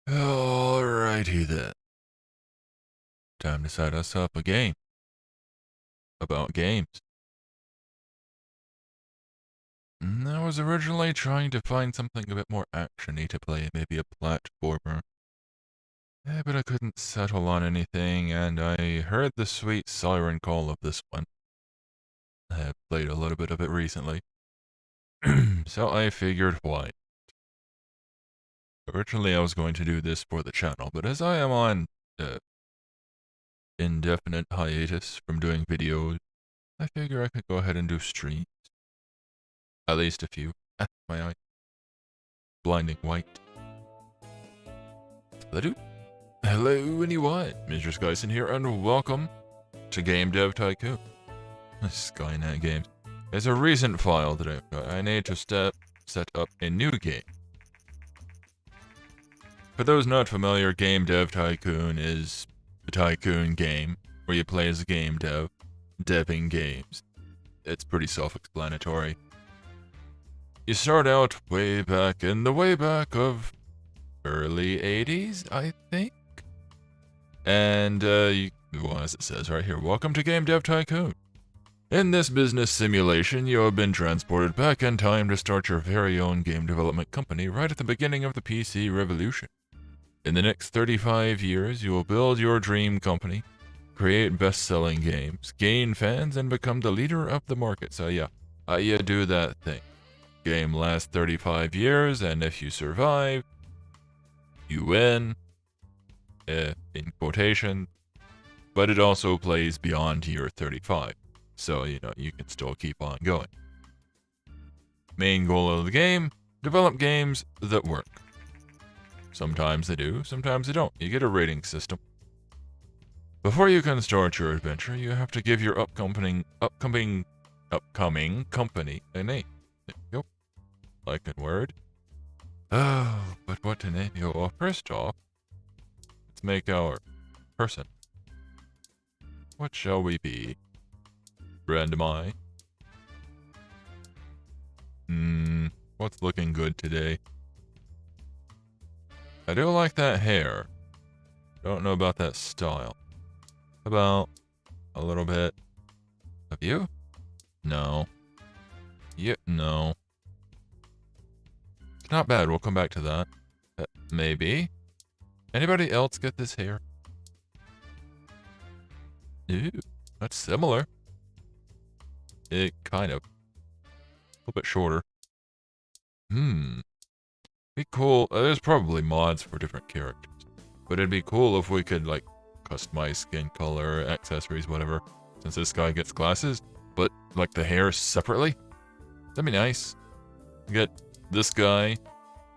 Alrighty then. Time to set us up a game. About games. I was originally trying to find something a bit more action-y to play, maybe a platformer. But I couldn't settle on anything, and I heard the sweet siren call of this one. I have played a little bit of it recently. So I figured why. Originally I was going to do this for the channel, but as I am on indefinite hiatus from doing videos, I figure I could go ahead and do streams. At least a few. My eye. Blinding white. Hello anyone, Mr. Skysen here, and welcome to Game Dev Tycoon. Skynet Games. It's a recent file that I've got. I need to set up a new game. For those not familiar, Game Dev Tycoon is a tycoon game where you play as a game dev, deving games. It's pretty self-explanatory. You start out way back in the way back of early 80s, I think? And, well, as it says right here, welcome to Game Dev Tycoon. In this business simulation, you have been transported back in time to start your very own game development company right at the beginning of the PC revolution. In the next 35 years, you will build your dream company, create best-selling games, gain fans, and become the leader of the market. So yeah, you do that thing. Game lasts 35 years, and if you survive, you win, in quotation, but it also plays beyond year 35. So, you know, you can still keep on going. Main goal of the game, develop games that work. Sometimes they do, sometimes they don't. You get a rating system. Before you can start your adventure, you have to give your upcoming company a name. There you go. Like in Word. Oh, but what to name you? Well, first off, let's make our person. What shall we be? Randomize. What's looking good today? I do like that hair. Don't know about that style. How about a little bit of you? No. You? No. It's not bad. We'll come back to that. Maybe. Anybody else get this hair? Ooh, that's similar. It kind of. A little bit shorter. Be cool. There's probably mods for different characters. But it'd be cool if we could, like, customize skin color, accessories, whatever. Since this guy gets glasses. But, like, the hair separately. That'd be nice. Get this guy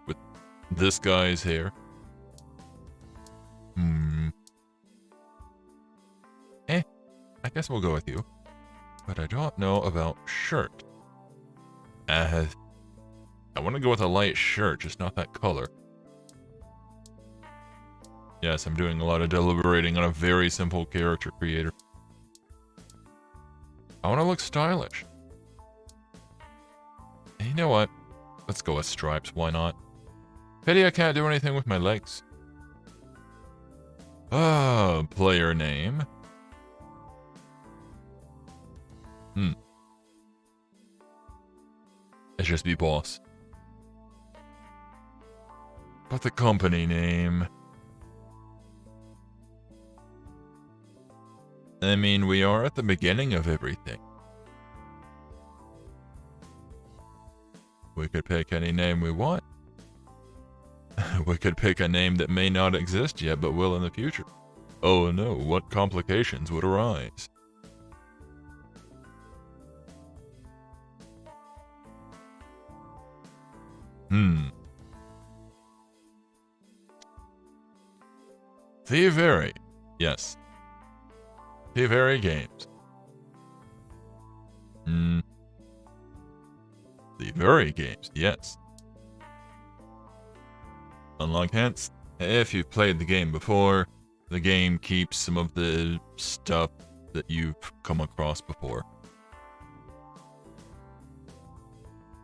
with this guy's hair. I guess we'll go with you. But I don't know about shirt. I want to go with a light shirt, just not that color. Yes, I'm doing a lot of deliberating on a very simple character creator. I want to look stylish. And you know what? Let's go with stripes, why not? Pity I can't do anything with my legs. Player name. Let's just be boss. But the company name... I mean, we are at the beginning of everything. We could pick any name we want. We could pick a name that may not exist yet, but will in the future. Oh no, what complications would arise? Thievery. Yes. Thievery Games. Thievery Games, yes. Unlock hints. If you've played the game before, the game keeps some of the stuff that you've come across before.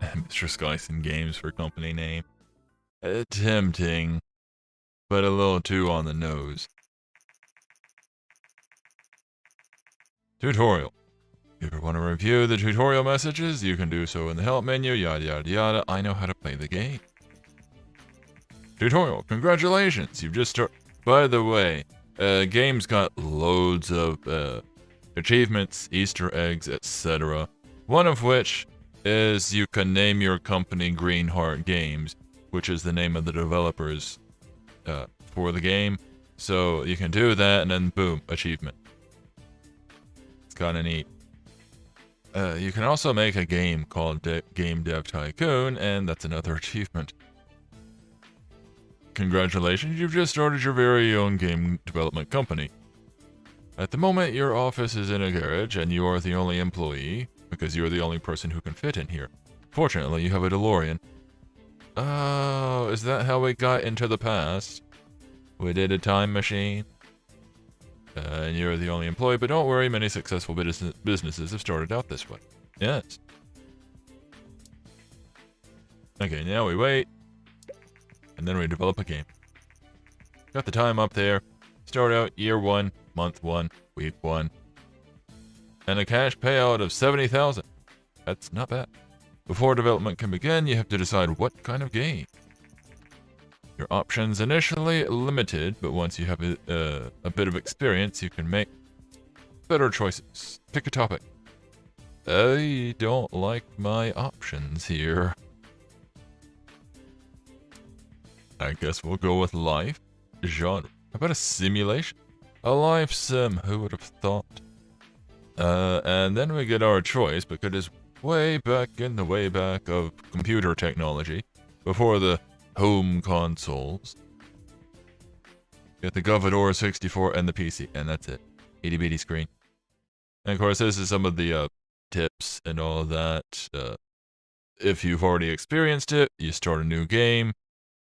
Mr. Skysen Games for company name. Tempting, but a little too on the nose. Tutorial. If you want to review the tutorial messages, you can do so in the help menu, yada yada yada. I know how to play the game. Tutorial. Congratulations, you've just started. By the way, game's got loads of achievements, Easter eggs, etc. One of which is you can name your company Greenheart Games, which is the name of the developers for the game. So you can do that and then boom, achievement. It's kinda neat. You can also make a game called Game Dev Tycoon, and that's another achievement. Congratulations, you've just started your very own game development company. At the moment, your office is in a garage, and you are the only employee, because you're the only person who can fit in here. Fortunately, you have a DeLorean. Oh, is that how we got into the past? We did a time machine? And you're the only employee, but don't worry, many successful businesses have started out this way. Yes. Okay, now we wait. And then we develop a game. Got the time up there. Start out year 1, month 1, week 1. And a cash payout of $70,000. That's not bad. Before development can begin, you have to decide what kind of game. Your options initially limited, but once you have a bit of experience, you can make better choices. Pick a topic. I don't like my options here. I guess we'll go with life. Genre. How about a simulation? A life sim, who would have thought? And then we get our choice, because it's way back in the way back of computer technology, before the home consoles. Get the Commodore 64 and the PC, and that's it. Itty bitty screen. And of course, this is some of the tips and all of that. If you've already experienced it, you start a new game.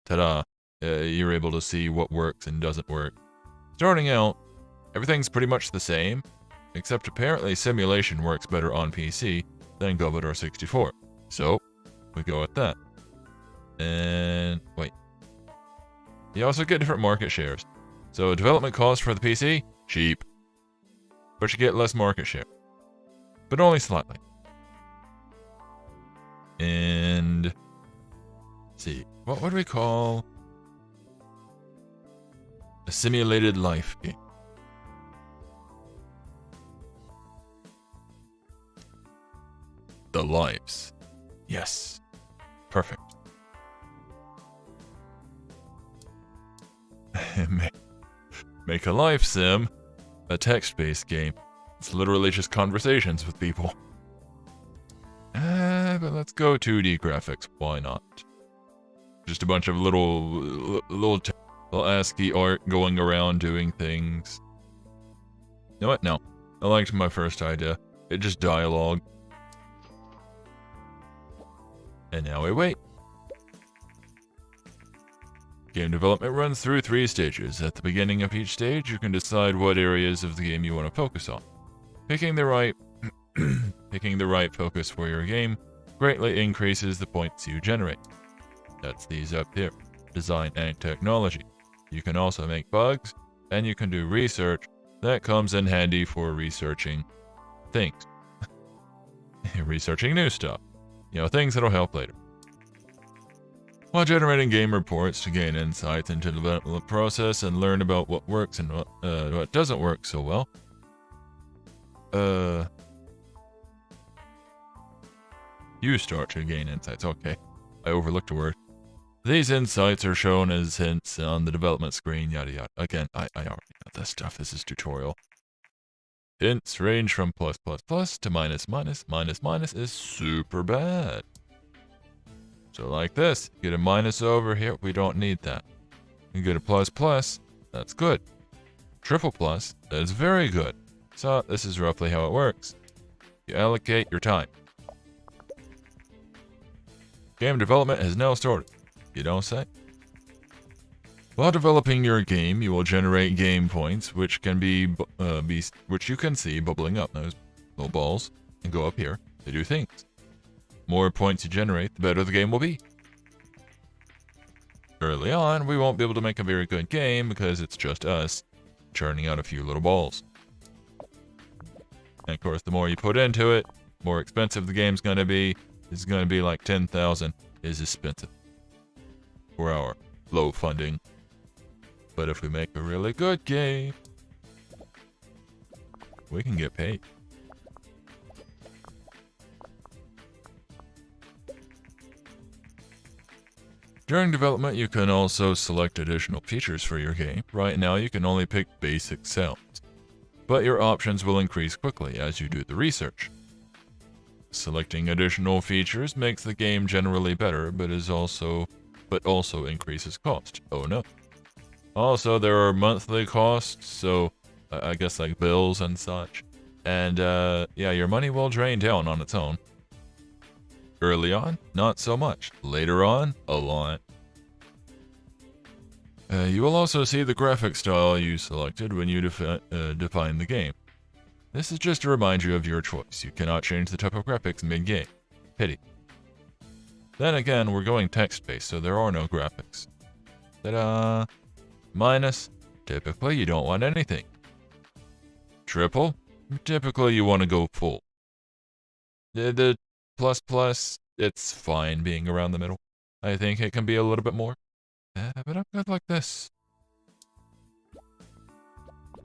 Ta-da. You're able to see what works and doesn't work. Starting out, everything's pretty much the same, except apparently simulation works better on PC than Commodore 64. So, we go with that. And, wait. You also get different market shares. So, development cost for the PC? Cheap. But you get less market share. But only slightly. And, let's see, what would we call a simulated life game? The lives. Yes. Perfect. Make a life sim a text-based game. It's literally just conversations with people. But let's go 2D graphics. Why not? Just a bunch of little ASCII art going around doing things. You know what? No. I liked my first idea. It's just dialogue. And now we wait. Game development runs through 3 stages. At the beginning of each stage, you can decide what areas of the game you want to focus on. Picking the right focus for your game greatly increases the points you generate. That's these up here, design and technology. You can also make bugs, and you can do research. That comes in handy for researching things. Researching new stuff. Things that'll help later. While generating game reports to gain insights into the development process and learn about what works and what doesn't work so well. You start to gain insights. Okay, I overlooked a word. These insights are shown as hints on the development screen, yada yada. Again, I already know this stuff. This is tutorial. Hints range from plus plus plus to minus minus. Minus minus is super bad. So like this, get a minus over here, we don't need that. You get a plus plus, that's good. Triple plus, that's very good. So this is roughly how it works. You allocate your time. Game development has now started. You don't say? While developing your game, you will generate game points, which can which you can see bubbling up. Those little balls and go up here. They do things. More points you generate, the better the game will be. Early on, we won't be able to make a very good game because it's just us churning out a few little balls. And of course, the more you put into it, the more expensive the game's going to be. It's going to be like 10,000 is expensive for our low funding. But if we make a really good game, we can get paid. During development, you can also select additional features for your game. Right now, you can only pick basic sounds, but your options will increase quickly as you do the research. Selecting additional features makes the game generally better, but also increases cost. Oh no. Also, there are monthly costs, so I guess like bills and such. And yeah, your money will drain down on its own. Early on, not so much. Later on, a lot. You will also see the graphic style you selected when you define the game. This is just to remind you of your choice. You cannot change the type of graphics mid-game. Pity. Then again, we're going text-based, so there are no graphics. Ta-da! Minus, typically you don't want anything. Triple, typically you want to go full. The plus plus, it's fine being around the middle. I think it can be a little bit more. But I'm good like this.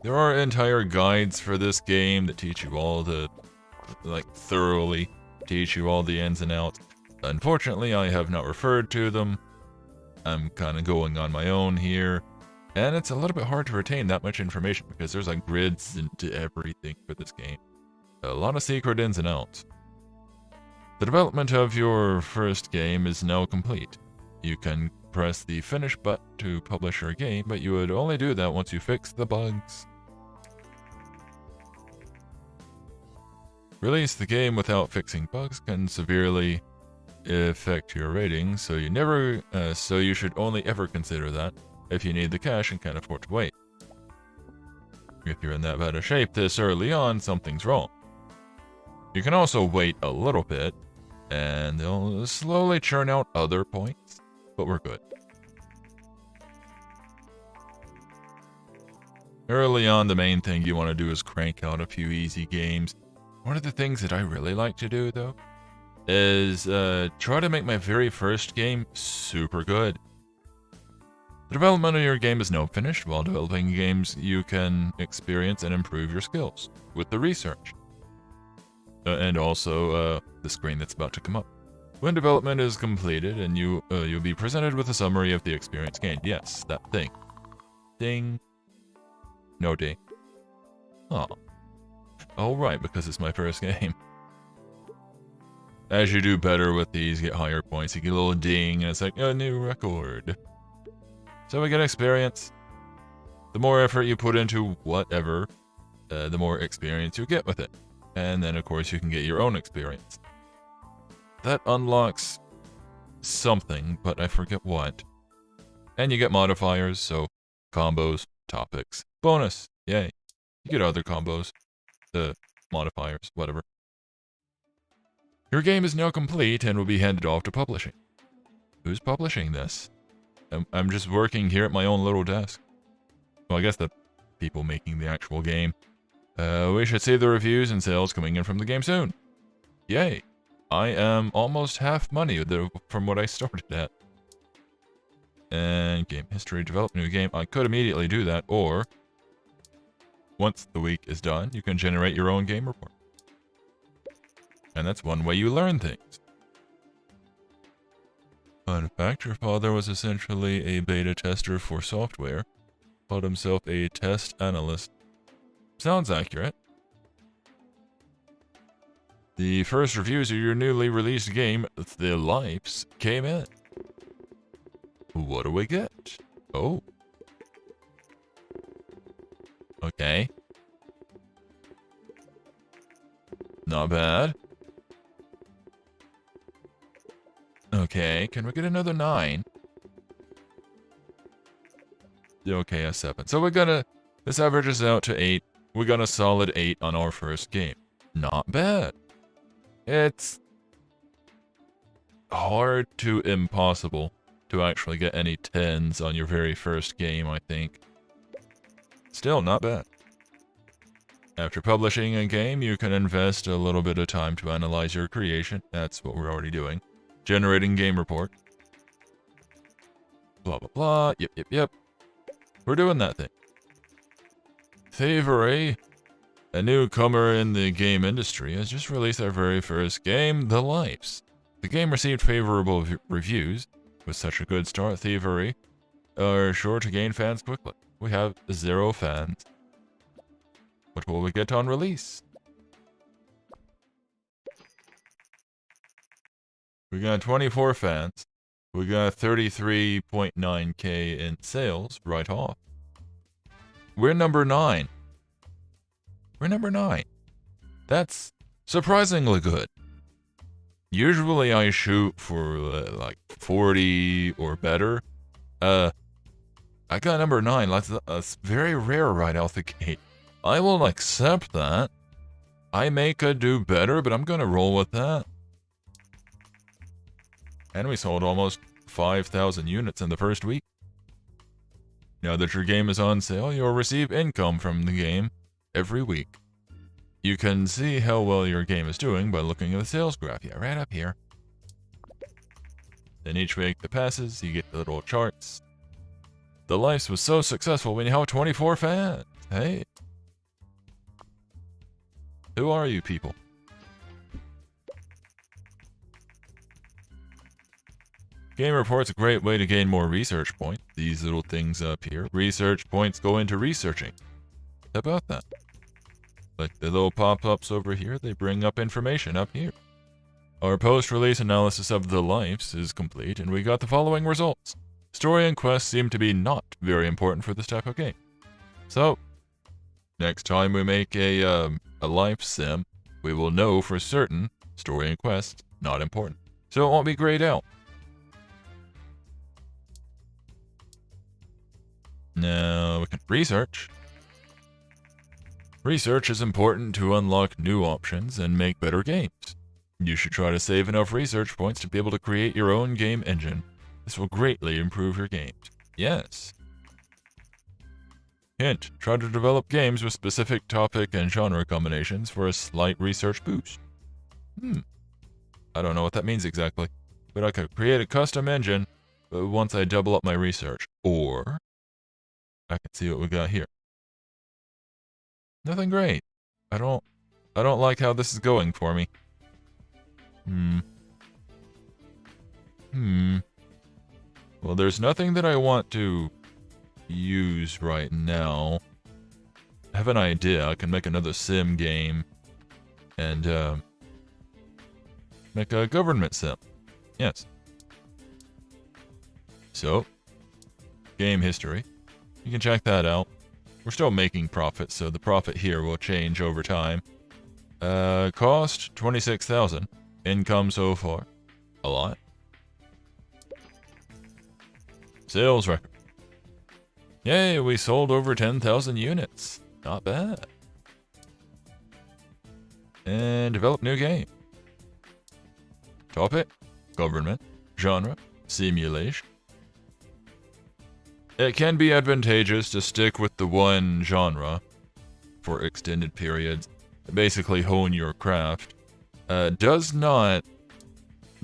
There are entire guides for this game that teach you all thoroughly teach you all the ins and outs. Unfortunately, I have not referred to them. I'm kind of going on my own here. And it's a little bit hard to retain that much information because there's like grids into everything for this game. A lot of secret ins and outs. The development of your first game is now complete. You can press the finish button to publish your game, but you would only do that once you fix the bugs. Release the game without fixing bugs can severely affect your rating, so you should only ever consider that if you need the cash and can't afford to wait. If you're in that bad of shape this early on, something's wrong. You can also wait a little bit, and they'll slowly churn out other points, but we're good. Early on, the main thing you want to do is crank out a few easy games. One of the things that I really like to do, though, is try to make my very first game super good. The development of your game is now finished. While developing games, you can experience and improve your skills with the research. And also the screen that's about to come up. When development is completed, and you'll be presented with a summary of the experience gained. Yes, that thing. Ding. No ding. Oh. Oh, right, because it's my first game. As you do better with these, get higher points, you get a little ding, and it's like a new record. So we get experience. The more effort you put into whatever, the more experience you get with it. And then, of course, you can get your own experience. That unlocks something, but I forget what. And you get modifiers, so combos, topics, bonus, yay. You get other combos, the modifiers, whatever. Your game is now complete and will be handed off to publishing. Who's publishing this? I'm just working here at my own little desk. Well, I guess the people making the actual game. We should see the reviews and sales coming in from the game soon. Yay. I am almost half money from what I started at. And game history, develop new game. I could immediately do that, or once the week is done, you can generate your own game report. And that's one way you learn things. Fun fact, your father was essentially a beta tester for software. Called himself a test analyst. Sounds accurate. The first reviews of your newly released game, The Lives, came in. What do we get? Oh. Okay. Not bad. Okay, can we get another 9? Okay, a 7. So this averages out to 8. We got a solid 8 on our first game. Not bad. It's hard to impossible to actually get any 10s on your very first game, I think. Still, not bad. After publishing a game, you can invest a little bit of time to analyze your creation. That's what we're already doing. Generating game report. Blah, blah, blah. Yep. We're doing that thing. Thievery, a newcomer in the game industry, has just released their very first game, The Lives. The game received favorable reviews. With such a good start, Thievery are sure to gain fans quickly. We have 0 fans. What will we get on release? We got 24 fans. We got 33.9k in sales right off. We're number 9. We're number 9. That's surprisingly good. Usually I shoot for like 40 or better. I got number 9. That's very rare right out the gate. I will accept that. I may could do better, but I'm gonna roll with that. And we sold almost 5,000 units in the first week. Now that your game is on sale, you'll receive income from the game every week. You can see how well your game is doing by looking at the sales graph. Yeah, right up here. Then each week that passes, you get the little charts. The Lives was so successful when you have 24 fans. Hey. Who are you people? Game Report's a great way to gain more research points. These little things up here. Research points go into researching. How about that? Like the little pop-ups over here, they bring up information up here. Our post-release analysis of The Lives is complete, and we got the following results. Story and quests seem to be not very important for this type of game. So, next time we make a life sim, we will know for certain story and quests not important. So it won't be grayed out. Now we can research. Research is important to unlock new options and make better games. You should try to save enough research points to be able to create your own game engine. This will greatly improve your games. Yes. Hint, try to develop games with specific topic and genre combinations for a slight research boost. I don't know what that means exactly, but I could create a custom engine once I double up my research. Or I can see what we got here. Nothing great. I don't like how this is going for me. Well, there's nothing that I want to use right now. I have an idea. I can make another sim game and make a government sim. Yes. So, game history. You can check that out. We're still making profit, so the profit here will change over time. Cost, 26,000. Income so far, a lot. Sales record. Yay, we sold over 10,000 units. Not bad. And develop new game. Topic, government, genre, simulation. It can be advantageous to stick with the one genre for extended periods, basically hone your craft. Does not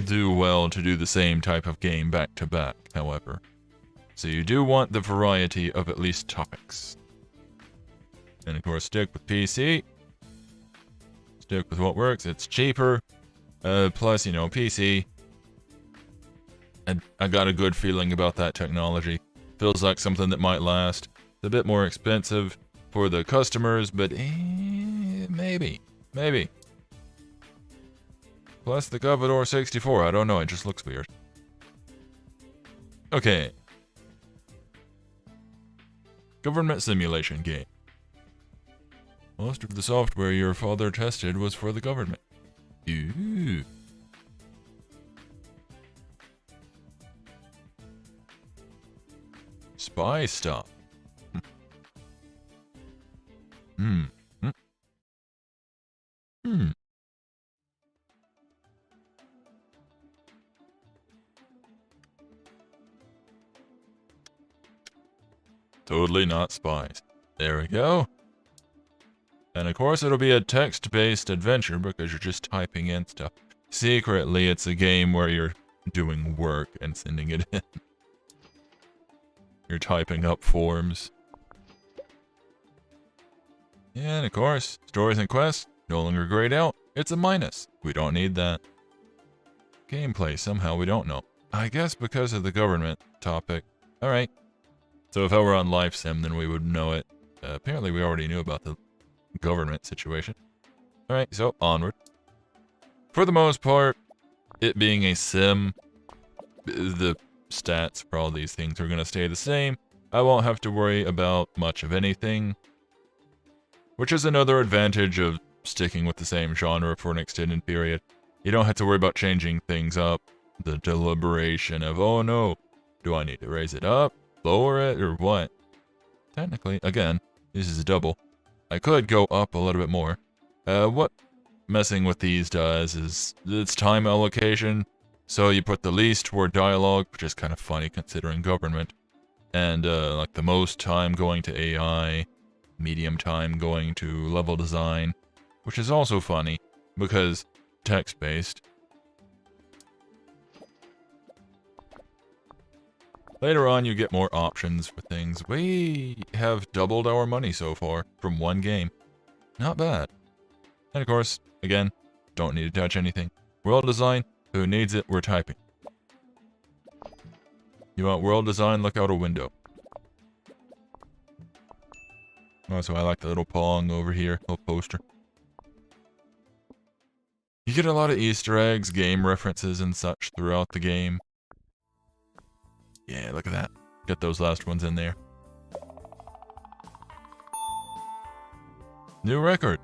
do well to do the same type of game back to back, however. So you do want the variety of at least topics. And of course, stick with PC. Stick with what works, it's cheaper. Plus, PC. And I got a good feeling about that technology. Feels like something that might last. It's a bit more expensive for the customers, but maybe. Plus the Commodore 64, I don't know, it just looks weird. Okay. Government simulation game. Most of the software your father tested was for the government. Ooh. Spy stuff. Totally not spies. There we go. And of course it'll be a text-based adventure because you're just typing in stuff. Secretly, it's a game where you're doing work and sending it in. You're typing up forms. And of course, stories and quests, no longer grayed out. It's a minus. We don't need that. Gameplay, somehow we don't know. I guess because of the government topic. Alright. So if I were on Life Sim, then we would know it. Apparently we already knew about the government situation. Alright, so onward. For the most part, it being a sim, the stats for all these things are going to stay the same. I won't have to worry about much of anything. Which is another advantage of sticking with the same genre for an extended period. You don't have to worry about changing things up. The deliberation of, oh no, do I need to raise it up, lower it, or what? Technically, again, this is a double. I could go up a little bit more. What messing with these does is it's time allocation. So you put the least toward dialogue, which is kind of funny considering government. And like the most time going to AI, medium time going to level design, which is also funny because text-based. Later on, you get more options for things. We have doubled our money so far from one game. Not bad. And of course, again, don't need to touch anything. World design, who needs it? We're typing. You want world design? Look out a window. Also, I like the little Pong over here, little poster. You get a lot of Easter eggs, game references, and such throughout the game. Yeah, look at that. Get those last ones in there. New record.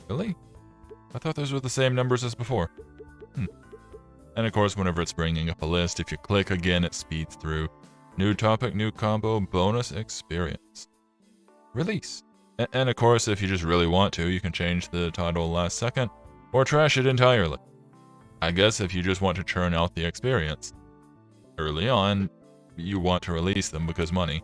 Really? I thought those were the same numbers as before. And of course, whenever it's bringing up a list, if you click again, it speeds through. New topic, new combo, bonus experience. Release. And of course, if you just really want to, you can change the title last second, or trash it entirely. I guess if you just want to churn out the experience. Early on, you want to release them because money.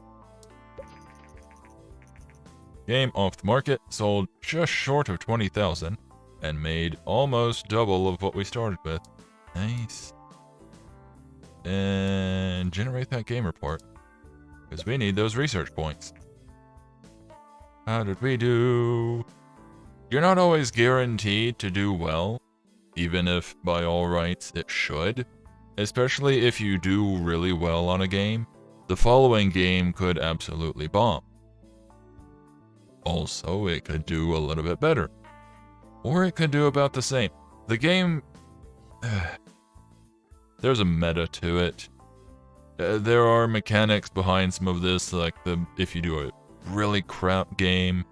Game off the market, sold just short of 20,000, and made almost double of what we started with. Nice. And generate that game report, because we need those research points. How did we do? You're not always guaranteed to do well, even if by all rights it should. Especially if you do really well on a game, the following game could absolutely bomb. Also, it could do a little bit better. Or it could do about the same. The game... there's a meta to it. There are mechanics behind some of this, like if you do a really crap game,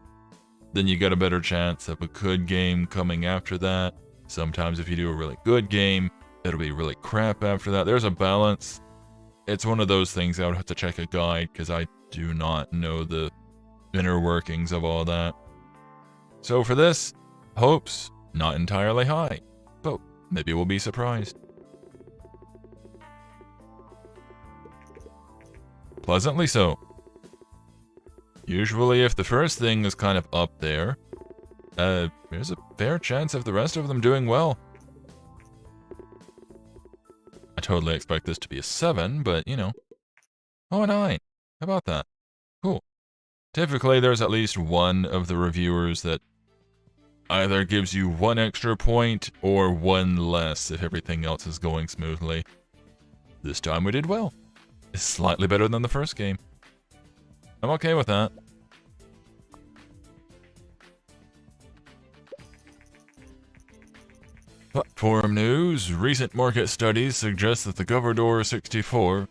then you got a better chance of a good game coming after that. Sometimes if you do a really good game, it'll be really crap after that. There's a balance. It's one of those things I would have to check a guide, because I do not know the inner workings of all that. So for this, hopes not entirely high, but maybe we'll be surprised. Pleasantly so. Usually if the first thing is kind of up there, there's a fair chance of the rest of them doing well. I totally expect this to be a 7, but you know. Oh, a 9. How about that? Cool. Typically there's at least one of the reviewers that either gives you 1 extra point or 1 less if everything else is going smoothly. This time we did well. It's slightly better than the first game. I'm okay with that. Platform news. Recent market studies suggest that the Commodore G64,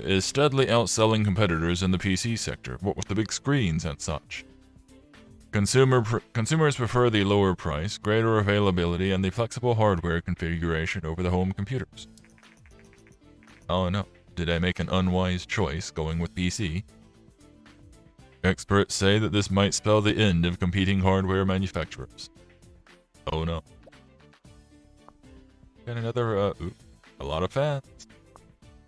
is steadily outselling competitors in the PC sector, what with the big screens and such. Consumers prefer the lower price, greater availability, and the flexible hardware configuration over the home computers. Oh no, did I make an unwise choice going with PC? Experts say that this might spell the end of competing hardware manufacturers. Oh no. Got another, a lot of fans.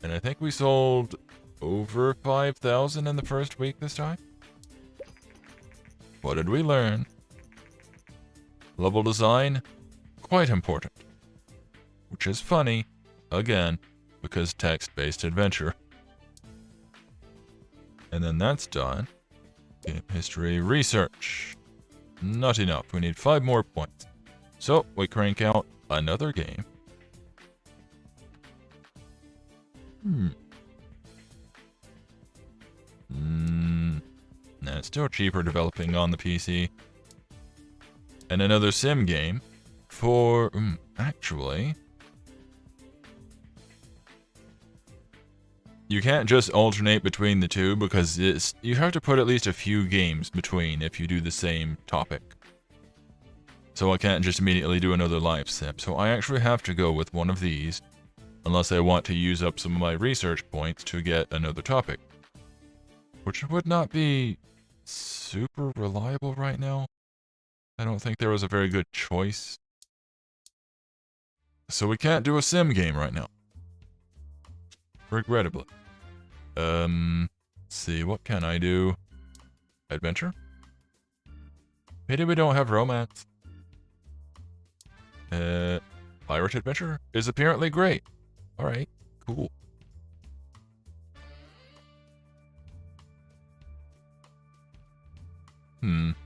And I think we sold over 5,000 in the first week this time. What did we learn? Level design, quite important. Which is funny, again, because text-based adventure. And then that's done. Game history research. Not enough, we need 5 more points. So, we crank out another game. Nah, it's still cheaper developing on the PC. And another sim game for, actually, you can't just alternate between the two because you have to put at least a few games between if you do the same topic. So I can't just immediately do another live sim. So I actually have to go with one of these, unless I want to use up some of my research points to get another topic. Which would not be super reliable right now. I don't think there was a very good choice. So we can't do a sim game right now. Regrettably. Let's see, what can I do? Adventure? Maybe we don't have romance. Pirate adventure is apparently great. Alright, cool.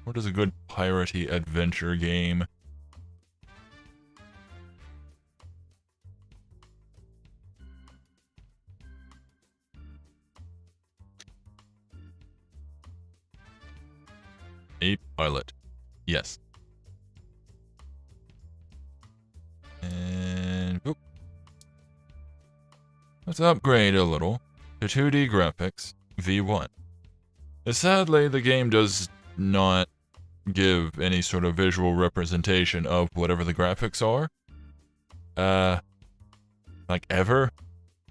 What is a good piratey adventure game? A pilot. Yes. And boop. Let's upgrade a little to 2D graphics V1. Sadly, the game does not give any sort of visual representation of whatever the graphics are. Like ever.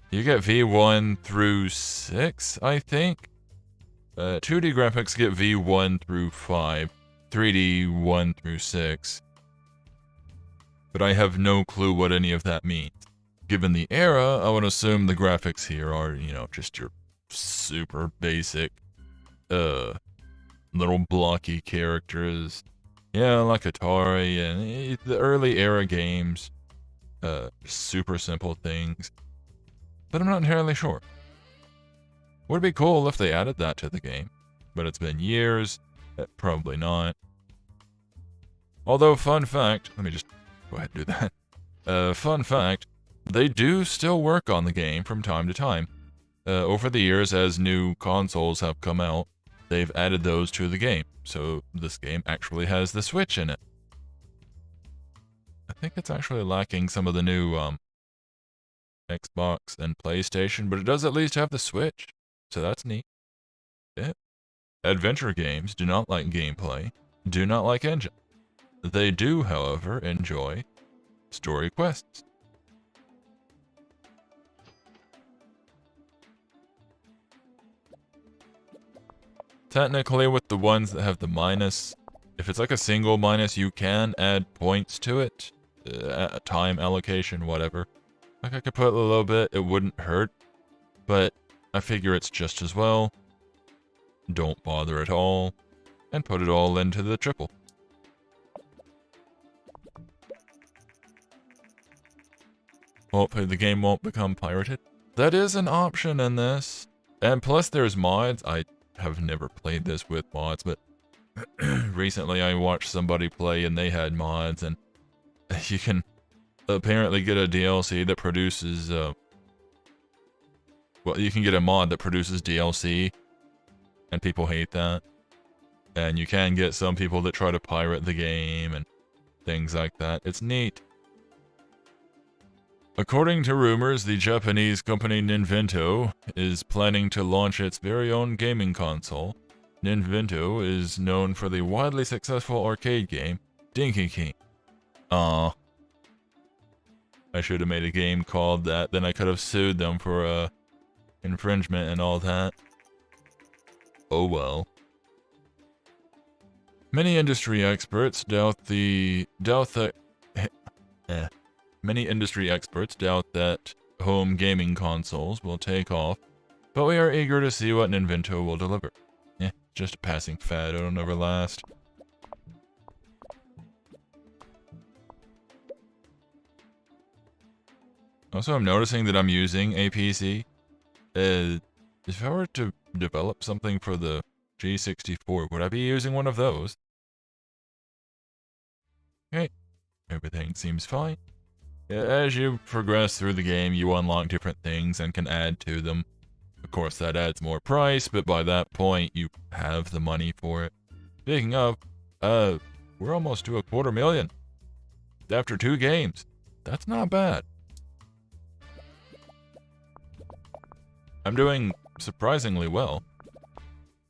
You get V1 through 6, I think. 2D graphics get V1 through 5, 3D 1 through 6. But I have no clue what any of that means. Given the era, I would assume the graphics here are, you know, just your super basic, little blocky characters. Yeah, like Atari and the early era games. Super simple things. But I'm not entirely sure. Would be cool if they added that to the game. But it's been years. Probably not. Although, fun fact, let me just go ahead and do that. Fun fact, they do still work on the game from time to time. Over the years, as new consoles have come out, they've added those to the game. So this game actually has the Switch in it. I think it's actually lacking some of the new Xbox and PlayStation, but it does at least have the Switch. So that's neat. Yeah. Adventure games do not like gameplay, do not like engine. They do, however, enjoy story quests. technically with the ones that have the minus, if it's like a single minus, you can add points to it. Time allocation, whatever. Like I could put a little bit, it wouldn't hurt. But I figure it's just as well. Don't bother at all. And put it all into the triple. Hopefully the game won't become pirated. That is an option in this. And plus there's mods. I have never played this with mods, but recently I watched somebody play and they had mods, and you can apparently get a DLC that produces, well, you can get a mod that produces DLC, and people hate that. And you can get some people that try to pirate the game and things like that. It's neat. According to rumors, the Japanese company Ninvento is planning to launch its very own gaming console. Ninvento is known for the widely successful arcade game, Dinky King. Aww. I should have made a game called that, then I could have sued them for, infringement and all that. Oh well. Many industry experts doubt that home gaming consoles will take off, but we are eager to see what Ninvento will deliver. Just a passing fad, it'll never last. Also, I'm noticing that I'm using a PC. If I were to develop something for the G64, would I be using one of those? Okay, everything seems fine. As you progress through the game, you unlock different things and can add to them. Of course, that adds more price, but by that point, you have the money for it. Speaking of, we're almost to $250,000. After 2 games. That's not bad. I'm doing surprisingly well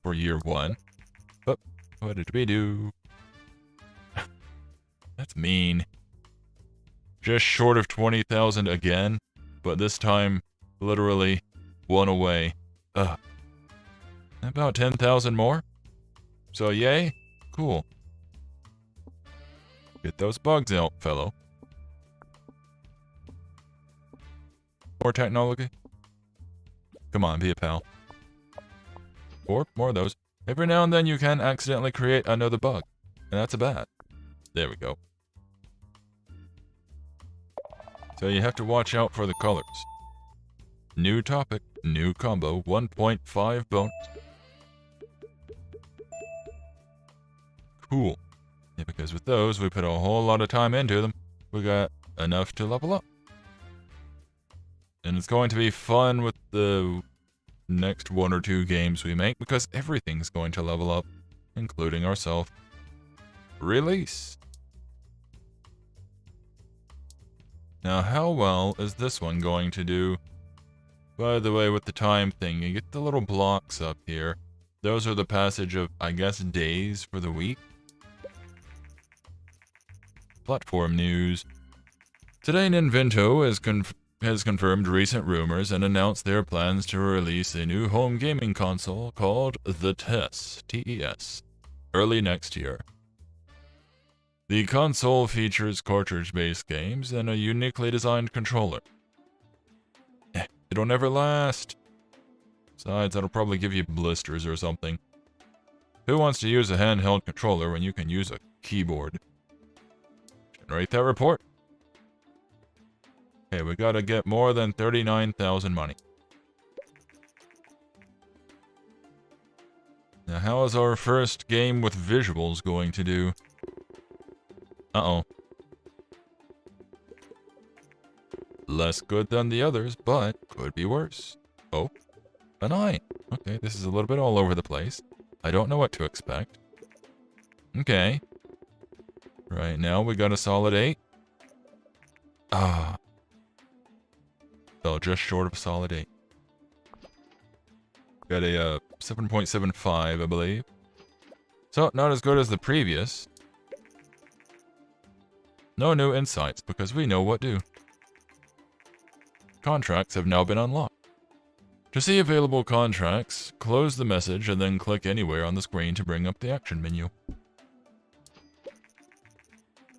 for year 1. But what did we do? That's mean. Just short of 20,000 again, but this time literally 1 away. About 10,000 more. So yay, cool. Get those bugs out, fellow. More technology. Come on, be a pal. Or more of those. Every now and then you can accidentally create another bug, and that's a bad. There we go. So you have to watch out for the colors. New topic, new combo, 1.5 bonus. Cool. Yeah, because with those, we put a whole lot of time into them. We got enough to level up. And it's going to be fun with the next 1 or 2 games we make, because everything's going to level up, including ourselves. Release. Now, how well is this one going to do? By the way, with the time thing, you get the little blocks up here. Those are the passage of, I guess, days for the week. Platform news. Today, Ninvento has confirmed recent rumors and announced their plans to release a new home gaming console called the TES, T-E-S, early next year. The console features cartridge-based games and a uniquely designed controller. It'll never last. Besides, that'll probably give you blisters or something. Who wants to use a handheld controller when you can use a keyboard? Generate that report. Okay, we gotta get more than 39,000 money. Now, how is our first game with visuals going to do? Uh-oh. Less good than the others, but could be worse. Oh, a 9. Okay, this is a little bit all over the place. I don't know what to expect. Okay. Right now, we got a solid 8. Ah. Fell just short of a solid 8. Got a 7.75, I believe. So, not as good as the previous. No new insights, because we know what do. Contracts have now been unlocked. To see available contracts, close the message and then click anywhere on the screen to bring up the action menu.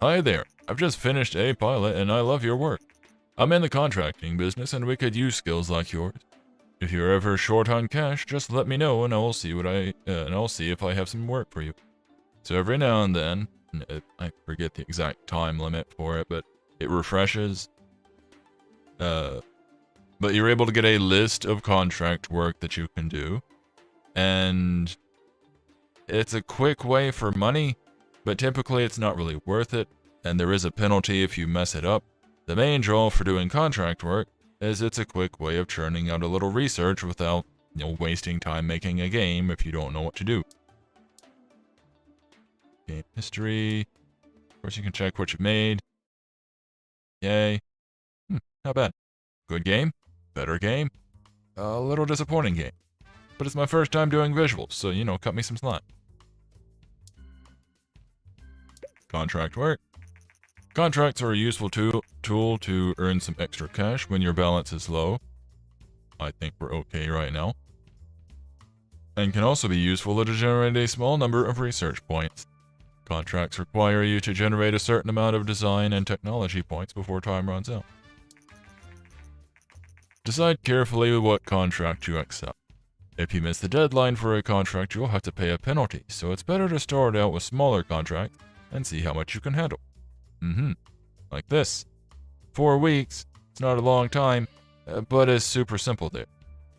Hi there, I've just finished a pilot and I love your work. I'm in the contracting business and we could use skills like yours. If you're ever short on cash, just let me know and I'll see if I have some work for you. So every now and then, I forget the exact time limit for it, but it refreshes. But you're able to get a list of contract work that you can do. And it's a quick way for money, but typically it's not really worth it. And there is a penalty if you mess it up. The main draw for doing contract work is it's a quick way of churning out a little research without, wasting time making a game if you don't know what to do. Game history. Of course, you can check what you made. Yay. Not bad. Good game. Better game. A little disappointing game. But it's my first time doing visuals, so, cut me some slack. Contract work. Contracts are a useful tool to earn some extra cash when your balance is low. I think we're okay right now. And can also be useful to generate a small number of research points. Contracts require you to generate a certain amount of design and technology points before time runs out. Decide carefully what contract you accept. If you miss the deadline for a contract, you'll have to pay a penalty, so it's better to start out with smaller contracts and see how much you can handle. Like this. 4 weeks. It's not a long time, but it's super simple there.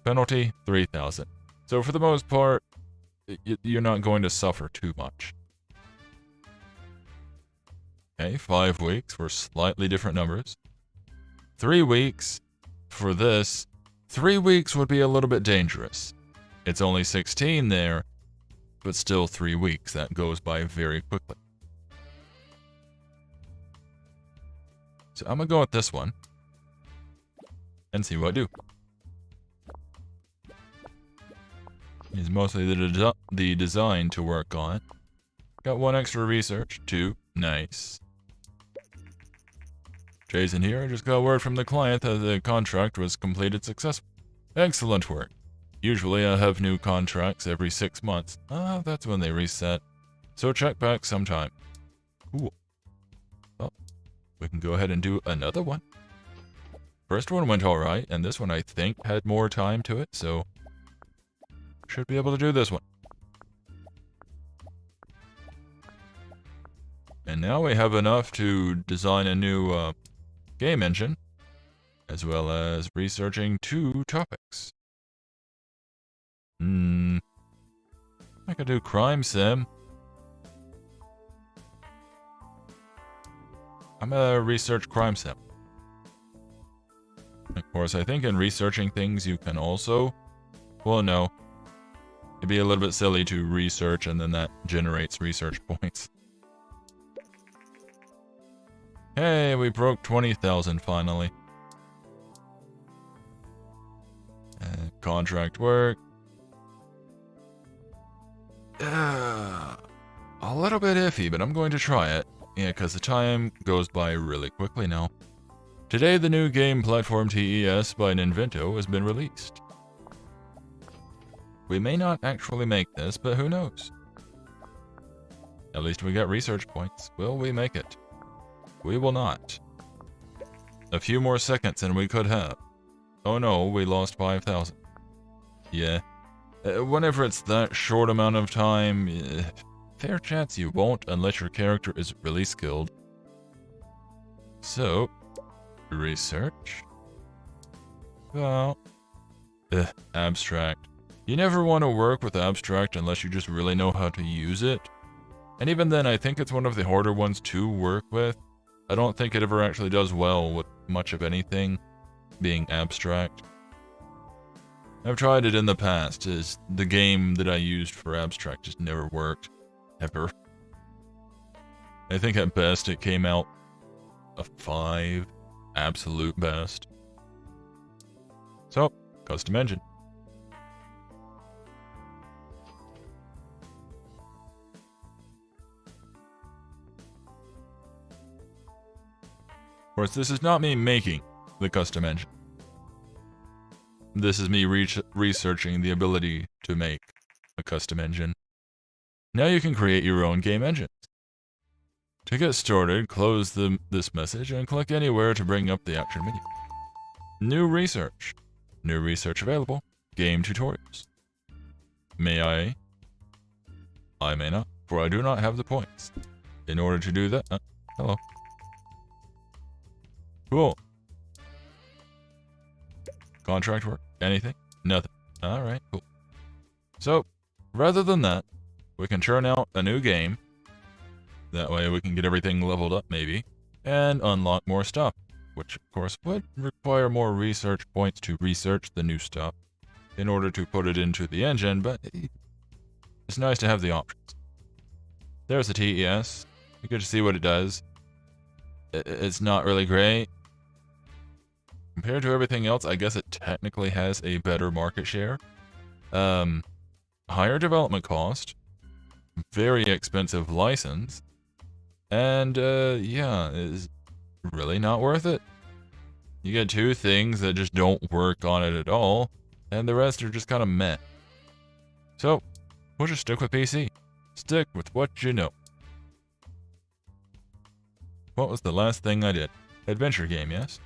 Penalty, 3,000. So for the most part, you're not going to suffer too much. Okay, 5 weeks for slightly different numbers. 3 weeks for this. 3 weeks would be a little bit dangerous. It's only 16 there, but still 3 weeks. That goes by very quickly. So I'm going to go with this one and see what I do. It's mostly the design to work on. Got 1 extra research, 2, nice. Jason here, just got word from the client that the contract was completed successfully. Excellent work. Usually I have new contracts every 6 months. That's when they reset. So check back sometime. Cool. Well, we can go ahead and do another one. First one went alright, and this one I think had more time to it, so should be able to do this one. And now we have enough to design a new game engine, as well as researching 2 topics. I could do crime sim. I'm gonna research crime sim. Of course, I think in researching things you can also... Well, no. It'd be a little bit silly to research and then that generates research points. Hey, we broke 20,000 finally. Contract work. A little bit iffy, but I'm going to try it. Yeah, because the time goes by really quickly now. Today, the new game platform TES by Ninvento has been released. We may not actually make this, but who knows? At least we got research points. Will we make it? We will not. A few more seconds and we could have. Oh no, we lost 5,000. Yeah. Whenever it's that short amount of time, fair chance you won't unless your character is really skilled. So, research. Well, abstract. You never want to work with abstract unless you just really know how to use it. And even then, I think it's one of the harder ones to work with. I don't think it ever actually does well with much of anything being abstract. I've tried it in the past, as the game that I used for abstract just never worked. Ever. I think at best it came out a 5, absolute best. So, custom engine. Of course, this is not me making the custom engine. This is me researching the ability to make a custom engine. Now you can create your own game engines. To get started, close this message and click anywhere to bring up the action menu. New research. New research available. Game tutorials. May I? I may not, for I do not have the points. In order to do that, hello. Cool. Contract work? Anything? Nothing. Alright, cool. So, rather than that, we can churn out a new game. That way we can get everything leveled up, maybe, and unlock more stuff, which of course would require more research points to research the new stuff in order to put it into the engine, but it's nice to have the options. There's the TES. You get to see what it does. It's not really great. Compared to everything else, I guess it technically has a better market share. Higher development cost. Very expensive license. And, yeah, it's really not worth it. You get two things that just don't work on it at all, and the rest are just kind of meh. So, we'll just stick with PC. Stick with what you know. What was the last thing I did? Adventure game, yes?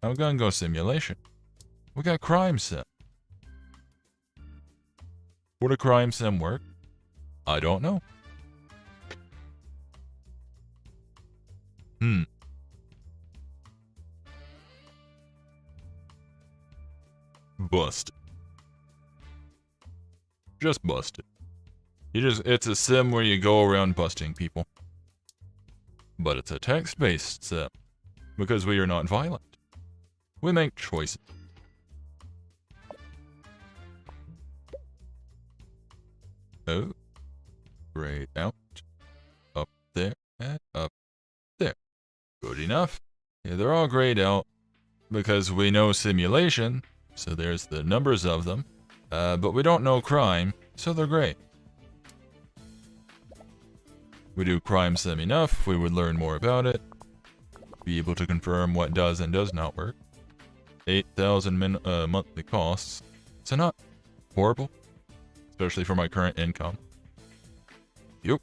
I'm gonna go simulation. We got crime sim. Would a crime sim work? I don't know. Busted. Just busted. It's a sim where you go around busting people. But it's a text-based sim, because we are not violent. We make choices. Oh. Grayed out. Up there, and up there. Good enough. Yeah, they're all grayed out, because we know simulation, so there's the numbers of them, but we don't know crime, so they're gray. We do crime sim enough, we would learn more about it, be able to confirm what does and does not work. 8,000 monthly costs, so not horrible, especially for my current income. Yup.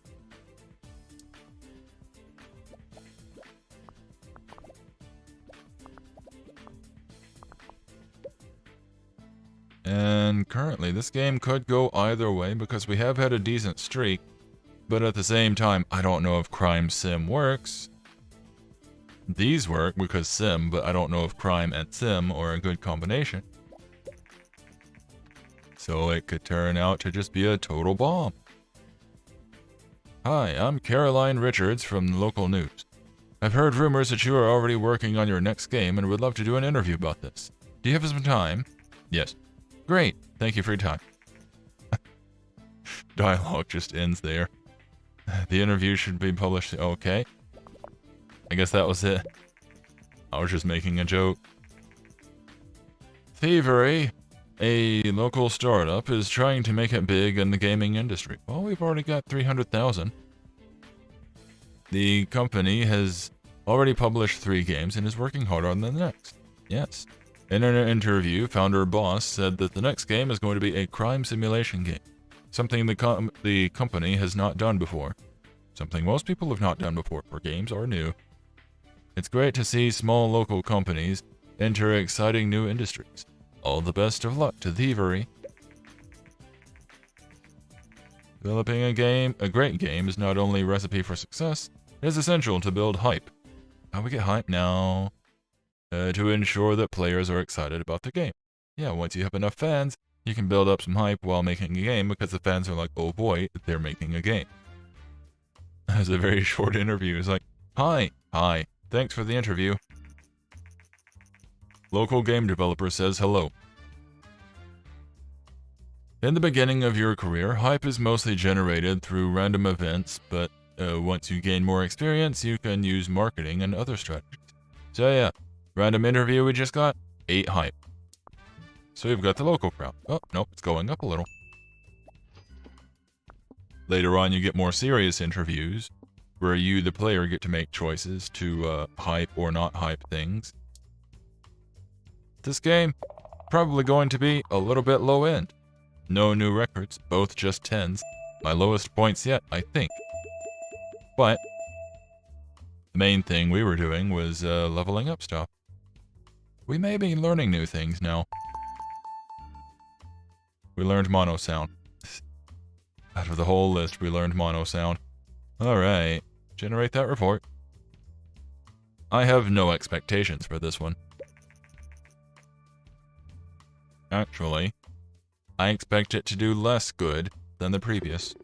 And currently, this game could go either way because we have had a decent streak, but at the same time, I don't know if crime sim works. These work because sim, but I don't know if crime and sim are a good combination. So it could turn out to just be a total bomb. Hi, I'm Caroline Richards from the local news. I've heard rumors that you are already working on your next game and would love to do an interview about this. Do you have some time? Yes. Great, thank you for your time. Dialogue just ends there. The interview should be published. Okay. I guess that was it. I was just making a joke. Thievery, a local startup, is trying to make it big in the gaming industry. Well, we've already got 300,000. The company has already published 3 games and is working hard on the next. Yes. In an interview, founder Boss said that the next game is going to be a crime simulation game. Something the company has not done before. Something most people have not done before, for games are new. It's great to see small local companies enter exciting new industries. All the best of luck to Thievery. Developing a great game is not only a recipe for success, it is essential to build hype. How we get hype now? To ensure that players are excited about the game. Yeah, once you have enough fans, you can build up some hype while making a game because the fans are like, oh boy, they're making a game. That's a very short interview. It's like, hi, thanks for the interview. Local game developer says hello. In the beginning of your career, hype is mostly generated through random events, but once you gain more experience, you can use marketing and other strategies. So yeah, random interview we just got, 8 hype. So we've got the local crowd. Oh, nope, it's going up a little. Later on, you get more serious interviews, where you, the player, get to make choices to hype or not hype things. This game, Probably going to be a little bit low end. No new records, both just 10s. My lowest points yet, I think. But the main thing we were doing was leveling up stuff. We may be learning new things now. We learned mono sound. Out of the whole list, we learned mono sound. Alright, generate that report. I have no expectations for this one. Actually, I expect it to do less good than the previous.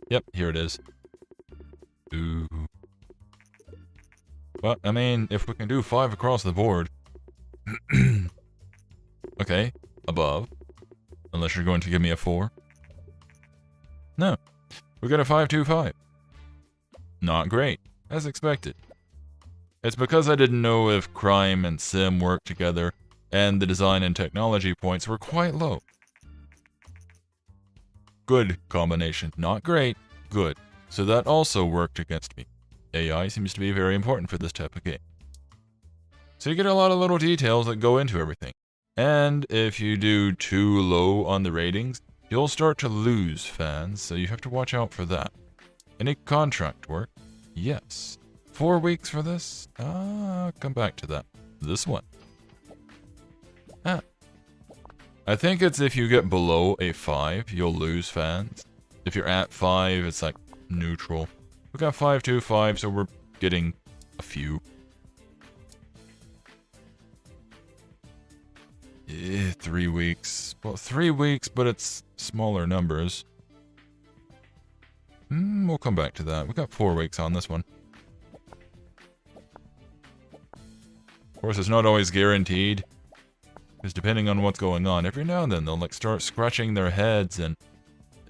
Yep, here it is. Ooh. But, I mean, if we can do 5 across the board... Okay, above. Unless you're going to give me a 4. No, we got a 525. Not great, as expected. It's because I didn't know if crime and sim worked together, and the design and technology points were quite low. Good combination. Not great, good. So that also worked against me. AI seems to be very important for this type of game. So you get a lot of little details that go into everything. And if you do too low on the ratings, you'll start to lose fans, so you have to watch out for that. Any contract work? Yes. 4 weeks for this? Come back to that. This one. I think it's if you get below a 5, you'll lose fans. If you're at 5, it's like neutral. We got 525, so we're getting a few. 3 weeks. Well, 3 weeks, but it's smaller numbers. We'll come back to that. We got 4 weeks on this one. Of course, it's not always guaranteed. Because depending on what's going on, every now and then they'll like start scratching their heads and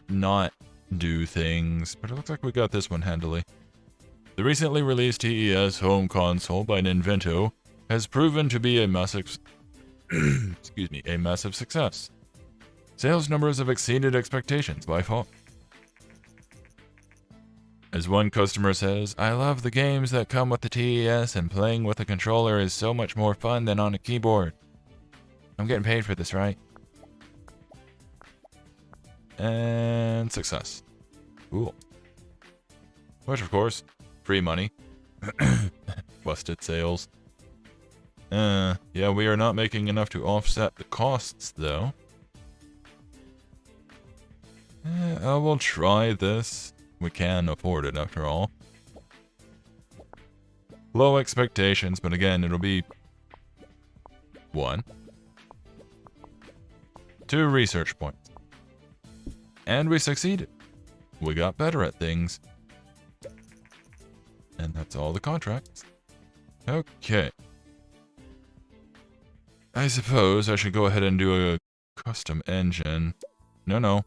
not do things. But it looks like we got this one handily. The recently released TES home console by Ninvento has proven to be a massive a massive success. Sales numbers have exceeded expectations by far. As one customer says, I love the games that come with the TES, and playing with a controller is so much more fun than on a keyboard. I'm getting paid for this, right? And success. Cool. Which, of course, free money. Busted sales. Yeah, we are not making enough to offset the costs, though. I will try this. We can afford it, after all. Low expectations, but again, it'll be 1. 2 research points. And we succeeded. We got better at things. And that's all the contracts. Okay. I suppose I should go ahead and do a custom engine. No.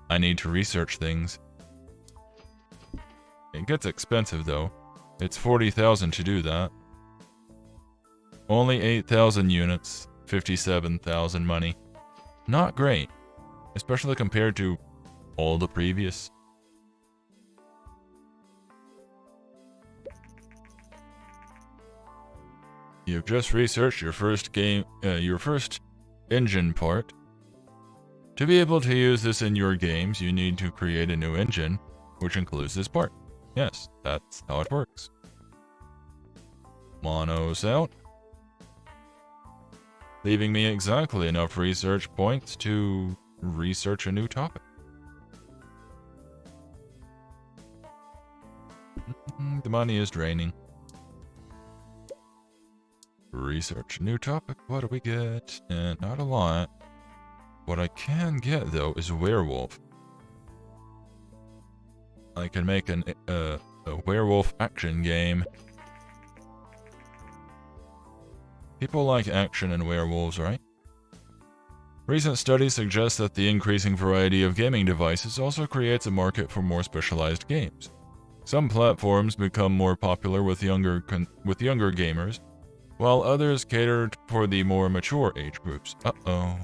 I need to research things. It gets expensive, though. It's 40,000 to do that. Only 8,000 units, 57,000 money. Not great, especially compared to all the previous. You've just researched your first engine part. To be able to use this in your games, you need to create a new engine, which includes this part. Yes, that's how it works. Mono's out. Leaving me exactly enough research points to research a new topic. The money is draining. Research new topic. What do we get? Not a lot. What I can get, though, is werewolf. I can make a werewolf action game. People like action and werewolves, right? Recent studies suggest that the increasing variety of gaming devices also creates a market for more specialized games. Some platforms become more popular with younger gamers, while others cater for the more mature age groups. Uh-oh.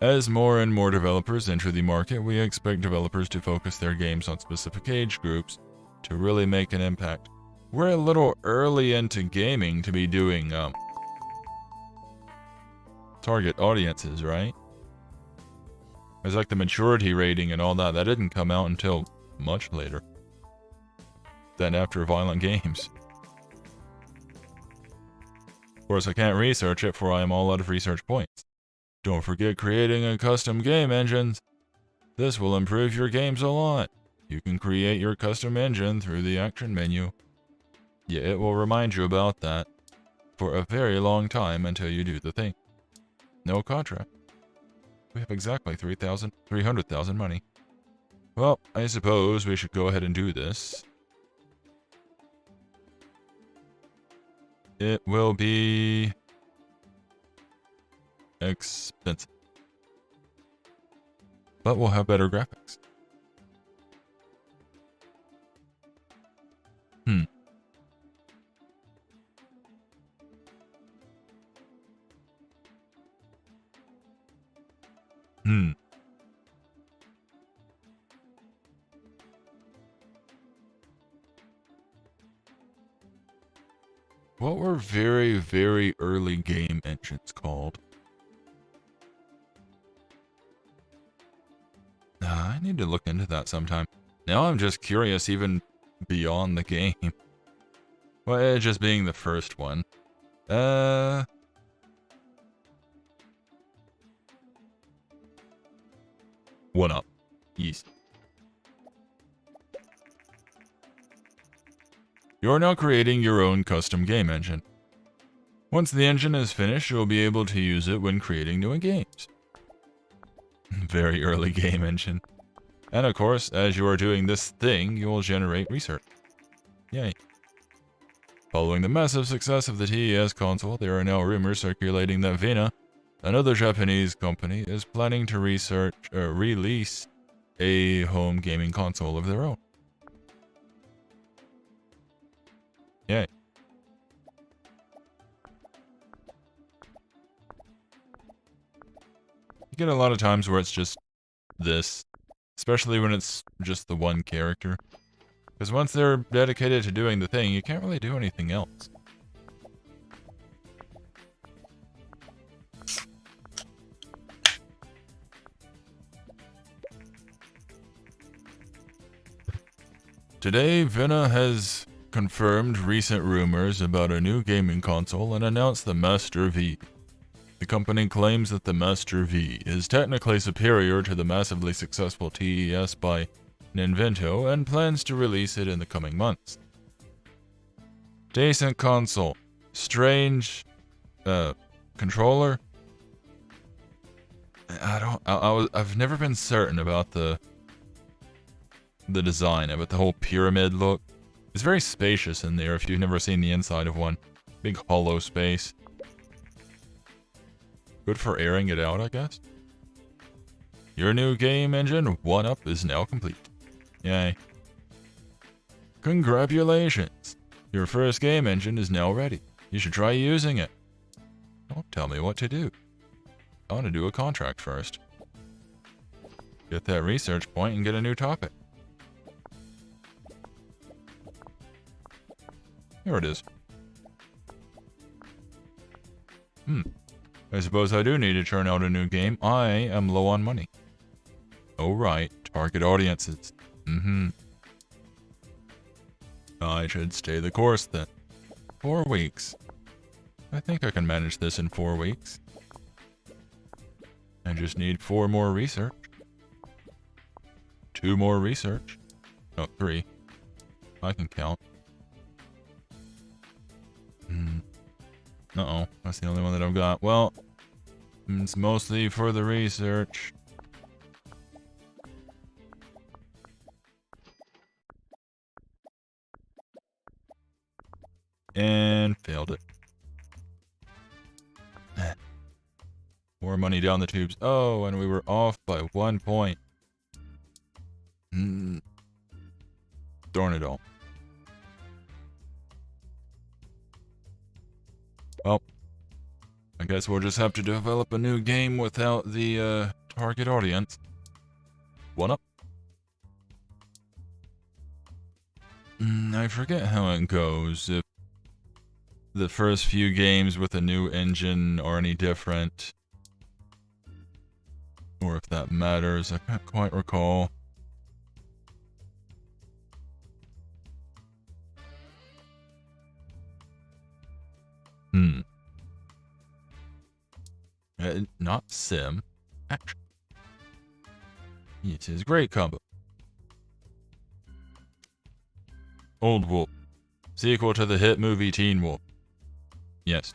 As more and more developers enter the market, we expect developers to focus their games on specific age groups to really make an impact. We're a little early into gaming to be doing, target audiences, right? There's like the maturity rating and all that. That didn't come out until much later than after Violent Games. Of course, I can't research it, for I am all out of research points. Don't forget creating a custom game engines. This will improve your games a lot. You can create your custom engine through the action menu. Yeah, it will remind you about that for a very long time until you do the thing. No contract. We have exactly 300,000 money. Well, I suppose we should go ahead and do this. It will be expensive, but we'll have better graphics. What were very, very early game engines called? I need to look into that sometime. Now I'm just curious, even beyond the game. Well, just being the first one. 1UP. East. You're now creating your own custom game engine. Once the engine is finished, you'll be able to use it when creating new games. Very early game engine. And of course, as you are doing this thing, you will generate research. Yay. Following the massive success of the TES console, there are now rumors circulating that Vena, another Japanese company, is planning to release a home gaming console of their own. Yay. You get a lot of times where it's just this, especially when it's just the one character. Because once they're dedicated to doing the thing, you can't really do anything else. Today, Vena has confirmed recent rumors about a new gaming console and announced the Master V. The company claims that the Master V is technically superior to the massively successful TES by Ninvento and plans to release it in the coming months. Decent console. Strange controller. I've never been certain about the design of it, the whole pyramid look. It's very spacious in there if you've never seen the inside of one. Big hollow space. Good for airing it out, I guess. Your new game engine, 1UP, is now complete. Yay. Congratulations! Your first game engine is now ready. You should try using it. Don't tell me what to do. I want to do a contract first. Get that research point and get a new topic. Here it is. I suppose I do need to churn out a new game. I am low on money. Oh right, target audiences. I should stay the course then. 4 weeks. I think I can manage this in 4 weeks. I just need 4 more research. 2 more research. No, 3. I can count. Uh-oh, that's the only one that I've got. Well, it's mostly for the research. And failed it. More money down the tubes. Oh, and we were off by 1 point. Darn it all. Well, I guess we'll just have to develop a new game without the target audience. 1UP. I forget how it goes. If the first few games with a new engine are any different, or if that matters, I can't quite recall. Not sim. Action. It is great combo. Old Wolf. Sequel to the hit movie Teen Wolf. Yes.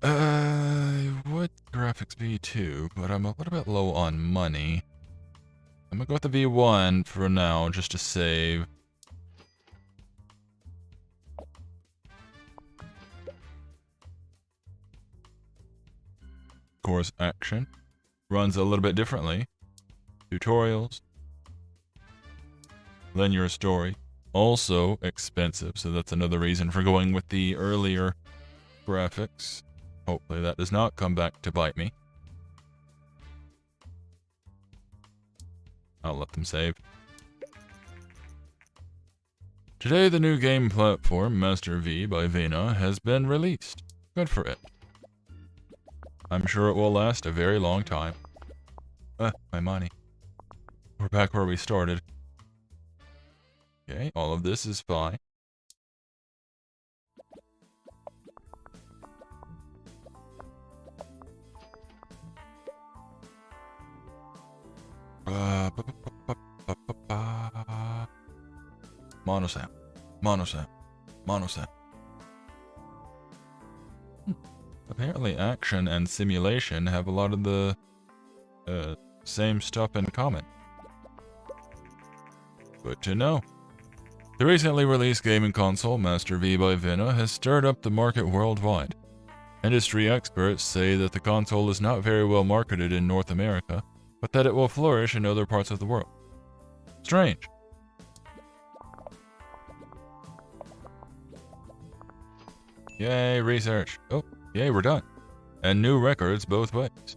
Would graphics be too, but I'm a little bit low on money. I'm gonna go with the V1 for now, just to save. Course action. Runs a little bit differently. Tutorials. Linear story. Also expensive, so that's another reason for going with the earlier graphics. Hopefully that does not come back to bite me. I'll let them save. Today the new game platform, Master V by Vena, has been released. Good for it. I'm sure it will last a very long time. My money. We're back where we started. Okay, all of this is fine. Monosam. Monosam. Monosam. Apparently action and simulation have a lot of the same stuff in common. Good to know. The recently released gaming console, Master V by Vena, has stirred up the market worldwide. Industry experts say that the console is not very well marketed in North America, but that it will flourish in other parts of the world. Strange. Yay, research. Oh, yay, we're done. And new records both ways.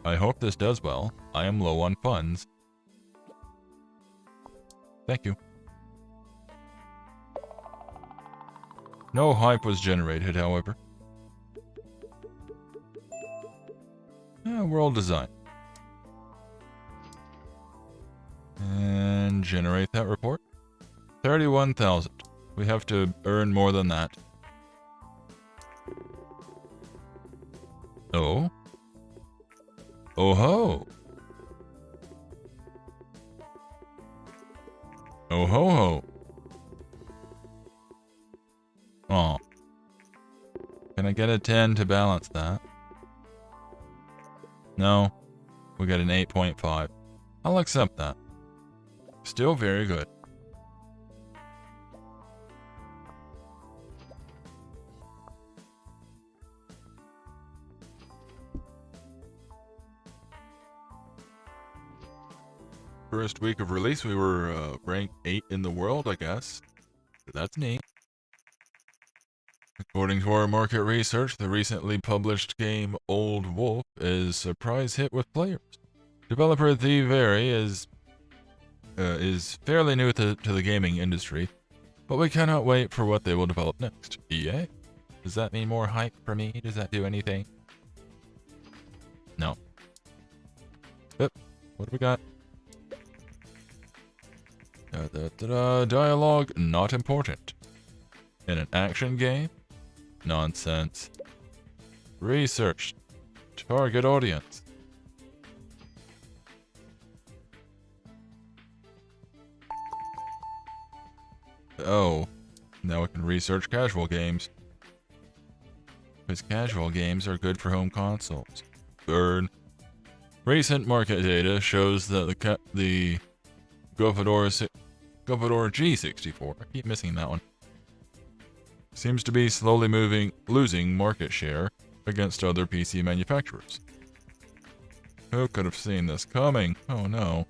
I hope this does well. I am low on funds. Thank you. No hype was generated, however. World design. And generate that report. 31,000. We have to earn more than that. Oh? Oh ho! Oh ho ho! Oh. Can I get a 10 to balance that? No. We got an 8.5. I'll accept that. Still very good. First week of release, we were ranked 8 in the world, I guess. That's neat. According to our market research, the recently published game Old Wolf is a surprise hit with players. Developer Thievery is fairly new to the gaming industry, but we cannot wait for what they will develop next. EA? Does that mean more hype for me? Does that do anything? No. Yep. What do we got? Dialogue, not important. In an action game? Nonsense. Research. Target audience. Oh, now we can research casual games. Because casual games are good for home consoles. Burn. Recent market data shows that the Govador G64, I keep missing that one, seems to be slowly losing market share against other PC manufacturers. Who could have seen this coming? Oh no.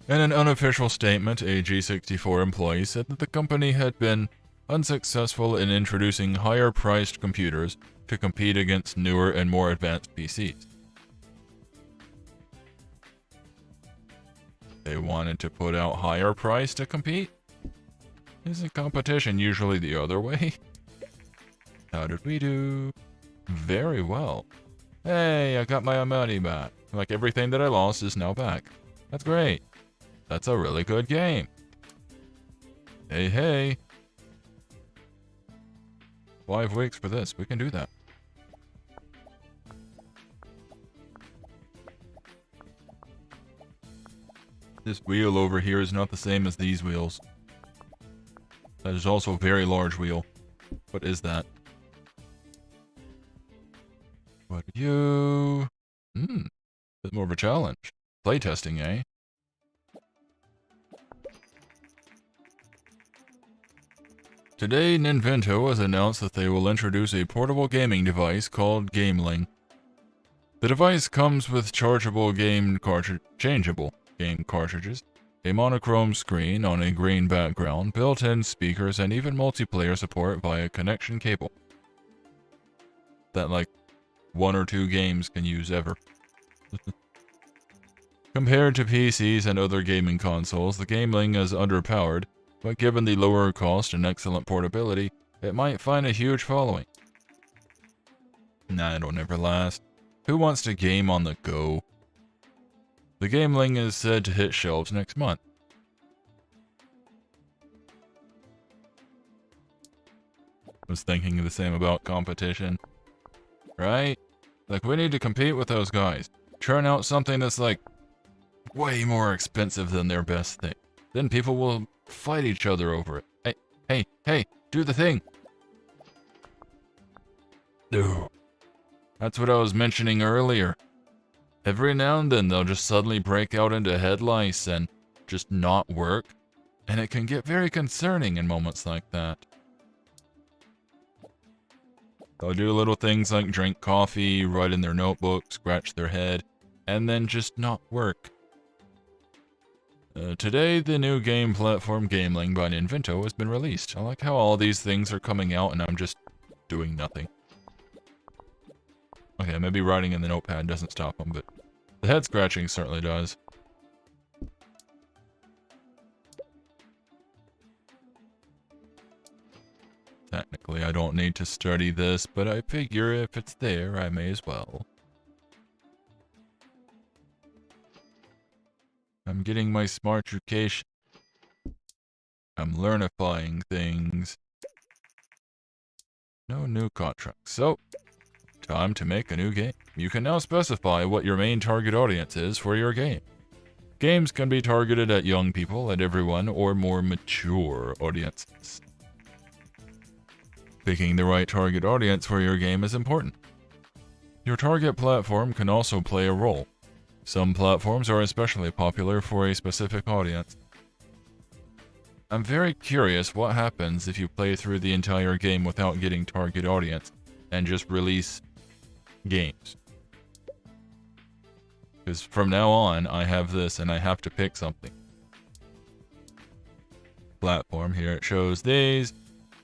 In an unofficial statement, a G64 employee said that the company had been unsuccessful in introducing higher-priced computers to compete against newer and more advanced PCs. They wanted to put out higher price to compete? Isn't competition usually the other way? How did we do? Very well. Hey, I got my money back. Like everything that I lost is now back. That's great. That's a really good game. Hey, hey. 5 weeks for this. We can do that. This wheel over here is not the same as these wheels. That is also a very large wheel. What is that? What are you? Bit more of a challenge. Playtesting, eh? Today, Nintendo has announced that they will introduce a portable gaming device called Gameling. The device comes with changeable game cartridges, a monochrome screen on a green background, built-in speakers, and even multiplayer support via connection cable. That like 1 or 2 games can use ever. Compared to PCs and other gaming consoles, the Gameling is underpowered, but given the lower cost and excellent portability, it might find a huge following. Nah, it'll never last. Who wants to game on the go? The Gameling is said to hit shelves next month. Was thinking the same about competition. Right? Like, we need to compete with those guys. Churn out something that's like way more expensive than their best thing. Then people will fight each other over it. Hey, do the thing. No. That's what I was mentioning earlier. Every now and then they'll just suddenly break out into head lice and just not work. And it can get very concerning in moments like that. They'll do little things like drink coffee, write in their notebook, scratch their head, and then just not work. Today, the new game platform Gameling by Nintendo has been released. I like how all these things are coming out and I'm just doing nothing. Okay, maybe writing in the notepad doesn't stop them, but the head scratching certainly does. Technically, I don't need to study this, but I figure if it's there, I may as well. I'm getting my smart education. I'm learnifying things. No new contracts. So, time to make a new game. You can now specify what your main target audience is for your game. Games can be targeted at young people, at everyone, or more mature audiences. Picking the right target audience for your game is important. Your target platform can also play a role. Some platforms are especially popular for a specific audience. I'm very curious what happens if you play through the entire game without getting target audience and just release games. Because from now on, I have this and I have to pick something. Platform, here it shows these.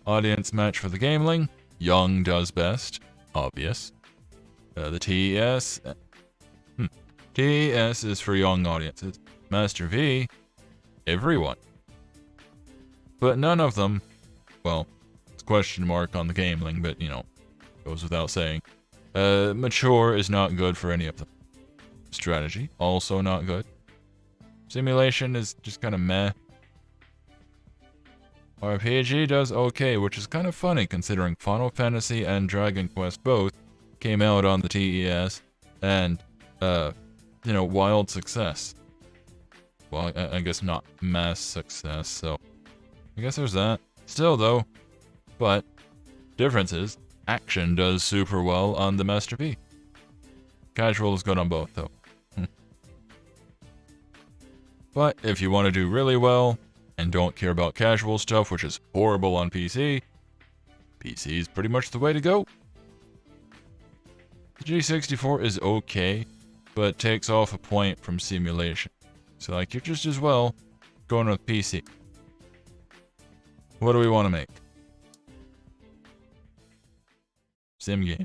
Audience match for the Gameling. Young does best. Obvious. The TES. TES is for young audiences. Master V. Everyone. But none of them, well, it's question mark on the Gameling, but you know, goes without saying. Mature is not good for any of them. Strategy, also not good. Simulation is just kind of meh. RPG does okay, which is kind of funny considering Final Fantasy and Dragon Quest both came out on the TES and, you know, wild success. Well, I guess not mass success, so I guess there's that. Still though, but difference is, action does super well on the Master V. Casual is good on both though. But if you want to do really well, and don't care about casual stuff, which is horrible on PC, PC is pretty much the way to go. The G64 is okay, but takes off a point from simulation. So like, you're just as well going with PC. What do we want to make? Sim game.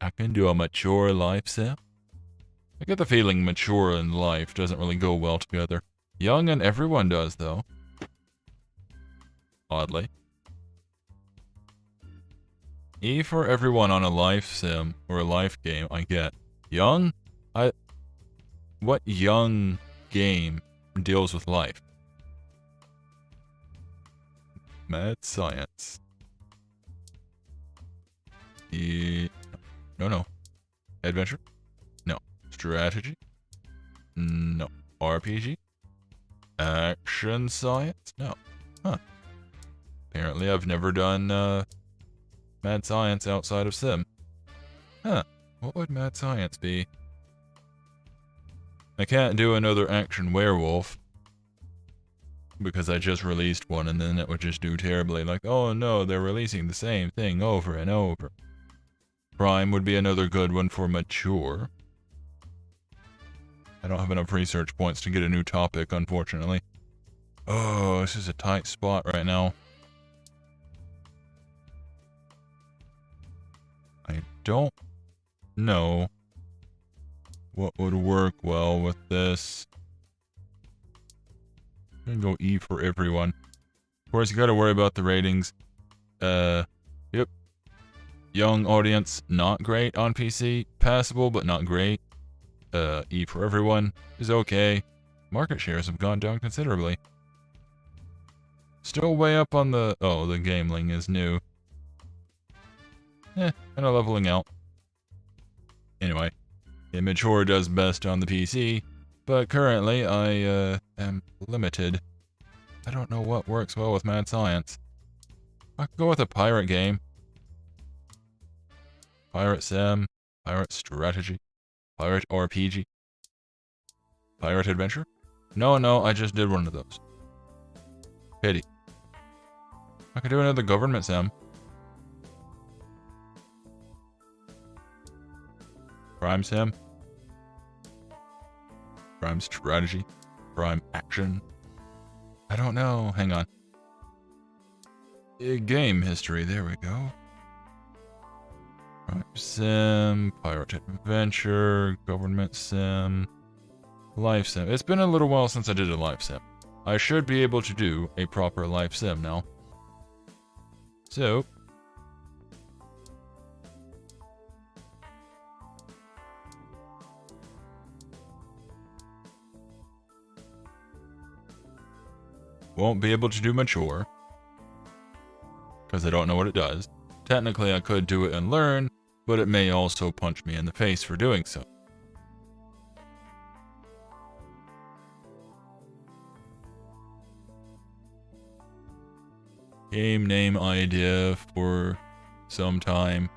I can do a mature life sim. I get the feeling mature and life doesn't really go well together. Young and everyone does, though. Oddly. E for everyone on a life sim or a life game, I get. Young? What young game deals with life? Mad science. No. Adventure? No. Strategy? No. RPG? Action science? No. Huh. Apparently I've never done, mad science outside of sim. Huh. What would mad science be? I can't do another action werewolf. Because I just released one and then it would just do terribly. Like, oh no, they're releasing the same thing over and over. Prime would be another good one for mature. I don't have enough research points to get a new topic, unfortunately. Oh, this is a tight spot right now. I don't know what would work well with this. I'm gonna go E for everyone. Of course, you gotta worry about the ratings. Yep. Young audience, not great on PC. Passable, but not great. E for everyone is okay. Market shares have gone down considerably. Still way up on the... Oh, the gameling is new. Kind of leveling out. Anyway, Immature does best on the PC, but currently I am limited. I don't know what works well with mad science. I could go with a pirate game. Pirate sim, pirate strategy, pirate RPG, pirate adventure? No, I just did one of those. Pity. I could do another government sim. Prime sim. Prime strategy. Prime action. I don't know. Hang on. Game history. There we go. Prime sim. Pirate adventure. Government sim. Life sim. It's been a little while since I did a life sim. I should be able to do a proper life sim now. So... won't be able to do mature. Because I don't know what it does. Technically I could do it and learn, but it may also punch me in the face for doing so. Game name idea for some time.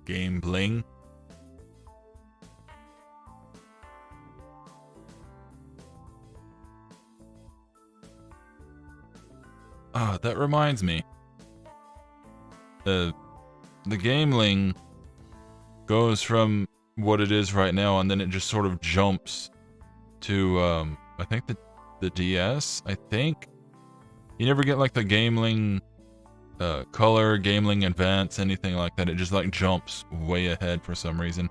Game bling. Ah, that reminds me. The gameling goes from what it is right now, and then it just sort of jumps to, I think the DS, I think? You never get, like, the gameling, color, gameling advance, anything like that. It just, like, jumps way ahead for some reason.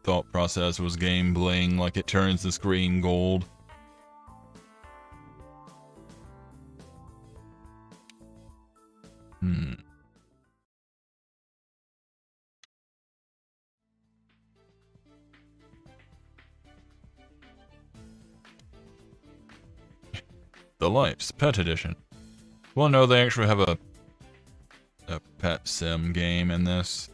Thought process was game bling, like it turns the screen gold. The Life's Pet Edition. Well, no, they actually have a pet sim game in this.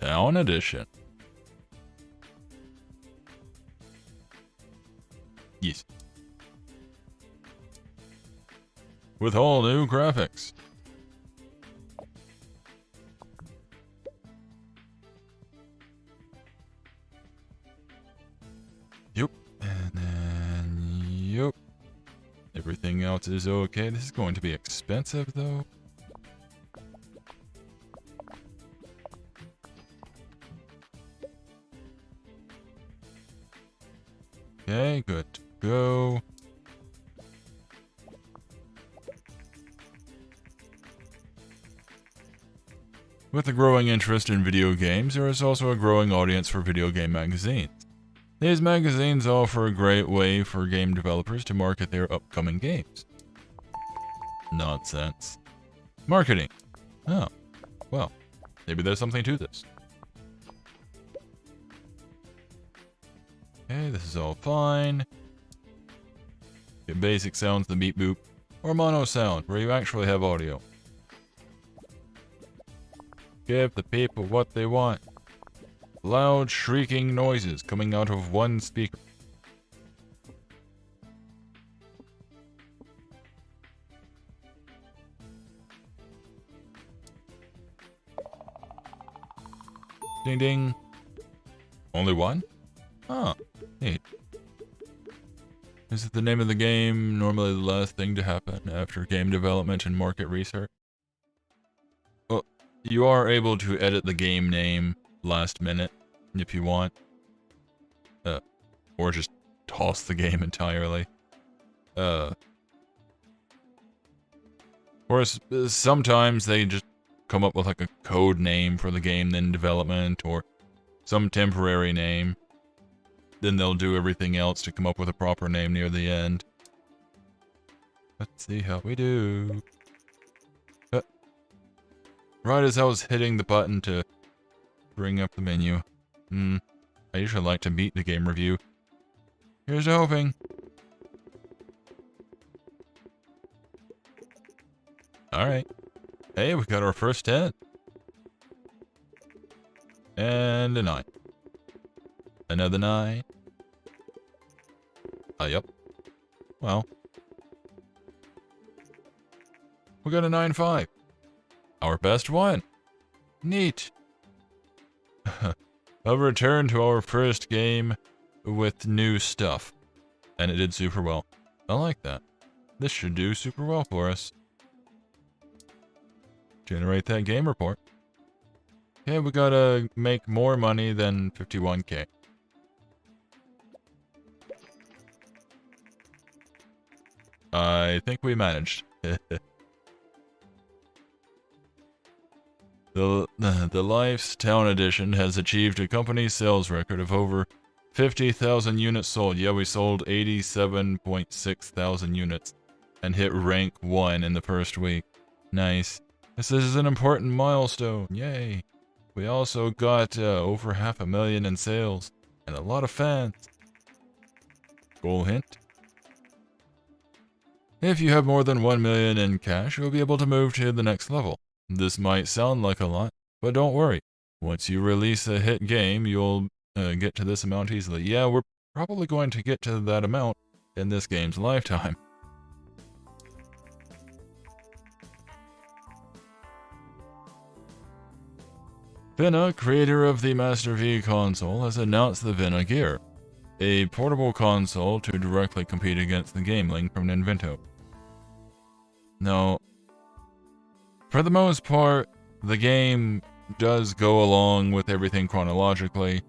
Town Edition. Yes. With all new graphics. Yep. And then, yep. Everything else is okay. This is going to be expensive, though. Okay, good to go. With a growing interest in video games, there is also a growing audience for video game magazines. These magazines offer a great way for game developers to market their upcoming games. Nonsense. Marketing. Oh, well, maybe there's something to this. Okay, this is all fine. Get basic sounds, the beep boop, or mono sound, where you actually have audio. Give the people what they want. Loud, shrieking noises coming out of one speaker. Ding ding. Only one? Huh, neat. Is it the name of the game normally the last thing to happen after game development and market research? Well, you are able to edit the game name last minute if you want. Or just toss the game entirely. Of course, sometimes they just come up with like a code name for the game in development or some temporary name. Then they'll do everything else to come up with a proper name near the end. Let's see how we do. Right as I was hitting the button to bring up the menu. I usually like to beat the game review. Here's to hoping. Alright. Hey, we got our first 10. And a 9. Another 9. Yep. Well. We got a 9.5. Our best one. Neat. A return to our first game with new stuff. And it did super well. I like that. This should do super well for us. Generate that game report. Okay, we gotta make more money than 51k. I think we managed. The Life's Town Edition has achieved a company sales record of over 50,000 units sold. Yeah, we sold 87.6 thousand units and hit rank 1 in the first week. Nice. This is an important milestone. Yay. We also got over 500,000 in sales and a lot of fans. Goal hint. If you have more than 1 million in cash, you'll be able to move to the next level. This might sound like a lot, but don't worry. Once you release a hit game, you'll get to this amount easily. Yeah, we're probably going to get to that amount in this game's lifetime. Vena, creator of the Master V console, has announced the Vena Gear, a portable console to directly compete against the Game Link from Ninvento. Now, for the most part, the game does go along with everything chronologically.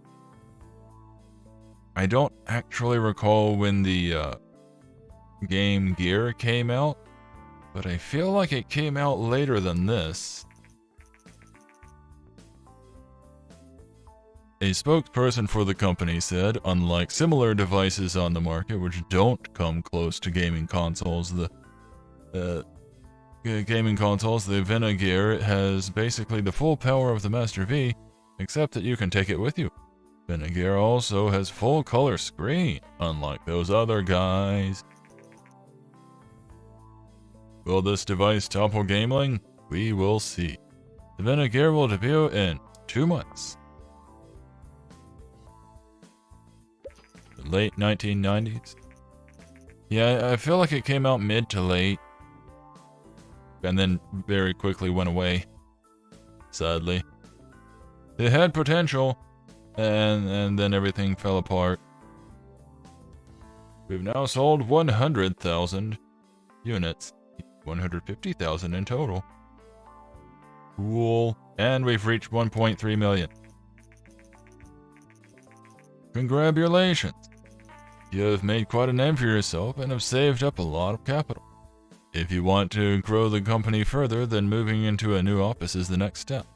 I don't actually recall when the Game Gear came out, but I feel like it came out later than this. A spokesperson for the company said, unlike similar devices on the market which don't come close to gaming consoles, the Vena Gear has basically the full power of the Master V, except that you can take it with you. Vena Gear also has full color screen, unlike those other guys. Will this device topple Game Link? We will see. The Vena Gear will debut in 2 months. The late 1990s. Yeah, I feel like it came out mid to late. And then very quickly went away. Sadly. It had potential, and then everything fell apart. We've now sold 100,000 units. 150,000 in total. Cool. And we've reached 1.3 million. Congratulations. You have made quite a name for yourself and have saved up a lot of capital. If you want to grow the company further, then moving into a new office is the next step.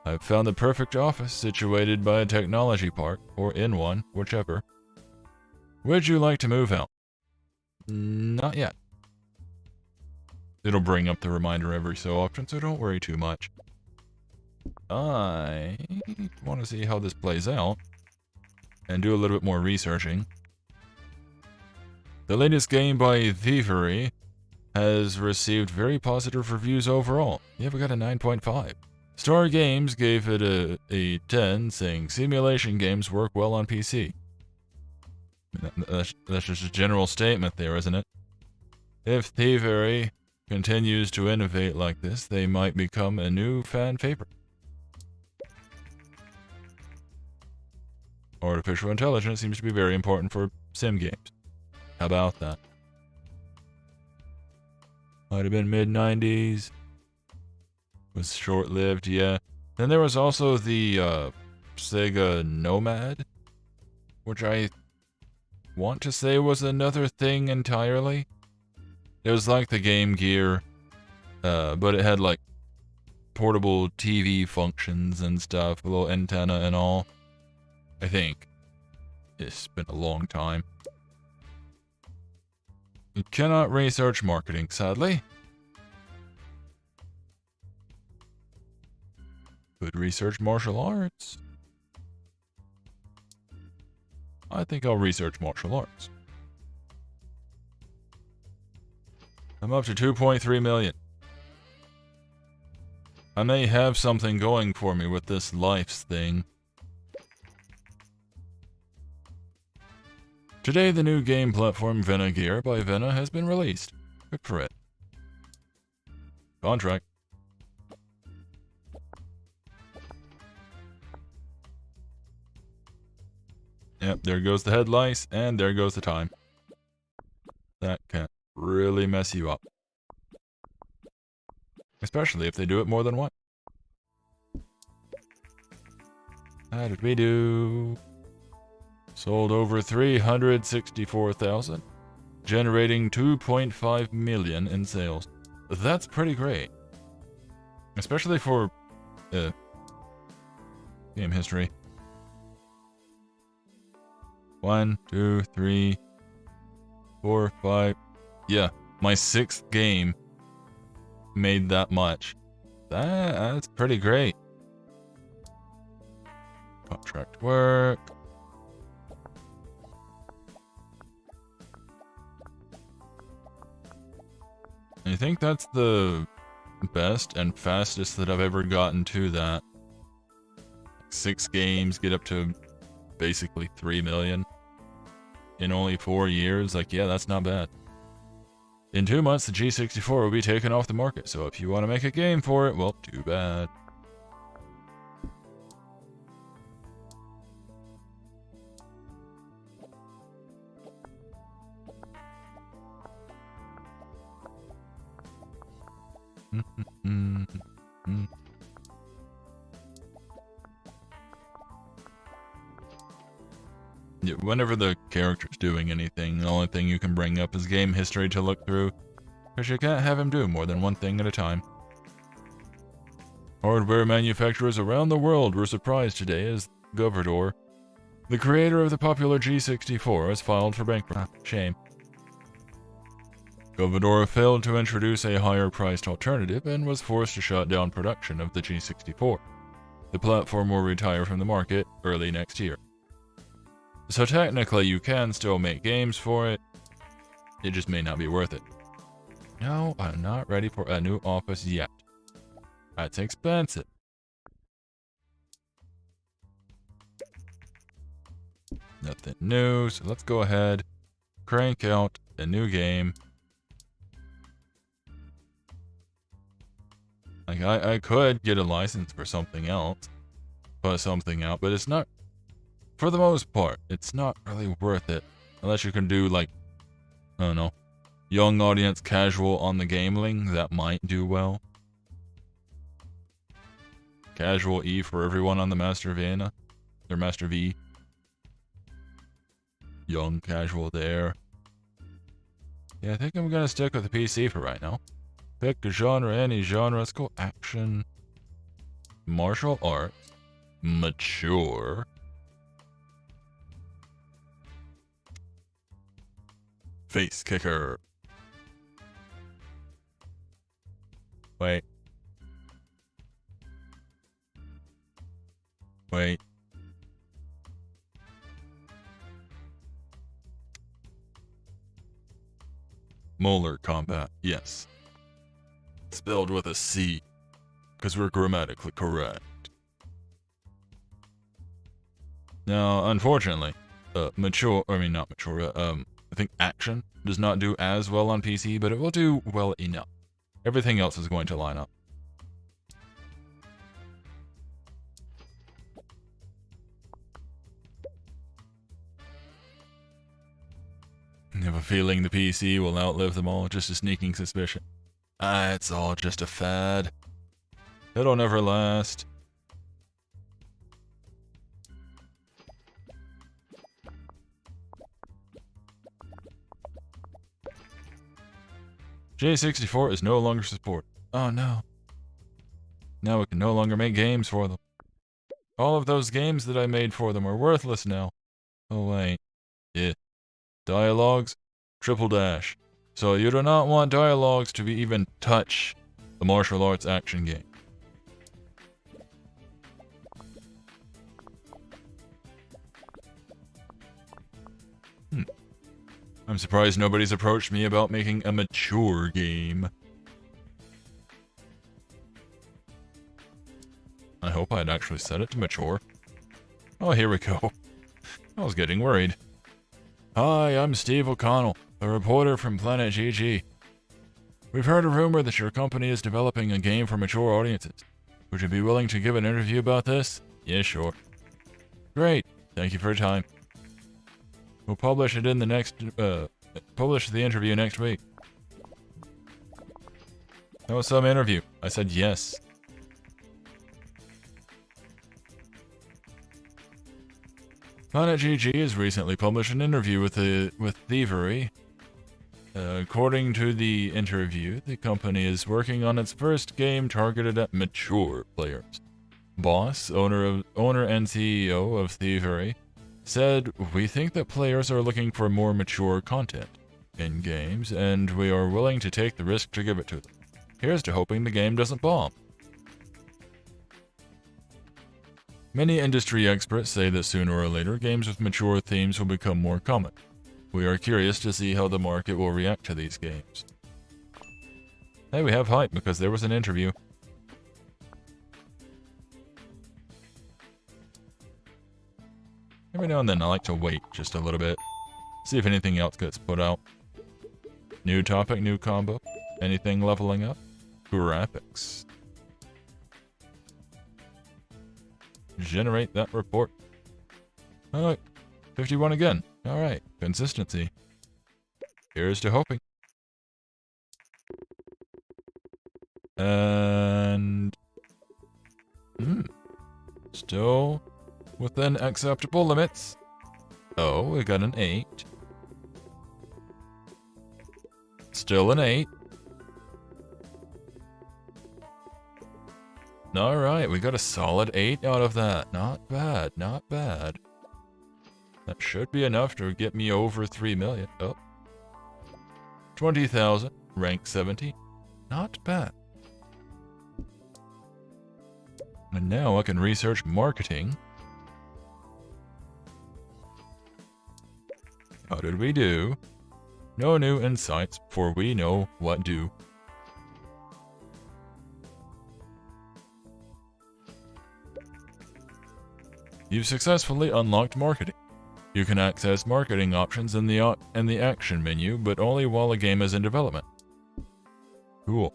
I've found the perfect office situated by a technology park, or in one, whichever. Would you like to move out? Not yet. It'll bring up the reminder every so often, so don't worry too much. I want to see how this plays out and do a little bit more researching. The latest game by Thievery has received very positive reviews overall. Yeah, we got a 9.5. Star Games gave it a 10, saying simulation games work well on PC. That's just a general statement there, isn't it? If Thievery continues to innovate like this, they might become a new fan favorite. Artificial intelligence seems to be very important for sim games. How about that? Might have been mid-90s. Was short-lived, yeah. Then there was also the Sega Nomad, which I want to say was another thing entirely. It was like the Game Gear, but it had like portable TV functions and stuff, a little antenna and all. I think. It's been a long time. You cannot research marketing, sadly. Could research martial arts. I think I'll research martial arts. I'm up to 2.3 million. I may have something going for me with this Life's thing. Today, the new game platform Vena Gear by Vena has been released. Good for it. Contract. Yep, there goes the head lice, and there goes the time. That can really mess you up. Especially if they do it more than once. How did we do? Sold over 364,000, generating 2.5 million in sales. That's pretty great. Especially for game history. 1, 2, 3, 4, 5. Yeah, my 6th game made that much. That's pretty great. Contract work. I think that's the best and fastest that I've ever gotten to that. 6 games get up to basically 3 million in only 4 years. Like, yeah, that's not bad. In 2 months, the G64 will be taken off the market, so if you want to make a game for it, well, too bad. Yeah, whenever the character's doing anything, the only thing you can bring up is game history to look through, because you can't have him do more than one thing at a time. Hardware manufacturers around the world were surprised today as Govardor, the creator of the popular G64, has filed for bankruptcy. Shame. Govardor failed to introduce a higher-priced alternative and was forced to shut down production of the G64. The platform will retire from the market early next year. So technically you can still make games for it, it just may not be worth it. No, I'm not ready for a new office yet. That's expensive. Nothing new, so let's go ahead, crank out a new game. Like, I could get a license for something else, put something out, but it's not, for the most part, it's not really worth it. Unless you can do, like, I don't know, young audience casual on the gameling, that might do well. Casual E for everyone on the Master Vena, or Master V. Young casual there. Yeah, I think I'm gonna stick with the PC for right now. Pick a genre, any genre. Let's go action. Martial arts. Mature. Face kicker. Wait. Wait. Molar combat, yes. Spelled with a C, because we're grammatically correct. Now, unfortunately, I think action does not do as well on PC, but it will do well enough. Everything else is going to line up. I have a feeling the PC will outlive them all, just a sneaking suspicion. It's all just a fad. It'll never last. J64 is no longer supported. Oh no. Now we can no longer make games for them. All of those games that I made for them are worthless now. Oh wait. Yeah. Dialogues? Triple dash. So you do not want dialogues to be even touch the martial arts action game. I'm surprised nobody's approached me about making a mature game. I hope I'd actually set it to mature. Oh, here we go. I was getting worried. Hi, I'm Steve O'Connell, a reporter from Planet GG. We've heard a rumor that your company is developing a game for mature audiences. Would you be willing to give an interview about this? Yeah, sure. Great. Thank you for your time. We'll publish it in the next, publish the interview next week. That was some interview. I said yes. Planet GG has recently published an interview with Thievery. According to the interview, the company is working on its first game targeted at mature players. Boss, owner and CEO of Thievery, said, "We think that players are looking for more mature content in games, and we are willing to take the risk to give it to them. Here's to hoping the game doesn't bomb." Many industry experts say that sooner or later, games with mature themes will become more common. We are curious to see how the market will react to these games. Hey, we have hype because there was an interview. Every now and then I like to wait just a little bit. See if anything else gets put out. New topic, new combo. Anything leveling up? Graphics. Generate that report. Oh, look. 51 again. Alright. Consistency. Here's to hoping. And... still within acceptable limits. Oh, we got an 8. Still an 8. Alright, we got a solid 8 out of that. Not bad, not bad. That should be enough to get me over 3 million. Oh. 20,000, rank 70. Not bad. And now I can research marketing. How did we do? No new insights, for we know what do. You've successfully unlocked marketing. You can access marketing options in the action menu, but only while a game is in development. Cool.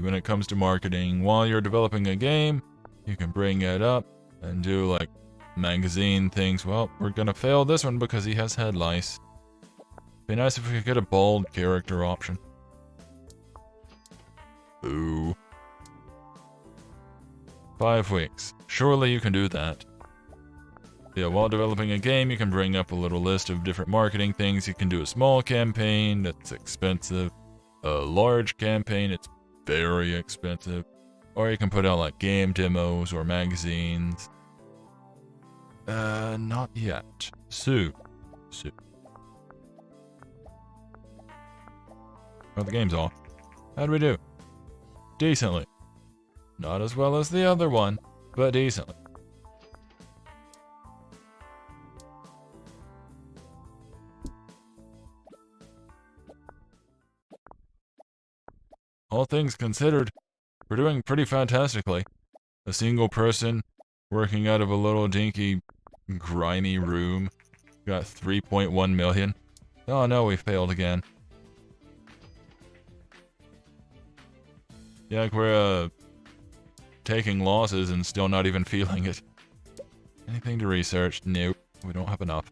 When it comes to marketing, while you're developing a game, you can bring it up and do like magazine things. Well, we're gonna fail this one because he has head lice. Be nice if we could get a bald character option. Ooh. 5 weeks. Surely you can do that. Yeah, while developing a game, you can bring up a little list of different marketing things. You can do a small campaign that's expensive. a large campaign, it's very expensive. Or you can put out like game demos or magazines. Not yet. Soon. Oh, the game's off. How'd we do? Decently. Not as well as the other one, but decently. All things considered, we're doing pretty fantastically. A single person working out of a little dinky, grimy room got 3.1 million. Oh no, we failed again. Yeah, like we're taking losses and still not even feeling it. Anything to research? Nope, we don't have enough.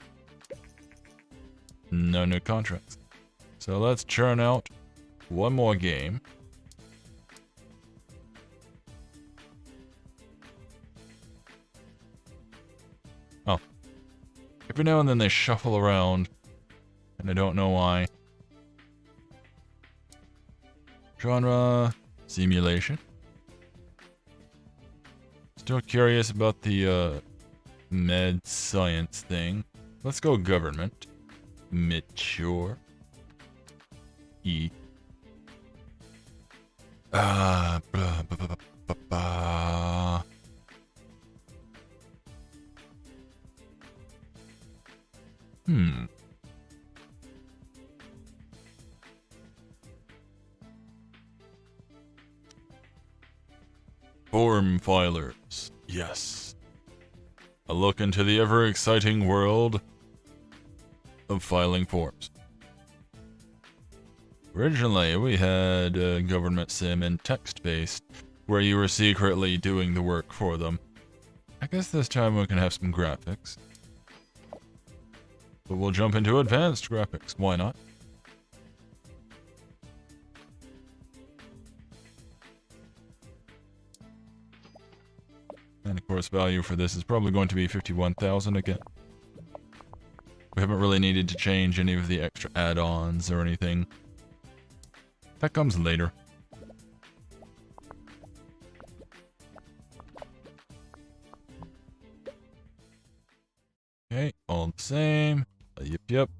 No new contracts. So let's churn out one more game. Oh. Every now and then they shuffle around, and I don't know why. Genre, simulation. Still curious about the med science thing. Let's go government. Mature. E. Blah, blah, blah, blah, blah, blah. Form filers. Yes. A look into the ever-exciting world of filing forms. Originally, we had government sim and text-based, where you were secretly doing the work for them. I guess this time we can have some graphics. But we'll jump into advanced graphics. Why not? And of course, value for this is probably going to be 51,000 again. We haven't really needed to change any of the extra add-ons or anything. That comes later. Okay, all the same. Yep.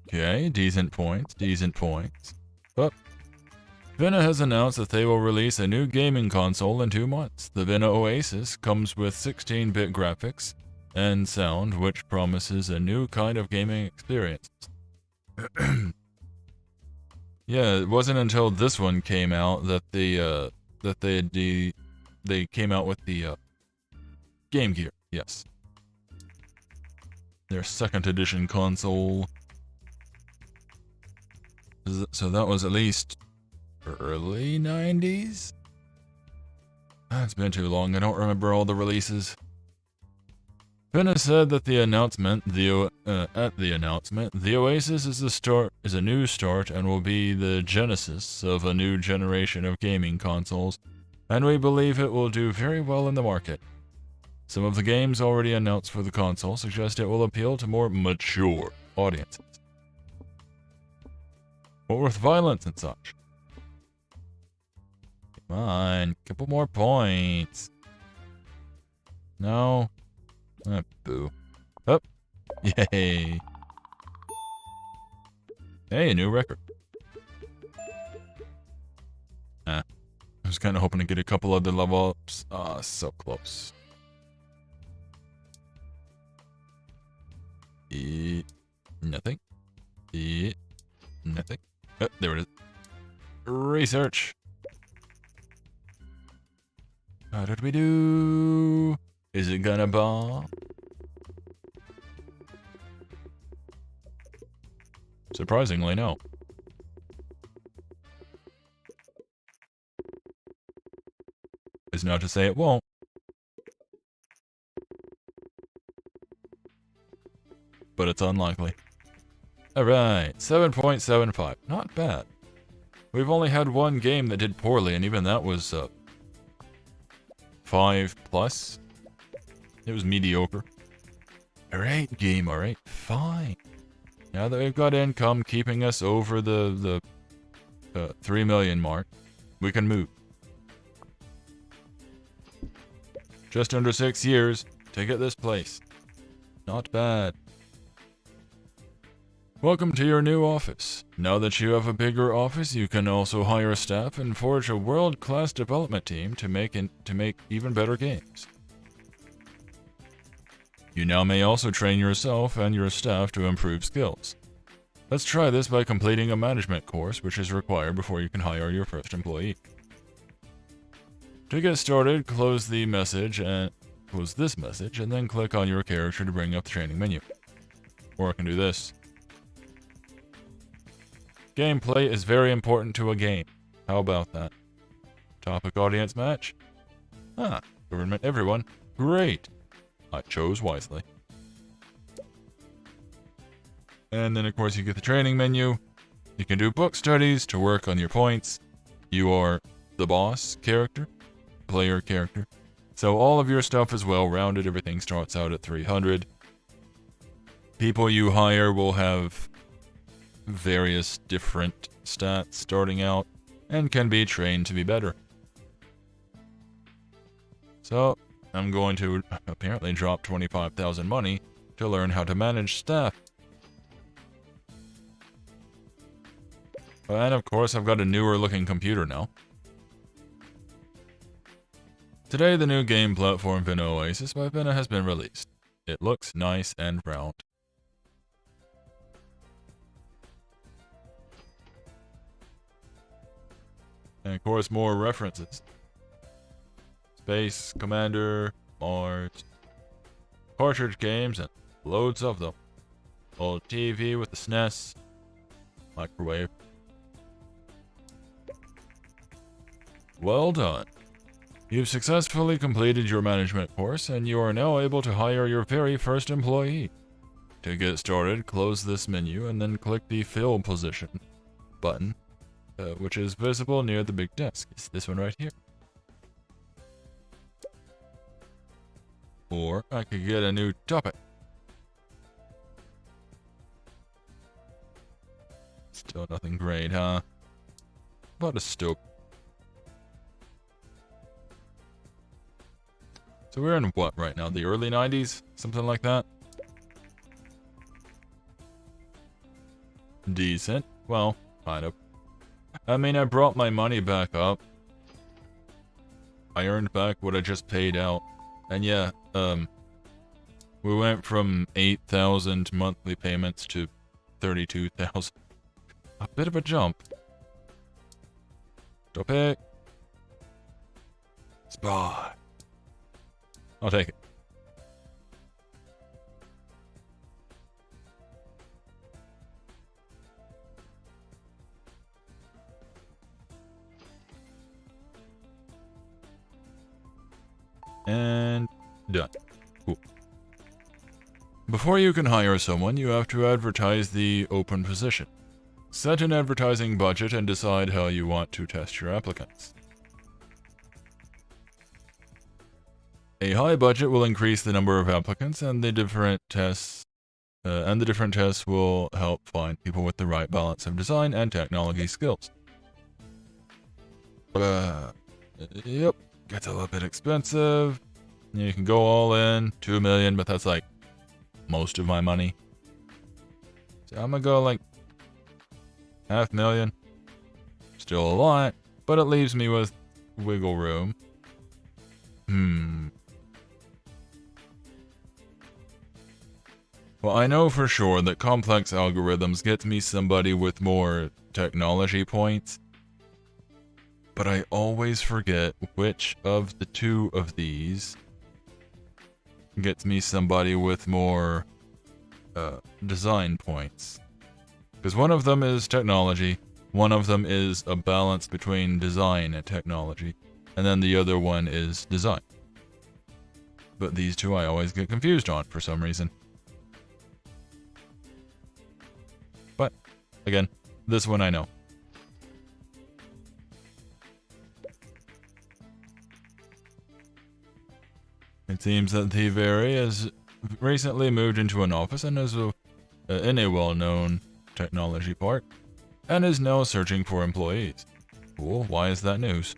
Okay, decent points. But Vena has announced that they will release a new gaming console in 2 months. The Vena Oasis comes with 16-bit graphics and sound, which promises a new kind of gaming experience. Yeah, it wasn't until this one came out that they came out with the Game Gear. Yes, their 2nd edition console. So that was at least early 90s? It's been too long, I don't remember all the releases. Vena said that the announcement, the Oasis is a new start and will be the genesis of a new generation of gaming consoles, and we believe it will do very well in the market. Some of the games already announced for the console suggest it will appeal to more mature audiences. What with violence and such? Come on, couple more points. No. Boo. Up. Yay. Hey, a new record. I was kind of hoping to get a couple other level ups. Ah, so close. Nothing. Nothing. Oh, there it is. Research. How did we do? Is it gonna bomb? Surprisingly, no. Is not to say it won't. But it's unlikely. Alright, 7.75. Not bad. We've only had one game that did poorly, and even that was 5+. It was mediocre. Alright, game, alright, fine. Now that we've got income keeping us over the 3 million mark, we can move. Just under 6 years to get this place. Not bad. Welcome to your new office. Now that you have a bigger office, you can also hire staff and forge a world-class development team to make even better games. You now may also train yourself and your staff to improve skills. Let's try this by completing a management course, which is required before you can hire your first employee. To get started, close this message and then click on your character to bring up the training menu. Or I can do this. Gameplay is very important to a game. How about that? Topic audience match? Ah, government everyone. Great. I chose wisely. And then of course you get the training menu. You can do book studies to work on your points. You are the boss character, player character. So all of your stuff is well rounded. Everything starts out at 300. People you hire will have various different stats starting out and can be trained to be better. So I'm going to apparently drop 25,000 money to learn how to manage staff. And of course I've got a newer looking computer now. Today the new game platform TeknoAXE by Vena has been released. It looks nice and round. And of course, more references. Space Commander, Mars, cartridge games, and loads of them. Old TV with the SNES, microwave. Well done. You've successfully completed your management course, and you are now able to hire your very first employee. To get started, close this menu and then click the Fill Position button. Which is visible near the big desk. It's this one right here. Or I could get a new topic. Still nothing great, huh? But a stope. So we're in what right now? The early 90s? Something like that? Decent. Well, kind of. I mean, I brought my money back up. I earned back what I just paid out. And yeah, we went from 8,000 monthly payments to 32,000. A bit of a jump. Topic. Spy. I'll take it. And done. Cool. Before you can hire someone, you have to advertise the open position. Set an advertising budget and decide how you want to test your applicants. A high budget will increase the number of applicants, and the different tests will help find people with the right balance of design and technology skills. Yep. Gets a little bit expensive. You can go all in, 2 million, but that's like most of my money. So I'm gonna go like 500,000. Still a lot, but it leaves me with wiggle room. Well, I know for sure that complex algorithms gets me somebody with more technology points. But I always forget which of the two of these gets me somebody with more design points. Because one of them is technology, one of them is a balance between design and technology, and then the other one is design. But these two I always get confused on for some reason. But, again, this one I know. Seems that the Very has recently moved into an office and is in a well-known technology park, and is now searching for employees. Cool, why is that news?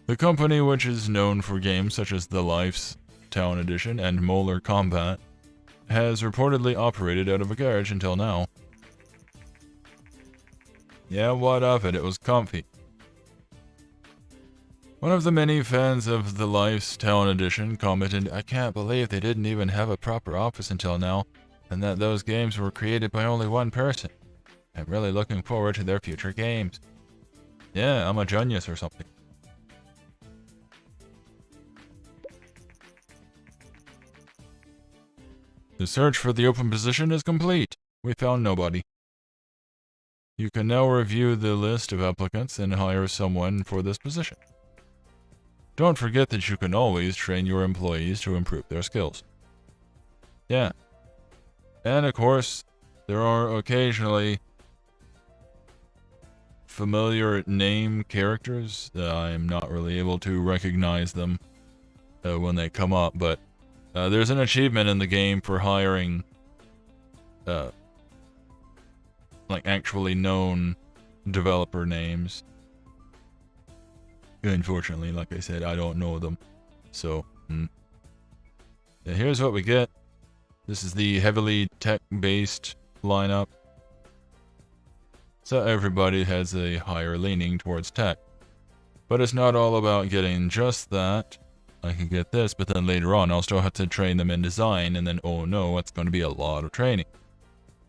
The company, which is known for games such as The Life's Town Edition and Molar Combat, has reportedly operated out of a garage until now. Yeah, what of it? It was comfy. One of the many fans of The Life's Town Edition commented, "I can't believe they didn't even have a proper office until now, and that those games were created by only one person. I'm really looking forward to their future games." Yeah, I'm a genius or something. The search for the open position is complete. We found nobody. You can now review the list of applicants and hire someone for this position. Don't forget that you can always train your employees to improve their skills. Yeah. And of course, there are occasionally familiar name characters. I'm not really able to recognize them when they come up, but there's an achievement in the game for hiring like actually known developer names. Unfortunately, like I said, I don't know them. So, yeah, here's what we get. This is the heavily tech-based lineup. So everybody has a higher leaning towards tech. But it's not all about getting just that. I can get this, but then later on I'll still have to train them in design, and then, oh no, it's going to be a lot of training.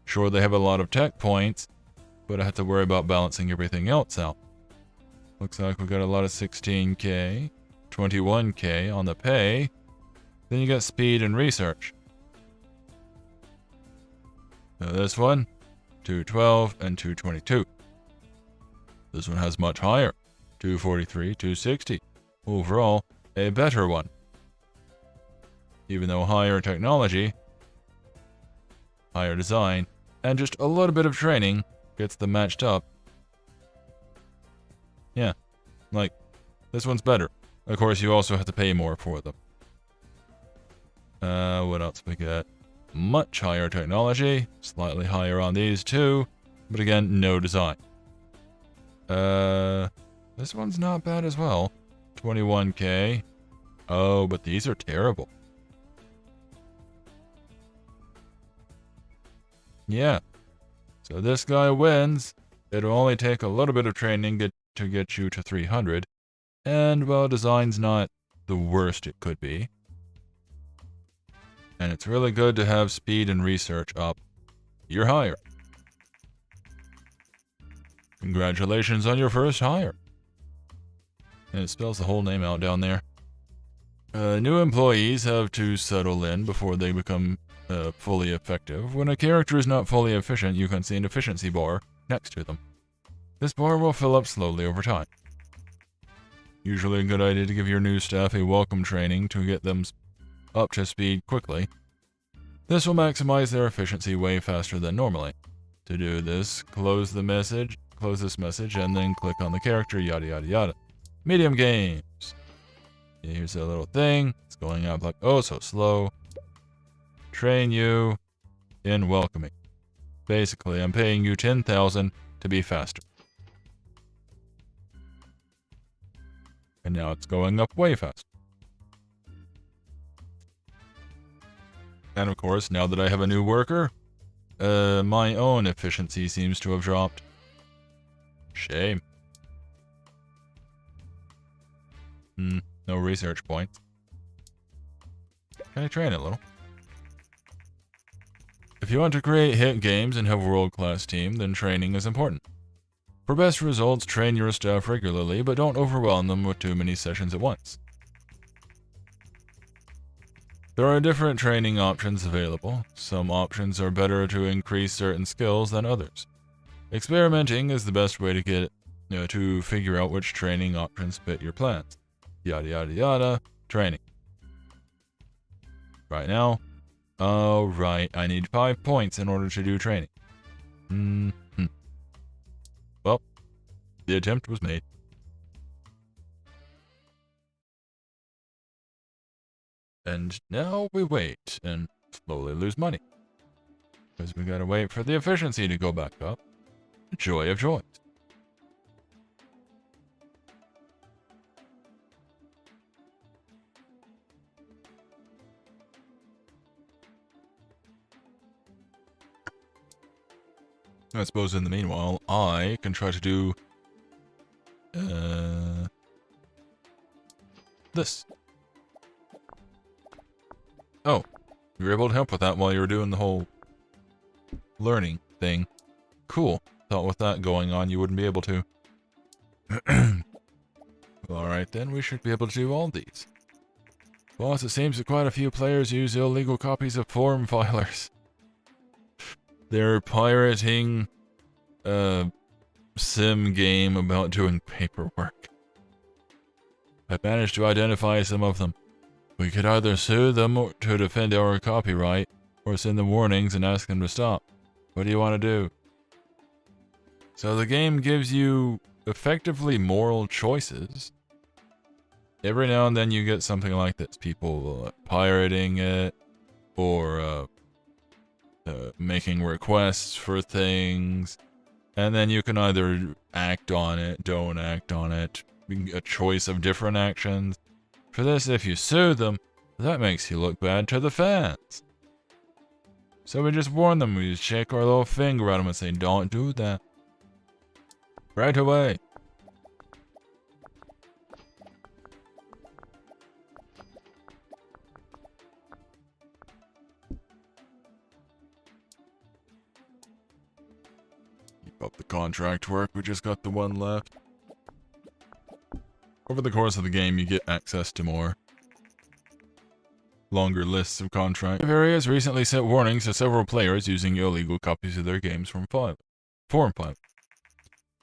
Sure, they have a lot of tech points, but I have to worry about balancing everything else out. Looks like we got a lot of 16k, 21k on the pay. Then you got speed and research. Now this one, 212 and 222. This one has much higher, 243, 260. Overall, a better one. Even though higher technology, higher design, and just a little bit of training gets them matched up. Yeah, like, this one's better. Of course, you also have to pay more for them. What else we got? Much higher technology, slightly higher on these two, but again, no design. This one's not bad as well. 21k. Oh, but these are terrible. Yeah. So this guy wins. It'll only take a little bit of training to get you to 300. And, well, design's not the worst it could be. And it's really good to have speed and research up. You're higher. Congratulations on your first hire. And it spells the whole name out down there. New employees have to settle in before they become fully effective. When a character is not fully efficient, you can see an efficiency bar next to them. This bar will fill up slowly over time. Usually a good idea to give your new staff a welcome training to get them up to speed quickly. This will maximize their efficiency way faster than normally. To do this, close this message, and then click on the character, yada yada yada. Medium games. Here's a little thing. It's going up like, oh, so slow. Train you in welcoming. Basically, I'm paying you 10,000 to be faster. And now it's going up way faster. And of course, now that I have a new worker, my own efficiency seems to have dropped. Shame. No research points. Can I train it a little? If you want to create hit games and have a world-class team, then training is important. For best results, train your staff regularly, but don't overwhelm them with too many sessions at once. There are different training options available. Some options are better to increase certain skills than others. Experimenting is the best way to get to figure out which training options fit your plans. Yada yada yada. Training. Right now. Oh, right. I need 5 points in order to do training. Well, the attempt was made. And now we wait and slowly lose money. Because we gotta wait for the efficiency to go back up. Joy of joys. I suppose in the meanwhile, I can try to do this. Oh, you were able to help with that while you were doing the whole learning thing. Cool. Thought with that going on, you wouldn't be able to. Alright then, we should be able to do all these. Boss, it seems that quite a few players use illegal copies of form filers. They're pirating a sim game about doing paperwork. I managed to identify some of them. We could either sue them to defend our copyright, or send them warnings and ask them to stop. What do you want to do? So the game gives you effectively moral choices. Every now and then you get something like this. People pirating it, or making requests for things. And then you can either act on it, don't act on it, a choice of different actions. For this, if you sue them, that makes you look bad to the fans. So we just warn them, we just shake our little finger at them and say, don't do that. Right away. Keep up the contract work, we just got the one left. Over the course of the game, you get access to more longer lists of contracts. Areas recently sent warnings to several players using illegal copies of their games from form files.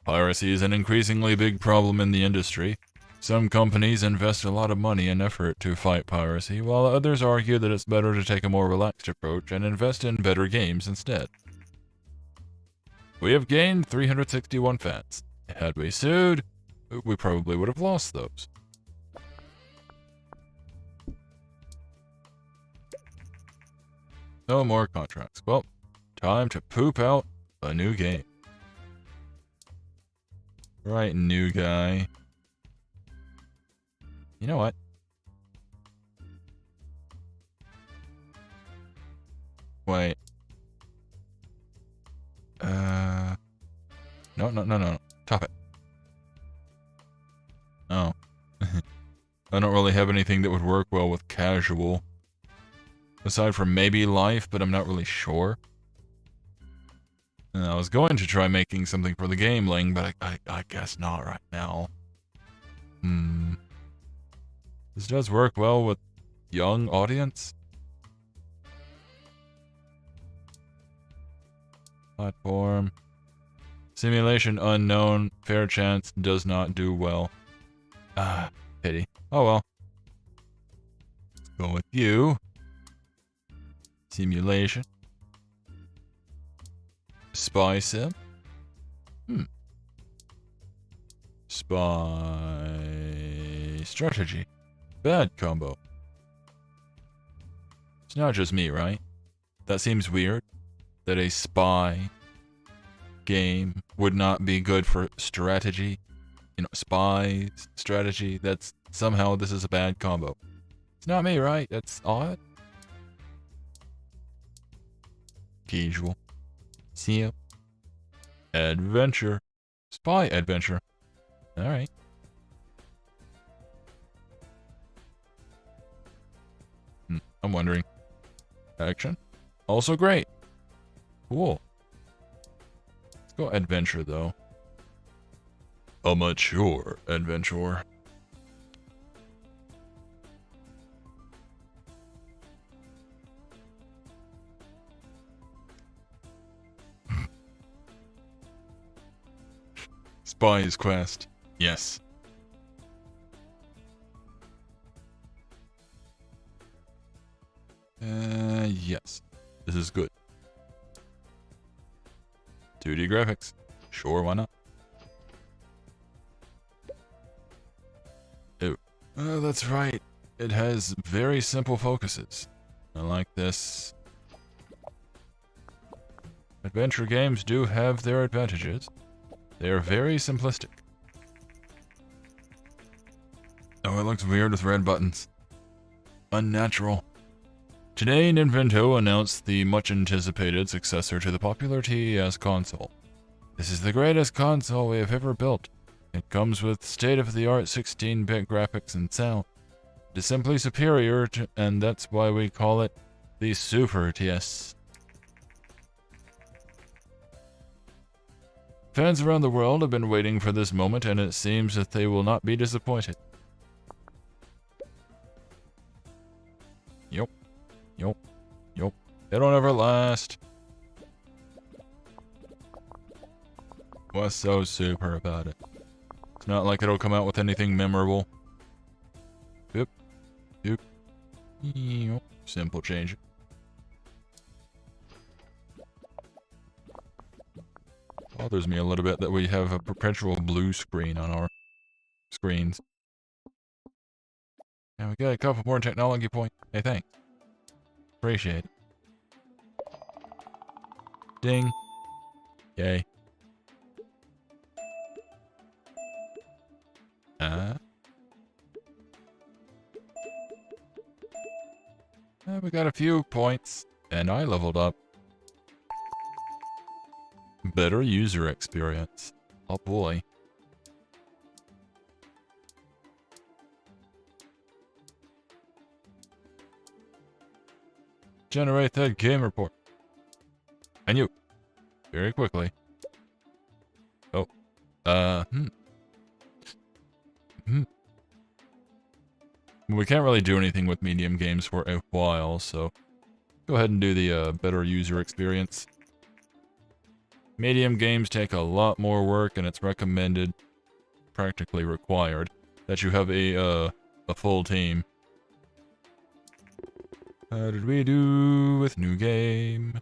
Piracy is an increasingly big problem in the industry. Some companies invest a lot of money and effort to fight piracy, while others argue that it's better to take a more relaxed approach and invest in better games instead. We have gained 361 fans. Had we sued, we probably would have lost those. No more contracts. Well, time to poop out a new game. Right, new guy. You know what? Wait. No. Top it. Oh. I don't really have anything that would work well with casual. Aside from maybe life, but I'm not really sure. And I was going to try making something for the gameling, but I guess not right now. This does work well with young audience. Platform. Simulation unknown. Fair chance does not do well. Ah, pity. Oh well. Let's go with you. Simulation. Spy sim. Spy strategy. Bad combo. It's not just me, right? That seems weird. That a spy game would not be good for strategy. You know, spies, strategy. That's somehow this is a bad combo. It's not me, right? That's odd. Casual. Sim. Adventure. Spy adventure. Alright. I'm wondering. Action. Also great. Cool. Let's go adventure though. A mature adventure. Spy's quest. Yes. Yes. This is good. 2D graphics. Sure, why not? Oh. Oh, that's right. it has very simple focuses. I like this. Adventure games do have their advantages. They are very simplistic. Oh, it looks weird with red buttons. Unnatural. Today, Nintendo announced the much-anticipated successor to the popular TES console. This is the greatest console we have ever built. It comes with state-of-the-art 16-bit graphics and sound. It is simply superior, and that's why we call it the Super TS. Fans around the world have been waiting for this moment, and it seems that they will not be disappointed. Yup. Yup. Yup. They don't ever last. What's so super about it? It's not like it'll come out with anything memorable. Yep. Yep. Yep. Simple change. Bothers me a little bit that we have a perpetual blue screen on our screens. And we got a couple more technology points. Hey, thanks. Appreciate it. Ding. Yay. We got a few points, and I leveled up. Better user experience. Oh boy. Generate that game report. And you. Very quickly. Oh. We can't really do anything with medium games for a while, so go ahead and do the better user experience. Medium games take a lot more work, and it's recommended, practically required, that you have a full team. How did we do with new game?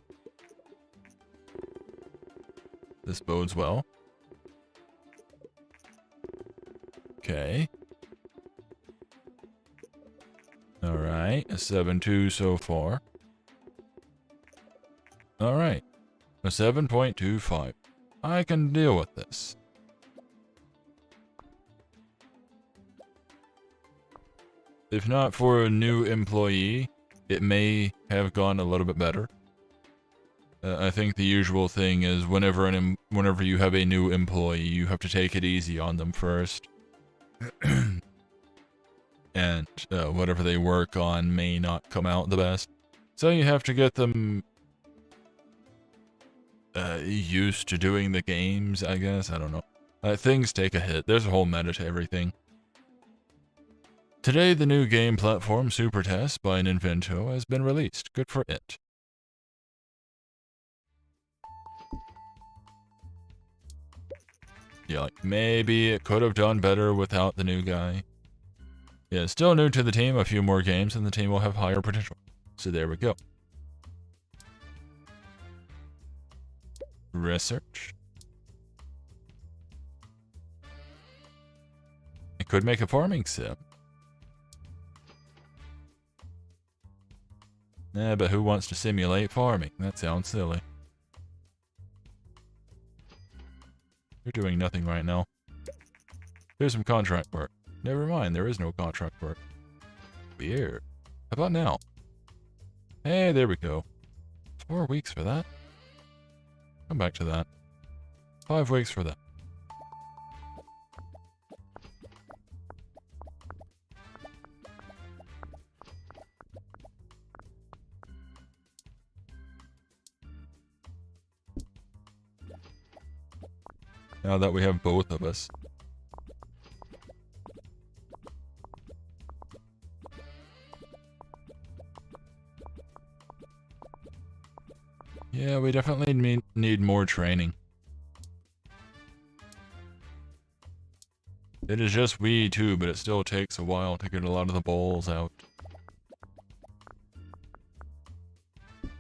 This bodes well. Okay. Alright, a 7.2 so far. Alright, a 7.25. I can deal with this. If not for a new employee, it may have gone a little bit better. I think the usual thing is whenever you have a new employee, you have to take it easy on them first. And whatever they work on may not come out the best. So you have to get them used to doing the games, I guess. I don't know. Things take a hit. There's a whole meta to everything. Today, the new game platform Super TES by Nintendo has been released. Good for it. Yeah, like maybe it could have done better without the new guy. Yeah, still new to the team, a few more games, and the team will have higher potential. So there we go. Research. It could make a farming sim. Nah, but who wants to simulate farming? That sounds silly. You're doing nothing right now. Here's some contract work. Never mind, there is no contract work. Weird. How about now? Hey, there we go. 4 weeks for that? Come back to that. 5 weeks for that. Now that we have both of us. Yeah, we definitely need more training. It is just we too, but it still takes a while to get a lot of the balls out.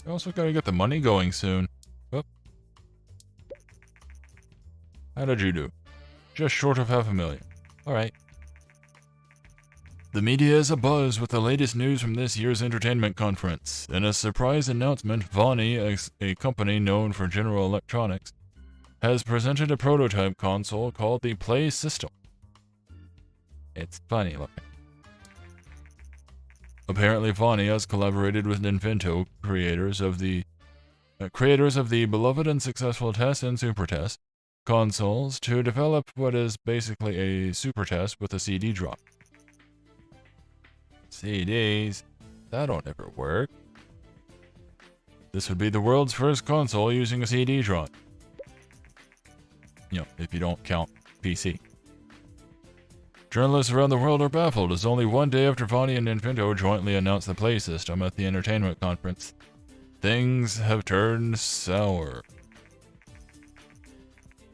We also gotta get the money going soon. Oh. How did you do? Just short of 500,000. Alright. The media is abuzz with the latest news from this year's entertainment conference. In a surprise announcement, Vonnie, a company known for general electronics, has presented a prototype console called the Play System. It's funny looking. Apparently, Vonnie has collaborated with Nintendo, creators of the beloved and successful Test and Super Test consoles, to develop what is basically a Super Test with a CD drop. CDs? That don't ever work. This would be the world's first console using a CD drive. You know, if you don't count PC. Journalists around the world are baffled as only one day after Vonnie and Nintendo jointly announced the Play System at the entertainment conference, things have turned sour.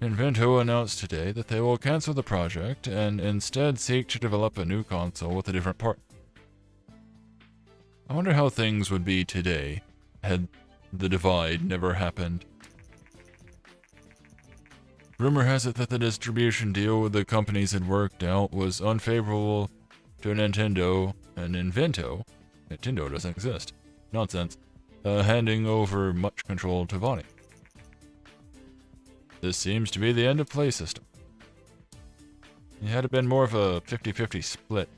Nintendo announced today that they will cancel the project and instead seek to develop a new console with a different part. I wonder how things would be today had the divide never happened. Rumor has it that the distribution deal with the companies had worked out was unfavorable to Nintendo and Nintendo doesn't exist. Nonsense. Handing over much control to Vonnie. This seems to be the end of Play System. Had it been more of a 50-50 split,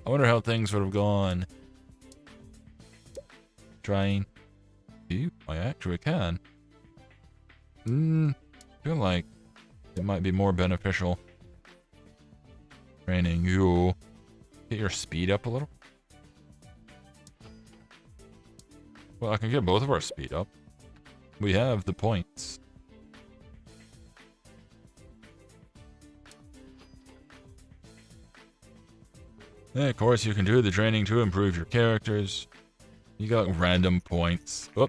I wonder how things would have gone. Trying. I actually can. Feel like it might be more beneficial. Training you. Get your speed up a little. Well, I can get both of our speed up. We have the points. And of course, you can do the training to improve your characters. You got random points. Oh.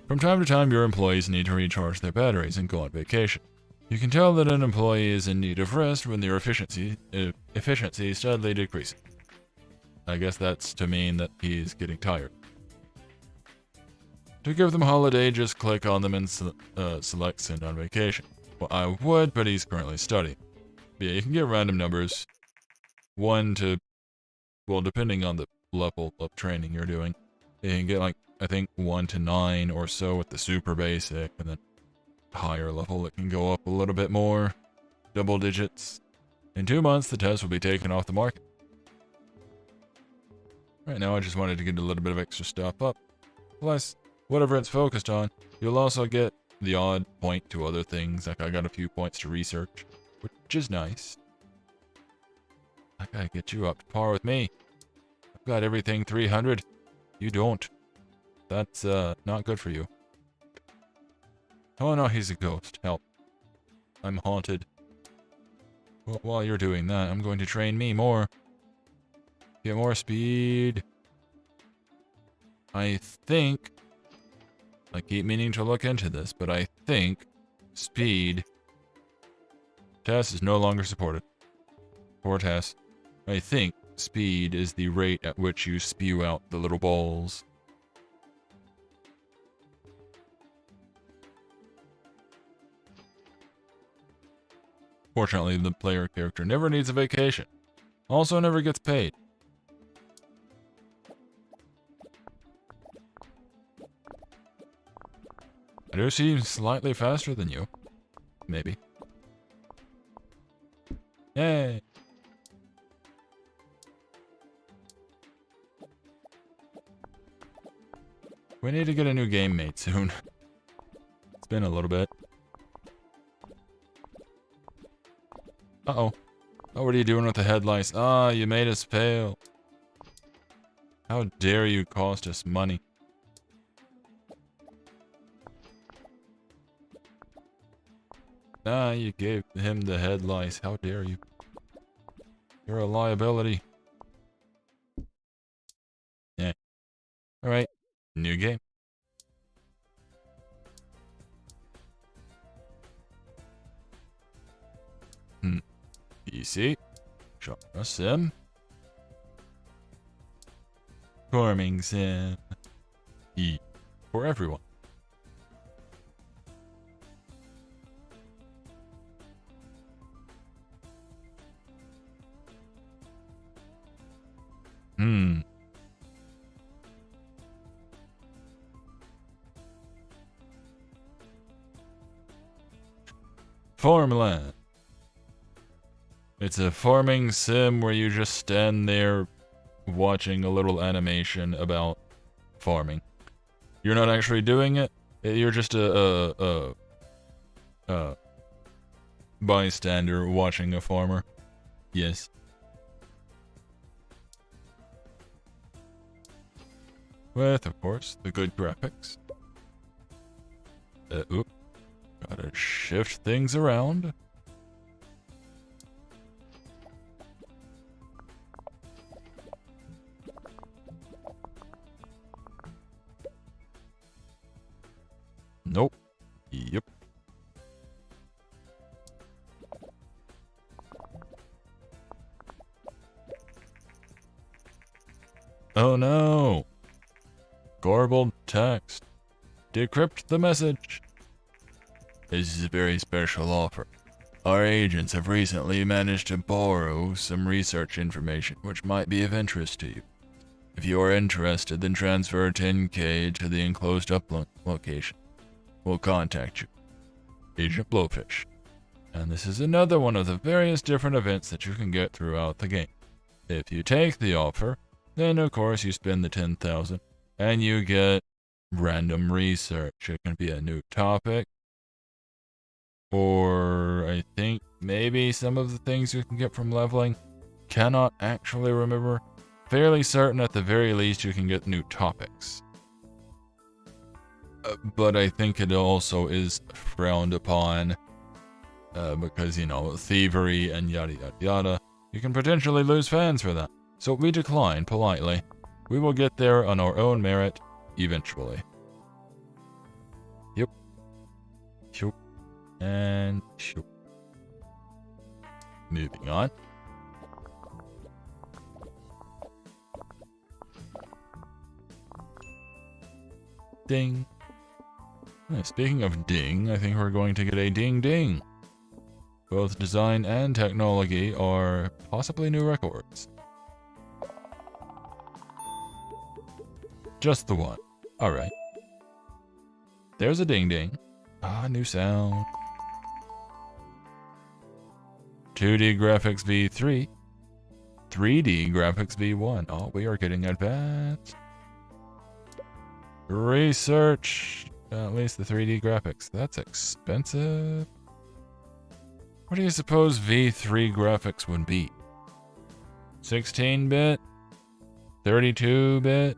From time to time, your employees need to recharge their batteries and go on vacation. You can tell that an employee is in need of rest when their efficiency steadily decreases. I guess that's to mean that he's getting tired. To give them a holiday, just click on them and select Send on Vacation. Well, I would, but he's currently studying. But yeah, you can get random numbers. 1 to, well, depending on the level of training you're doing. You can get, like, I think 1 to 9 or so with the super basic, and then higher level it can go up a little bit more. Double digits. In 2 months, the test will be taken off the market. Right now, I just wanted to get a little bit of extra stuff up. Plus, whatever it's focused on, you'll also get the odd point to other things. Like I got a few points to research, which is nice. I gotta get you up to par with me. I've got everything 300. You don't. That's not good for you. Oh no, he's a ghost. Help. I'm haunted. Well, while you're doing that, I'm going to train me more. Get more speed. I think... I keep meaning to look into this, but I think speed test is no longer supported. Poor test. I think speed is the rate at which you spew out the little balls. Fortunately, the player character never needs a vacation. Also never gets paid. I do seem slightly faster than you. Maybe. Yay! We need to get a new game mate soon. It's been a little bit. Uh-oh. Oh, what are you doing with the headlights? Ah, you made us fail. How dare you cost us money? Ah, you gave him the headlights. How dare you? You're a liability. Yeah. Alright. New game. PC. Genre sim. Farming sim. E. For everyone. Farmland. It's a farming sim where you just stand there watching a little animation about farming. You're not actually doing it. You're just a bystander watching a farmer. Yes. With, of course, the good graphics. Oop. Gotta shift things around. Nope. Yep. Oh no! Garbled text. Decrypt the message. This is a very special offer. Our agents have recently managed to borrow some research information which might be of interest to you. If you are interested, then transfer 10K to the enclosed upload location. We'll contact you. Agent Blowfish. And this is another one of the various different events that you can get throughout the game. If you take the offer, then of course you spend the 10,000 and you get random research. It can be a new topic, or I think maybe some of the things you can get from leveling. Cannot actually remember. Fairly certain at the very least you can get new topics. But I think it also is frowned upon because, you know, thievery and yada yada yada. You can potentially lose fans for that. So we decline politely. We will get there on our own merit eventually. Yep. Shoop. And shoop. Moving on. Ding. Speaking of ding, I think we're going to get a ding ding. Both design and technology are possibly new records. Just the one. Alright. There's a ding ding. Ah, new sound. 2D graphics V3. 3D graphics V1. Oh, we are getting advanced. Research. At least the 3D graphics. That's expensive. What do you suppose V3 graphics would be? 16-bit? 32-bit?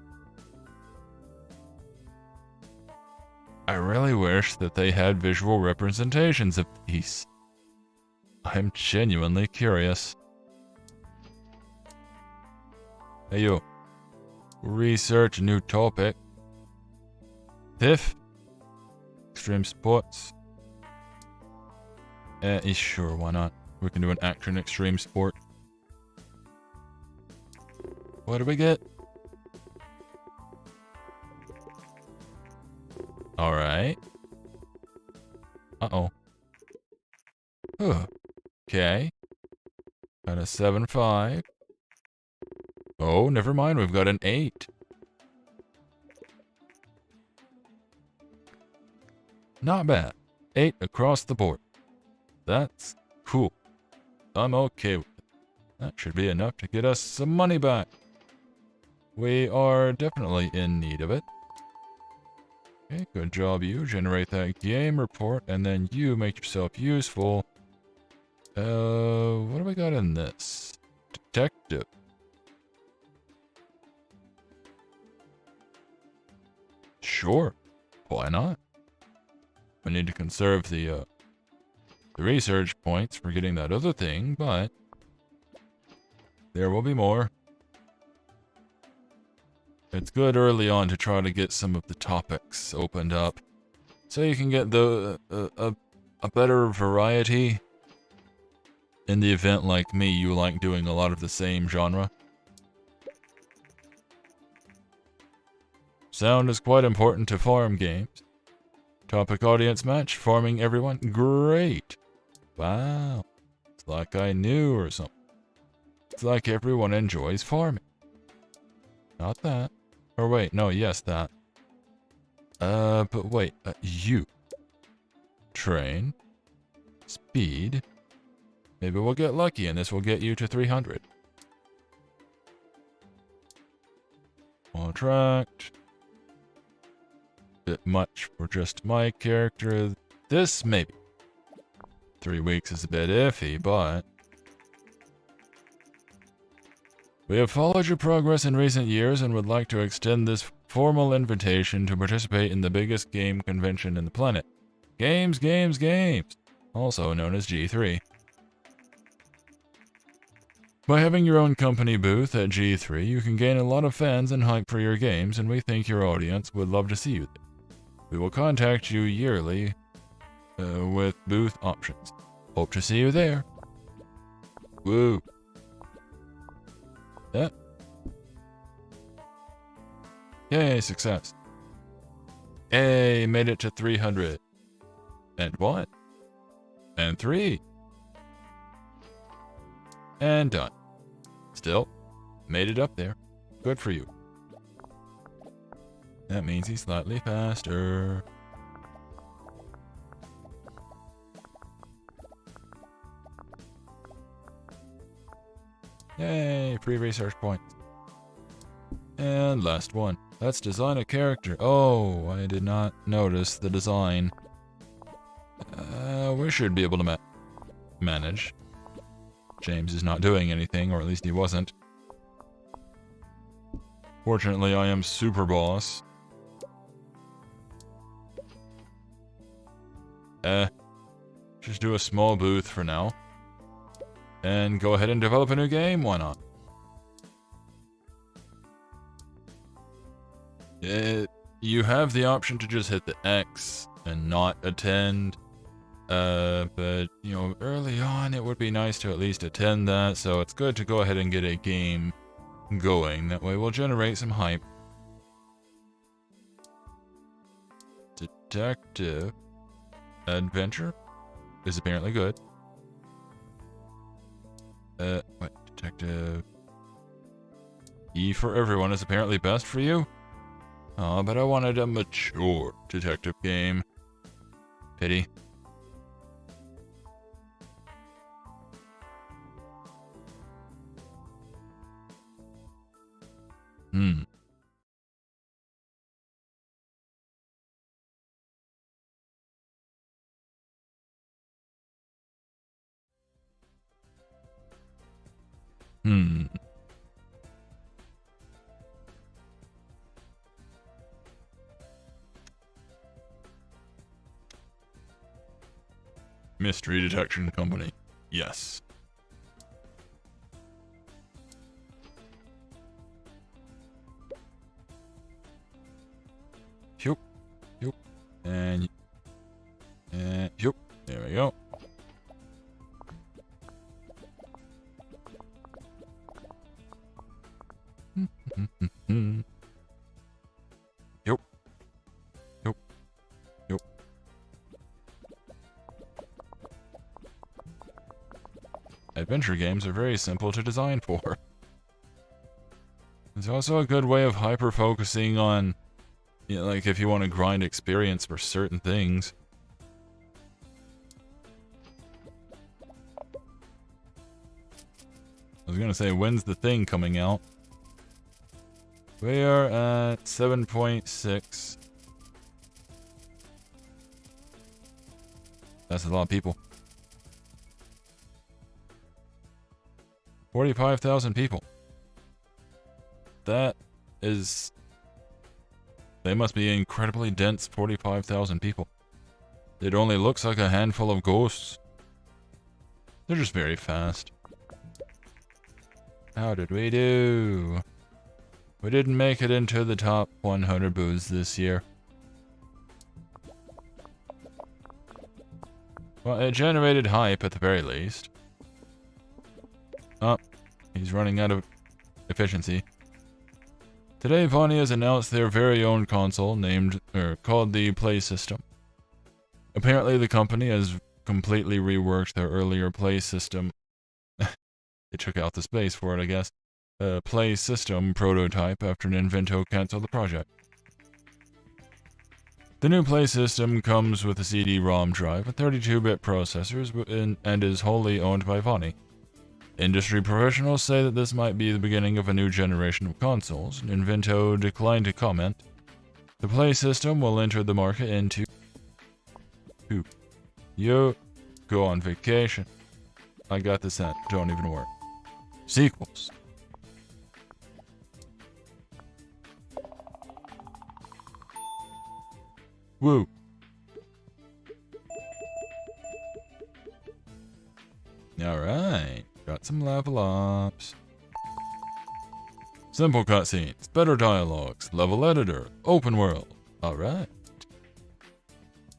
I really wish that they had visual representations of these. I'm genuinely curious. Hey you. Research new topic. Fifth. Extreme sports. Sure, why not? We can do an action extreme sport. What do we get? Alright. Uh-oh. Okay. Got a 7-5. Oh, never mind. We've got an 8. Not bad. 8 across the board. That's cool. I'm okay with it. That should be enough to get us some money back. We are definitely in need of it. Okay, good job you. Generate that game report, and then you make yourself useful. What do we got in this? Detective. Sure. Why not? We need to conserve the research points for getting that other thing, but there will be more. It's good early on to try to get some of the topics opened up, so you can get the a better variety. In the event like me, you like doing a lot of the same genre. Sound is quite important to farm games. Topic audience match, farming everyone. Great. Wow. It's like I knew or something. It's like everyone enjoys farming. Not that. Or wait, no, yes, that. But wait, you. Train. speed. Maybe we'll get lucky and this will get you to 300. Contract. Bit much for just my character. This maybe. 3 weeks is a bit iffy, but we have followed your progress in recent years and would like to extend this formal invitation to participate in the biggest game convention in the planet. Games, games, games, also known as G3. By having your own company booth at G3, you can gain a lot of fans and hype for your games, and we think your audience would love to see you there. We will contact you yearly with booth options. Hope to see you there. Woo. Yeah. Yay, success. Hey, made it to 300. And 1. And 3. And done. Still, made it up there. Good for you. That means he's slightly faster. Yay, free research points. And last one. Let's design a character. Oh, I did not notice the design. We should be able to manage. James is not doing anything, or at least he wasn't. Fortunately, I am super boss. Just do a small booth for now. And go ahead and develop a new game, why not? You have the option to just hit the X and not attend. But, you know, early on it would be nice to at least attend that, so it's good to go ahead and get a game going. That way we'll generate some hype. Detective Adventure is apparently good. What? Detective E for everyone is apparently best for you? Oh, but I wanted a mature detective game. Pity. Mystery Detection Company. Yes. Yup. Yup. And yup. There we go. Yup. Yup. Yup. Adventure games are very simple to design for. It's also a good way of hyper-focusing on, you know, like if you want to grind experience for certain things. I was gonna say, when's the thing coming out? We are at 7.6. That's a lot of people. 45,000 people. That is... They must be incredibly dense 45,000 people. It only looks like a handful of ghosts. They're just very fast. How did we do? We didn't make it into the top 100 booths this year. Well, it generated hype at the very least. Oh, he's running out of efficiency. Today, Vonnie has announced their very own console called the Play System. Apparently, the company has completely reworked their earlier Play System. They took out the space for it, I guess. Play System prototype after Nintendo canceled the project. The new Play system comes with a CD-ROM drive, a 32-bit processor, and is wholly owned by Vonnie. Industry professionals say that this might be the beginning of a new generation of consoles. Invento declined to comment. The Play system will enter the market in Yo, go on vacation. I got the cent. Don't even worry. Sequels. Woo. Alright. Got some level ups. Simple cutscenes, better dialogues, level editor, open world. Alright.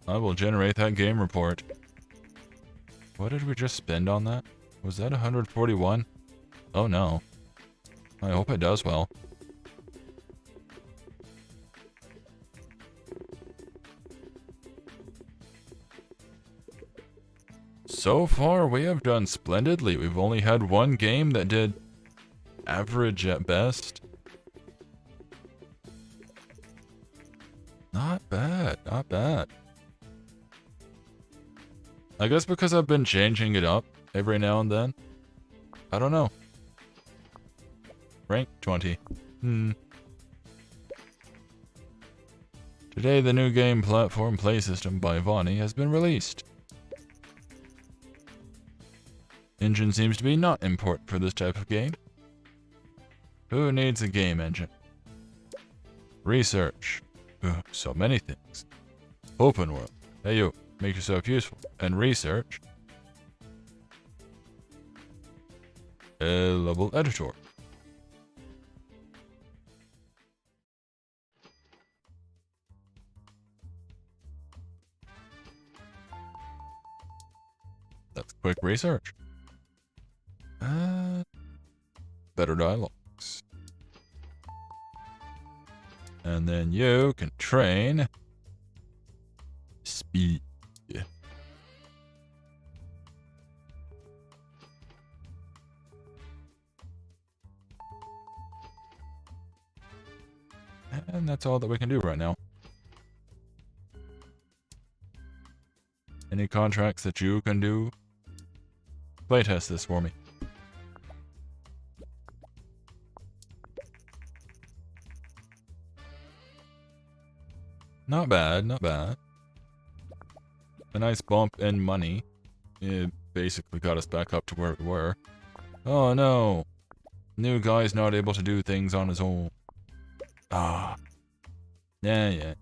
I will generate that game report. What did we just spend on that? Was that 141? Oh no. I hope it does well. So far, we have done splendidly. We've only had one game that did average at best. Not bad, not bad. I guess because I've been changing it up every now and then. I don't know. Rank 20. Today, the new game platform Play system by Vonnie has been released. Engine seems to be not important for this type of game. Who needs a game engine? Research. Ugh, so many things. Open world. Hey you, make yourself useful. And research. A level editor. That's quick research. Better dialogues. And then you can train speed. And that's all that we can do right now. Any contracts that you can do? Playtest this for me. Not bad, not bad. A nice bump in money. It basically got us back up to where we were. Oh no! New guy's not able to do things on his own. Ah. Yeah.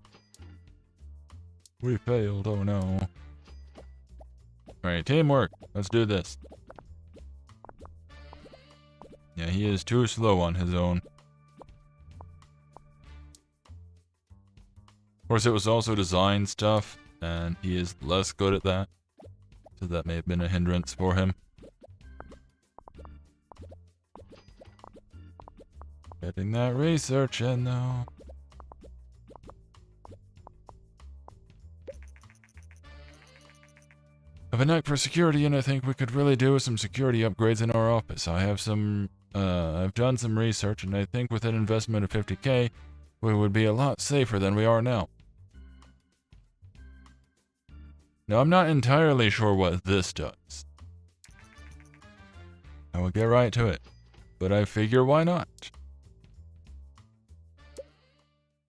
We failed, oh no. Alright, teamwork. Let's do this. Yeah, he is too slow on his own. Of course, it was also design stuff, and he is less good at that. So that may have been a hindrance for him. Getting that research in, though. I have a knack for security, and I think we could really do with some security upgrades in our office. I've done some research, and I think with an investment of 50K, we would be a lot safer than we are now. Now, I'm not entirely sure what this does. I will get right to it, but I figure why not?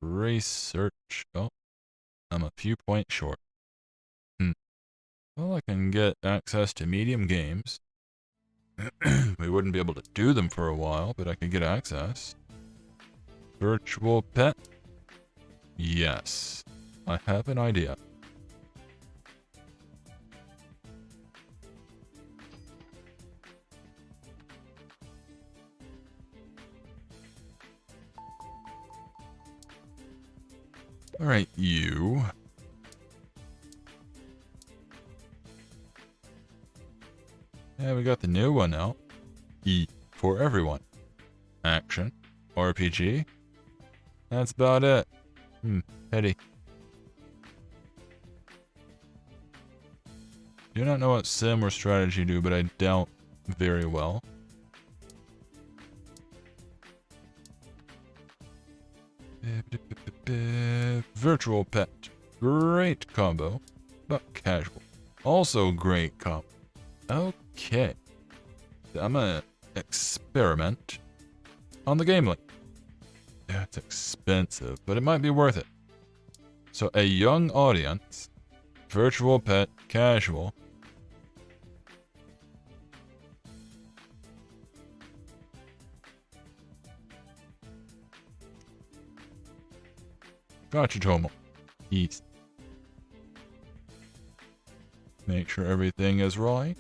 Research. Oh, I'm a few points short. Well, I can get access to medium games. We wouldn't be able to do them for a while, but I can get access. Virtual pet? Yes. I have an idea. Alright, you. Yeah, we got the new one now. E for everyone. Action. RPG. That's about it. Petty. Do not know what sim or strategy do, but I doubt very well. Virtual pet. Great combo, but casual. Also great combo. Okay. I'm gonna experiment on the game link. Yeah, it's expensive, but it might be worth it. So a young audience, virtual pet, casual. Gotcha, Tomo. East. Make sure everything is right.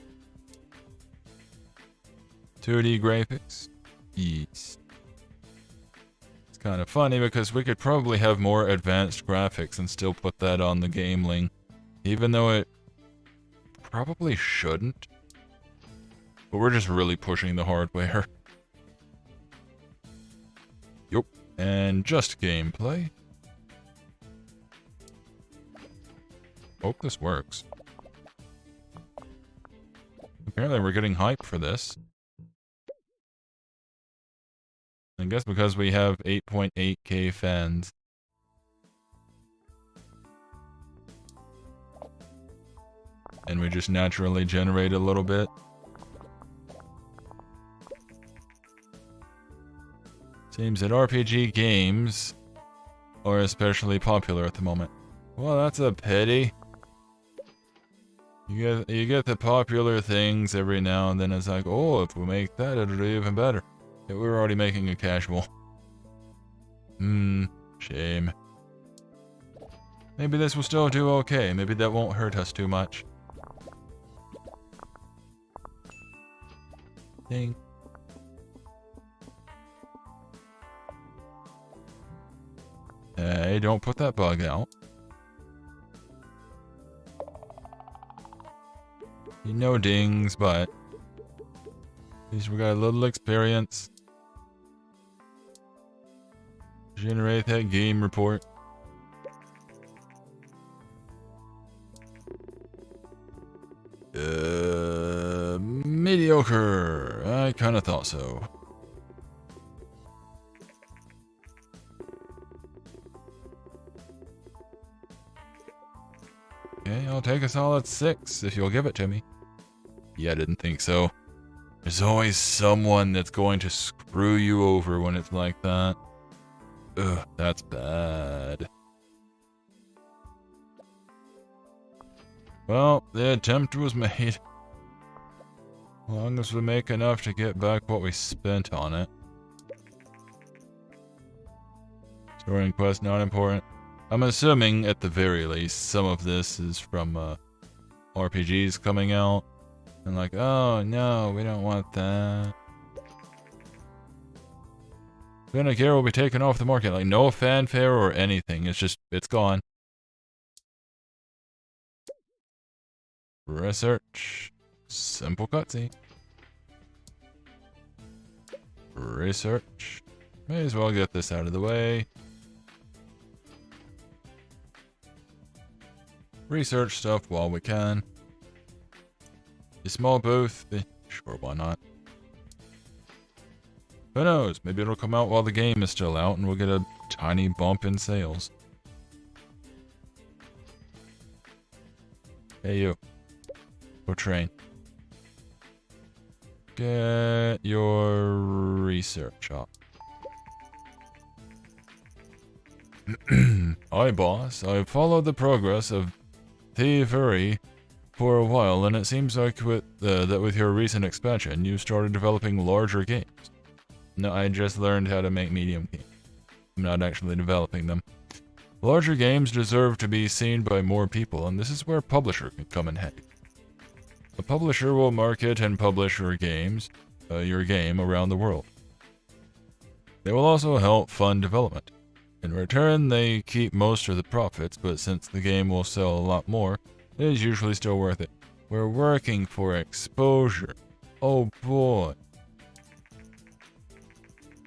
2D graphics. East. It's kind of funny because we could probably have more advanced graphics and still put that on the game link, even though it probably shouldn't. But we're just really pushing the hardware. Yup. And just gameplay. Hope this works. Apparently we're getting hype for this. I guess because we have 8.8k fans. And we just naturally generate a little bit. Seems that RPG games are especially popular at the moment. Well, that's a pity. You get the popular things every now and then. It's like, oh, if we make that, it'll do even better. Yeah, we were already making a casual. Shame. Maybe this will still do okay. Maybe that won't hurt us too much. Ding. Hey, don't put that bug out. No dings, but at least we got a little experience. Generate that game report. Mediocre. I kind of thought so. Okay, I'll take a solid 6 if you'll give it to me. Yeah, I didn't think so. There's always someone that's going to screw you over when it's like that. Ugh, that's bad. Well, the attempt was made. As long as we make enough to get back what we spent on it. Storing quest not important. I'm assuming, at the very least, some of this is from RPGs coming out. And like, oh no, we don't want that. Care will be taken off the market. Like, no fanfare or anything. It's just, it's gone. Research. Simple cutscene. Research. May as well get this out of the way. Research stuff while we can. A small booth. Sure, why not? Who knows? Maybe it'll come out while the game is still out and we'll get a tiny bump in sales. Hey you. Go train. Get your research up. Hi boss, I've followed the progress of thievery for a while, and it seems like that with your recent expansion, you started developing larger games. No, I just learned how to make medium games. I'm not actually developing them. Larger games deserve to be seen by more people, and this is where a publisher can come in handy. A publisher will market and publish your game around the world. They will also help fund development. In return, they keep most of the profits, but since the game will sell a lot more, it is usually still worth it. We're working for exposure. Oh boy.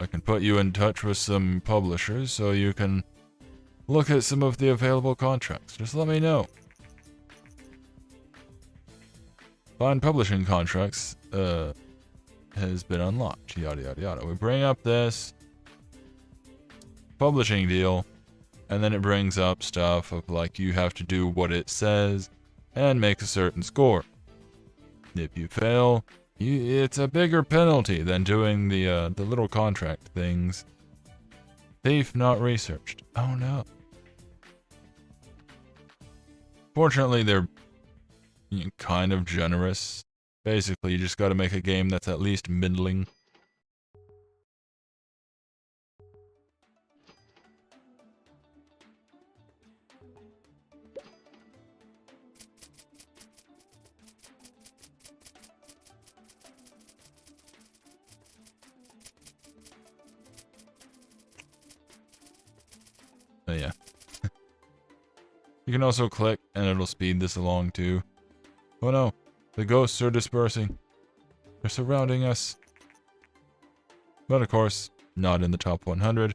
I can put you in touch with some publishers so you can look at some of the available contracts. Just let me know. Find publishing contracts has been unlocked. Yada yada yada. We bring up this publishing deal. And then it brings up stuff of like you have to do what it says and make a certain score. If you fail, it's a bigger penalty than doing the little contract things. Thief not researched. Oh no. Fortunately, they're kind of generous. Basically, you just gotta make a game that's at least middling. Oh yeah. You can also click and it'll speed this along too. Oh no, the ghosts are dispersing. They're surrounding us. But of course, not in the top 100,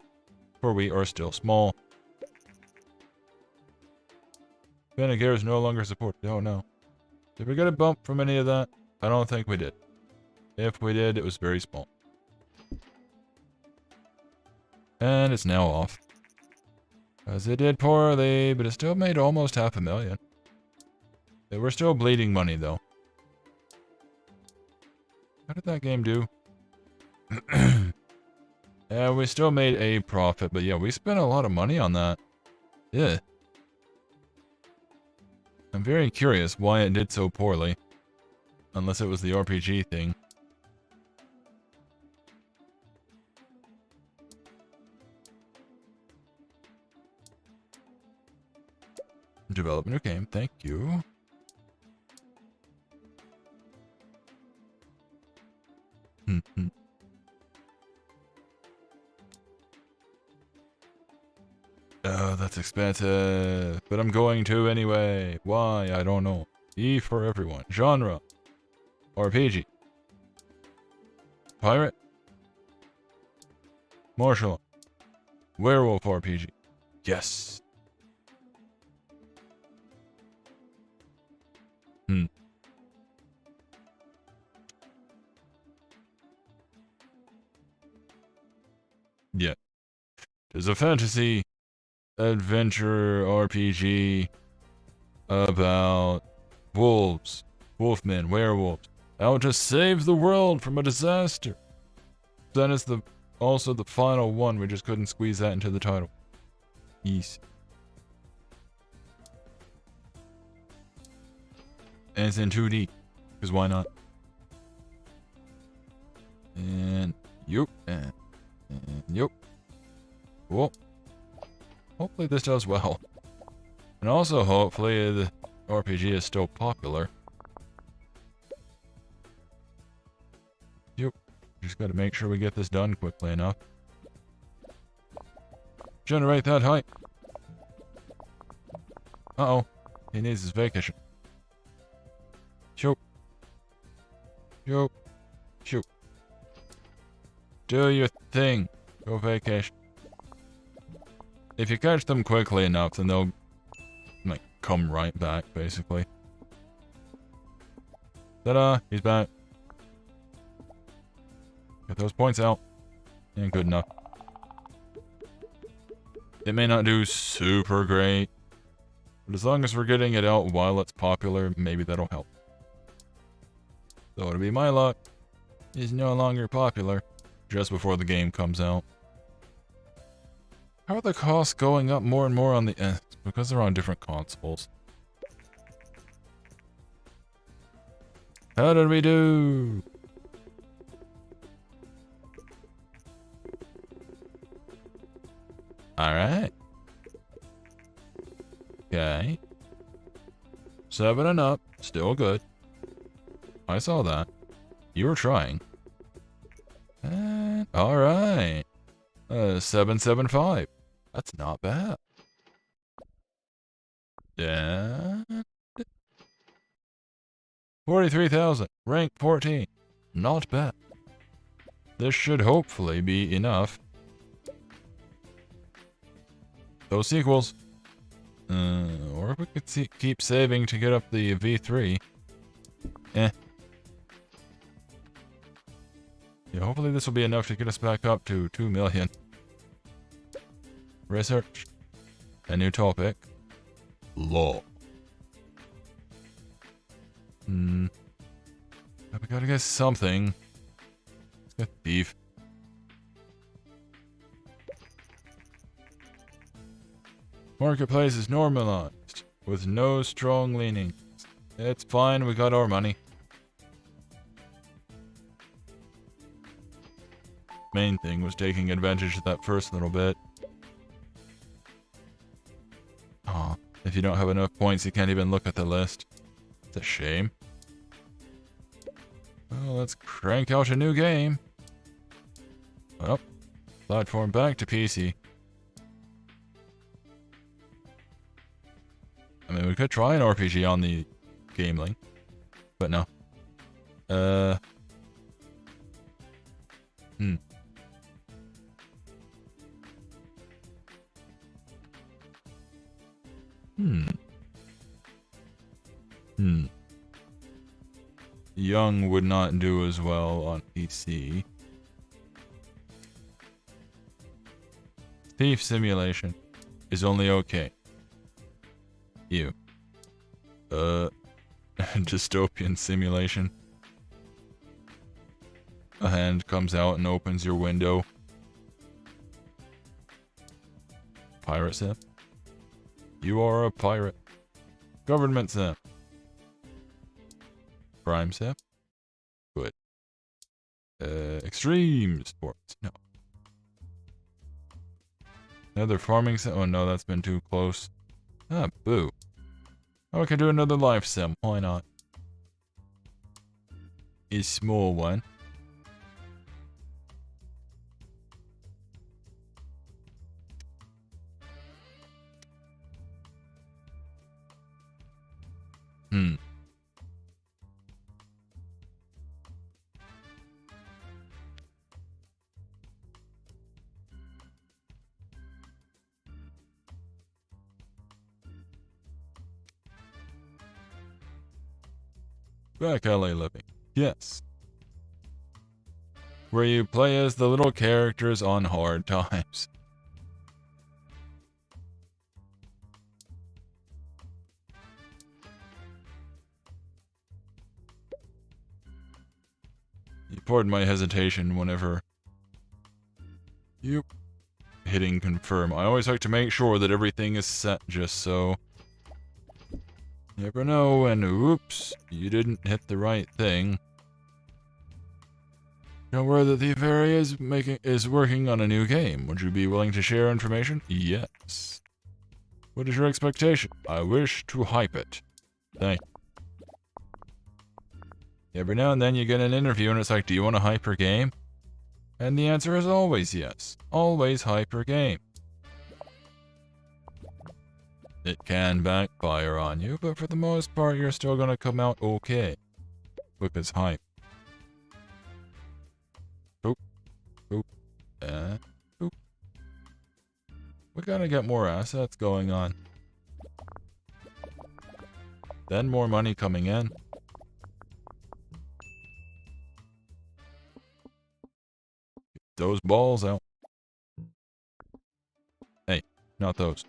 for we are still small. Vinegar is no longer supported. Oh no. Did we get a bump from any of that? I don't think we did. If we did, it was very small. And it's now off. Because it did poorly, but it still made almost $500,000. We're still bleeding money, though. How did that game do? Yeah, we still made a profit, but yeah, we spent a lot of money on that. Yeah. I'm very curious why it did so poorly. Unless it was the RPG thing. Develop a new game, thank you. Oh, that's expensive. But I'm going to anyway. Why? I don't know. E for everyone. Genre. RPG. Pirate. Martial. Werewolf RPG. Yes. Yeah. There's a fantasy adventure RPG about wolves, wolfmen, werewolves, out to save the world from a disaster. Then it's also the final one. We just couldn't squeeze that into the title. Yes. And it's in 2D, because why not? And yup, and yup. Cool. Hopefully this does well. And also hopefully the RPG is still popular. Yup. Just gotta make sure we get this done quickly enough. Generate that height. Uh-oh. He needs his vacation. Shoot. Shoot. Shoot. Do your thing. Go vacation. If you catch them quickly enough, then they'll, like, come right back, basically. Ta-da! He's back. Get those points out. And good enough. It may not do super great, but as long as we're getting it out while it's popular, maybe that'll help. So it'll be my luck. It's no longer popular. Just before the game comes out. How are the costs going up more and more on the because they're on different consoles. How did we do? Alright. Okay. 7 and up. Still good. I saw that. You were trying. And alright. 775. That's not bad. And 43,000. Rank 14. Not bad. This should hopefully be enough. Those sequels. Or if we could keep saving to get up the V3. Yeah, hopefully this will be enough to get us back up to 2 million. Research. A new topic. Law. We gotta get something. Let's get thief. Marketplace is normalized, with no strong leanings. It's fine, we got our money. Main thing was taking advantage of that first little bit. Aw, if you don't have enough points, you can't even look at the list. It's a shame. Well, let's crank out a new game. Well, platform back to PC. I mean, we could try an RPG on the game link, but no. Young would not do as well on PC. Thief Simulation is only okay. You. Dystopian Simulation. A hand comes out and opens your window. Pirate sim. You are a pirate. Government sim. Crime sim. Good. Extreme sports. No. Another farming sim. Oh no, that's been too close. Ah, boo. Oh, I can do another life sim. Why not? A small one. Back LA Living. Yes. Where you play as the little characters on hard times. You pardon my hesitation whenever you hitting confirm. I always like to make sure that everything is set just so. You never know, and oops, you didn't hit the right thing. You know where the thief area is working on a new game. Would you be willing to share information? Yes. What is your expectation? I wish to hype it. Thank you. Every now and then you get an interview and it's like, do you want to hype your game? And the answer is always yes. Always hype your game. It can backfire on you, but for the most part, you're still gonna come out okay. Because hype. Boop. Boop. Boop. We gotta get more assets going on. Then more money coming in. Get those balls out. Hey, not those.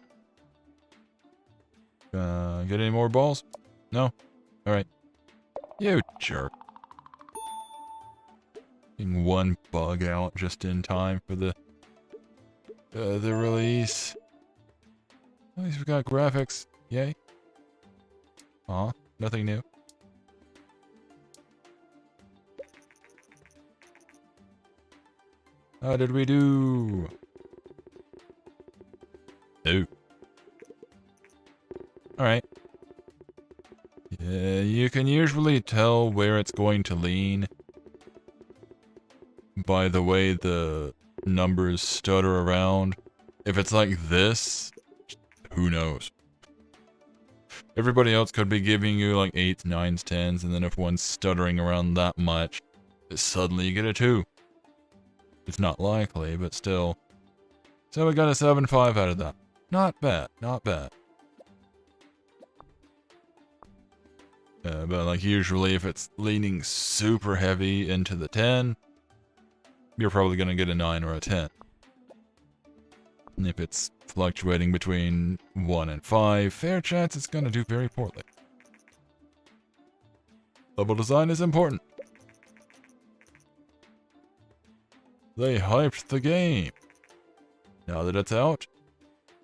Get any more balls? No? Alright. You jerk. Getting one bug out just in time for the release. At least we got graphics. Yay. Aw, nothing new. How did we do? Oh. Alright. Yeah, you can usually tell where it's going to lean by the way the numbers stutter around. If it's like this, who knows? Everybody else could be giving you like 8s, 9s, 10s, and then if one's stuttering around that much, suddenly you get a 2. It's not likely, but still. So we got a 7.5 out of that. Not bad, not bad. But like usually if it's leaning super heavy into the 10, you're probably going to get a 9 or a 10. If it's fluctuating between 1 and 5, fair chance it's gonna do very poorly. Level design is important. They hyped the game. Now that it's out,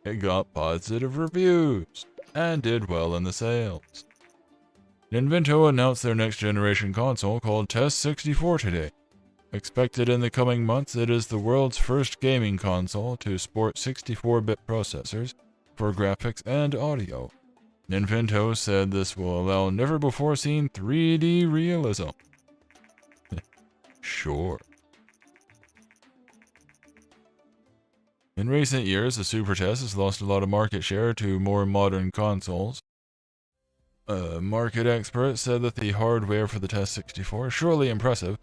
it got positive reviews and did well in the sales. Nintendo announced their next generation console called Test 64 today. Expected in the coming months, it is the world's first gaming console to sport 64-bit processors for graphics and audio. Nintendo said this will allow never-before-seen 3D realism. Sure. In recent years, the Super Test has lost a lot of market share to more modern consoles. Market experts said that the hardware for the Test 64 is surely impressive,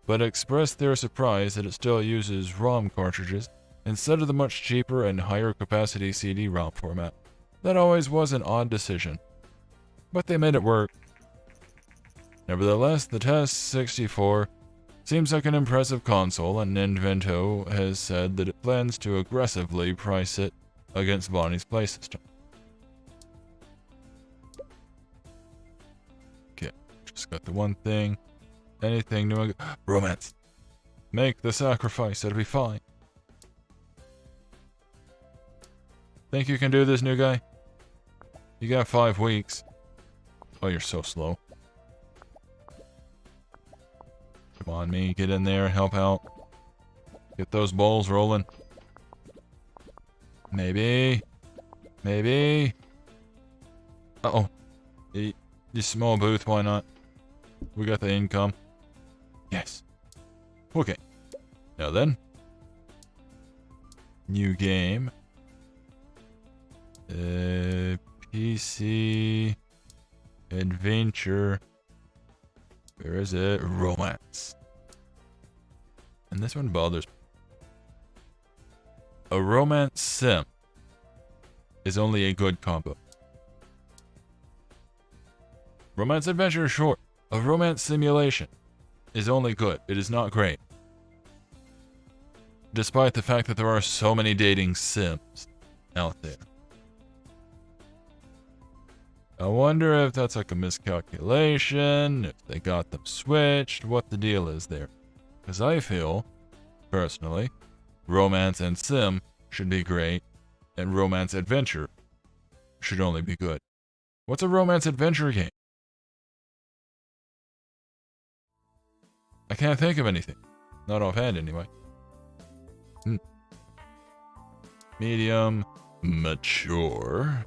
but expressed their surprise that it still uses ROM cartridges instead of the much cheaper and higher capacity CD-ROM format. That always was an odd decision, but they made it work. Nevertheless, the Test 64 seems like an impressive console, and Nintendo has said that it plans to aggressively price it against Bonnie's Play System. Okay, just got the one thing. Anything new? Romance. Make the sacrifice, it'll be fine. Think you can do this, new guy? You got 5 weeks. Oh, you're so slow. Come on, me. Get in there and help out. Get those bowls rolling. Maybe. Maybe. Uh-oh. The small booth, why not? We got the income. Yes. Okay. Now then. New game. PC. Adventure. Where is it? Romance. And this one bothers me. A romance sim is only a good combo. Romance adventure is short. A romance simulation is only good. It is not great. Despite the fact that there are so many dating sims out there. I wonder if that's like a miscalculation, if they got them switched, what the deal is there. Because I feel, personally, romance and sim should be great, and romance adventure should only be good. What's a romance adventure game? I can't think of anything. Not offhand, anyway. Medium, mature.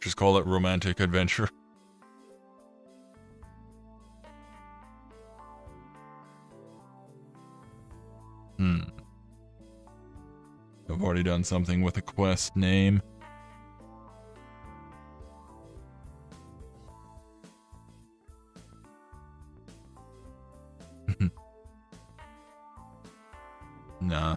Just call it romantic adventure. I've already done something with a quest name. Nah.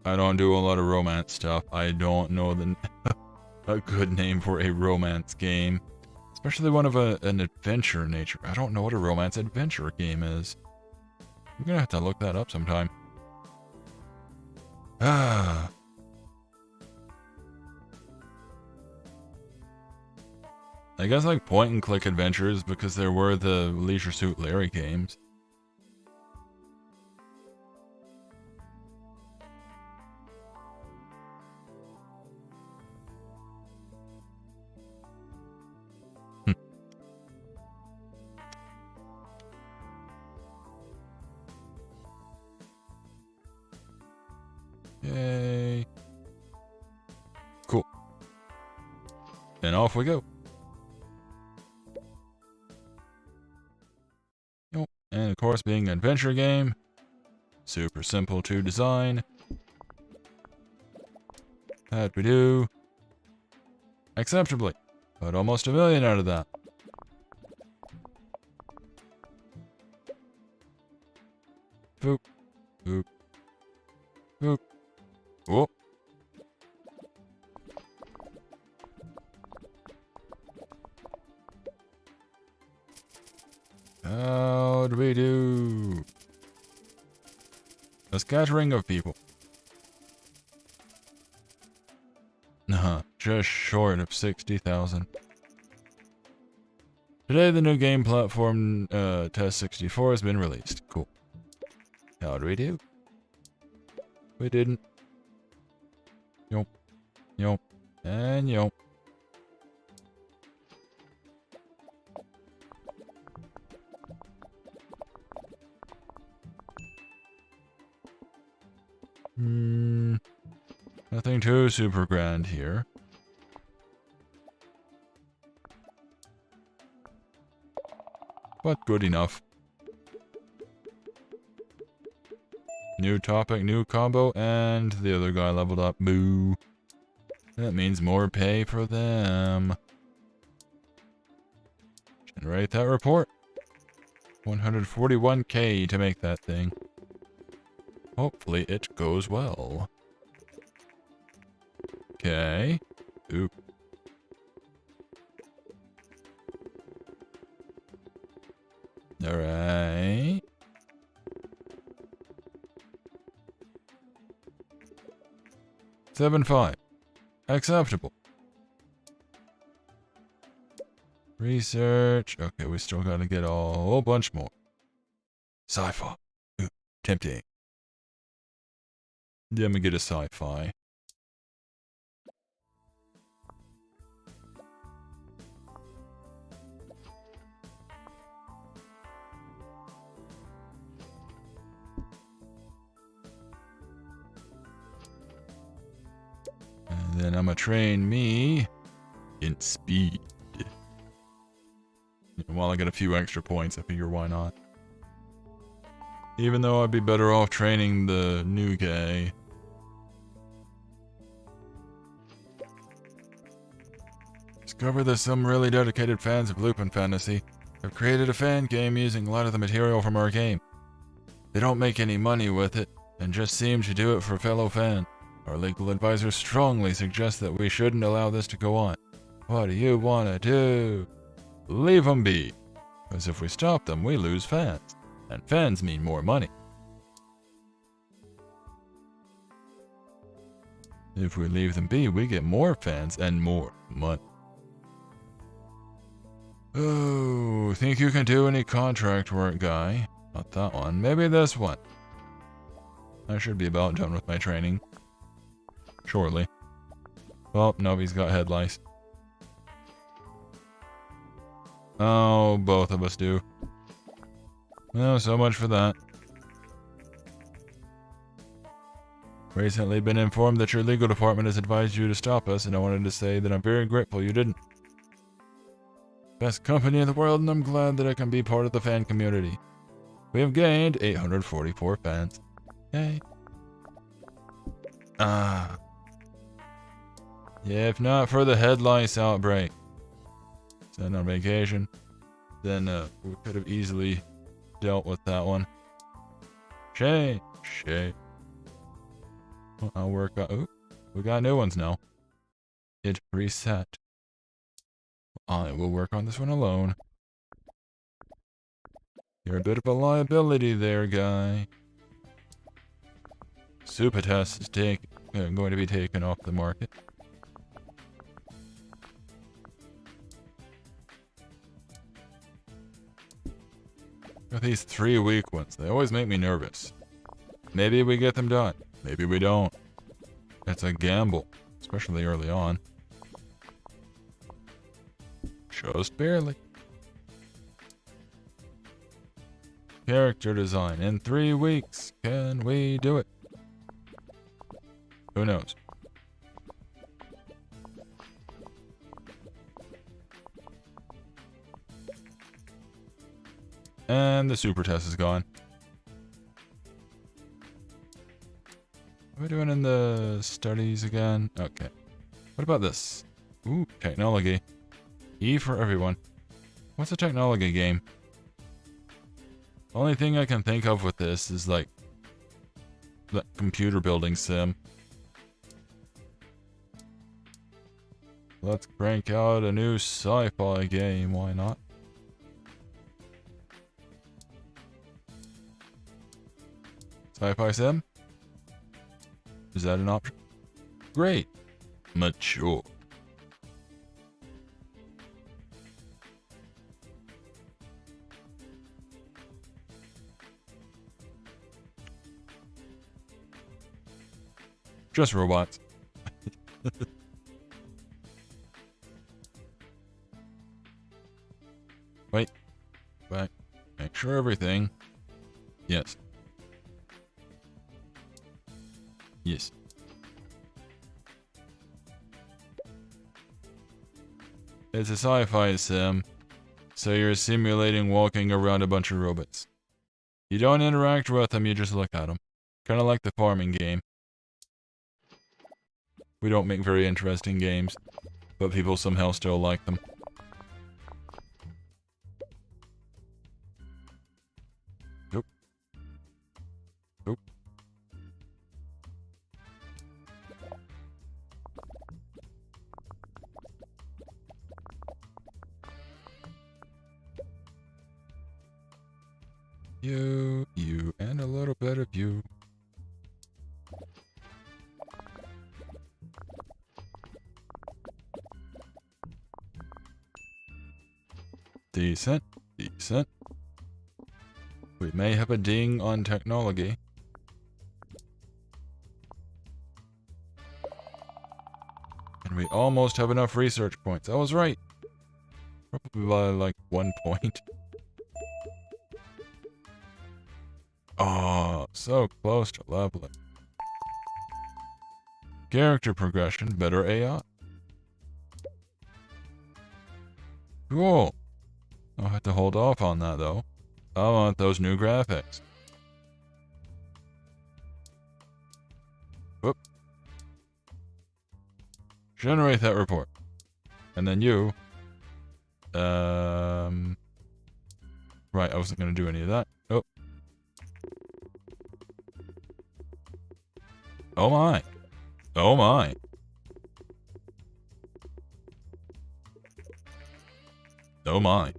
I don't do a lot of romance stuff. I don't know a good name for a romance game. Especially one of an adventure nature. I don't know what a romance adventure game is. I'm gonna have to look that up sometime. I guess like point and click adventures because there were the Leisure Suit Larry games. Yay. Cool. And off we go. And of course, being an adventure game, super simple to design. That we do. Acceptably. But almost 1 million out of that. Boop. Boop. Boop. Whoop. How do we do? A scattering of people. Just short of 60,000. Today the new game platform Test 64 has been released. Cool. How do we do? We didn't. Yop. Yop. And yop. Nothing too super grand here. But good enough. New topic, new combo, and the other guy leveled up. Boo. That means more pay for them. Generate that report. 141k to make that thing. Hopefully it goes well. Okay. Oop. Alright. $7.5. Acceptable. Research. Okay, we still gotta get a whole bunch more. Sci-fi. Ooh, tempting. Let me get a sci-fi. And then I'm gonna train me in speed. While I get a few extra points, I figure why not. Even though I'd be better off training the new guy. Discover that some really dedicated fans of Lupin Fantasy have created a fan game using a lot of the material from our game. They don't make any money with it, and just seem to do it for fellow fans. Our legal advisor strongly suggests that we shouldn't allow this to go on. What do you want to do? Leave them be. Because if we stop them, we lose fans. And fans mean more money. If we leave them be, we get more fans and more money. Oh, think you can do any contract work, guy? Not that one. Maybe this one. I should be about done with my training. Shortly. Oh, no, he's got head lice. Oh, both of us do. Well, so much for that. Recently been informed that your legal department has advised you to stop us, and I wanted to say that I'm very grateful you didn't. Best company in the world, and I'm glad that I can be part of the fan community. We have gained 844 fans. Yay. Yeah, if not for the head lice outbreak. Sent on vacation. Then we could have easily dealt with that one. Shay. Well, I'll work on. Ooh, we got new ones now. It reset. I will work on this one alone. You're a bit of a liability there, guy. Super Test is going to be taken off the market. With these 3 weak ones, they always make me nervous. Maybe we get them done. Maybe we don't. It's a gamble, especially early on. Just barely. Character design in 3 weeks. Can we do it? Who knows? And the super test is gone. What are we doing in the studies again? Okay. What about this? Ooh, technology. E for everyone. What's a technology game? Only thing I can think of with this is like that computer building sim. Let's crank out a new sci-fi game, why not? Sci-fi sim? Is that an option? Great. Mature. Just robots. Wait. Back. Make sure everything. Yes. Yes. It's a sci-fi sim, so you're simulating walking around a bunch of robots. You don't interact with them, you just look at them. Kinda like the farming game. We don't make very interesting games, but people somehow still like them. Nope. Nope. You, and a little bit of you. Decent, decent. We may have a ding on technology. And we almost have enough research points. I was right. Probably by like 1 point. Oh, so close to leveling. Character progression, better AI. Cool. I'll have to hold off on that though. I want those new graphics. Whoop. Generate that report. And then you... Right, I wasn't gonna do any of that. Oh. Oh my. Oh my. Oh my.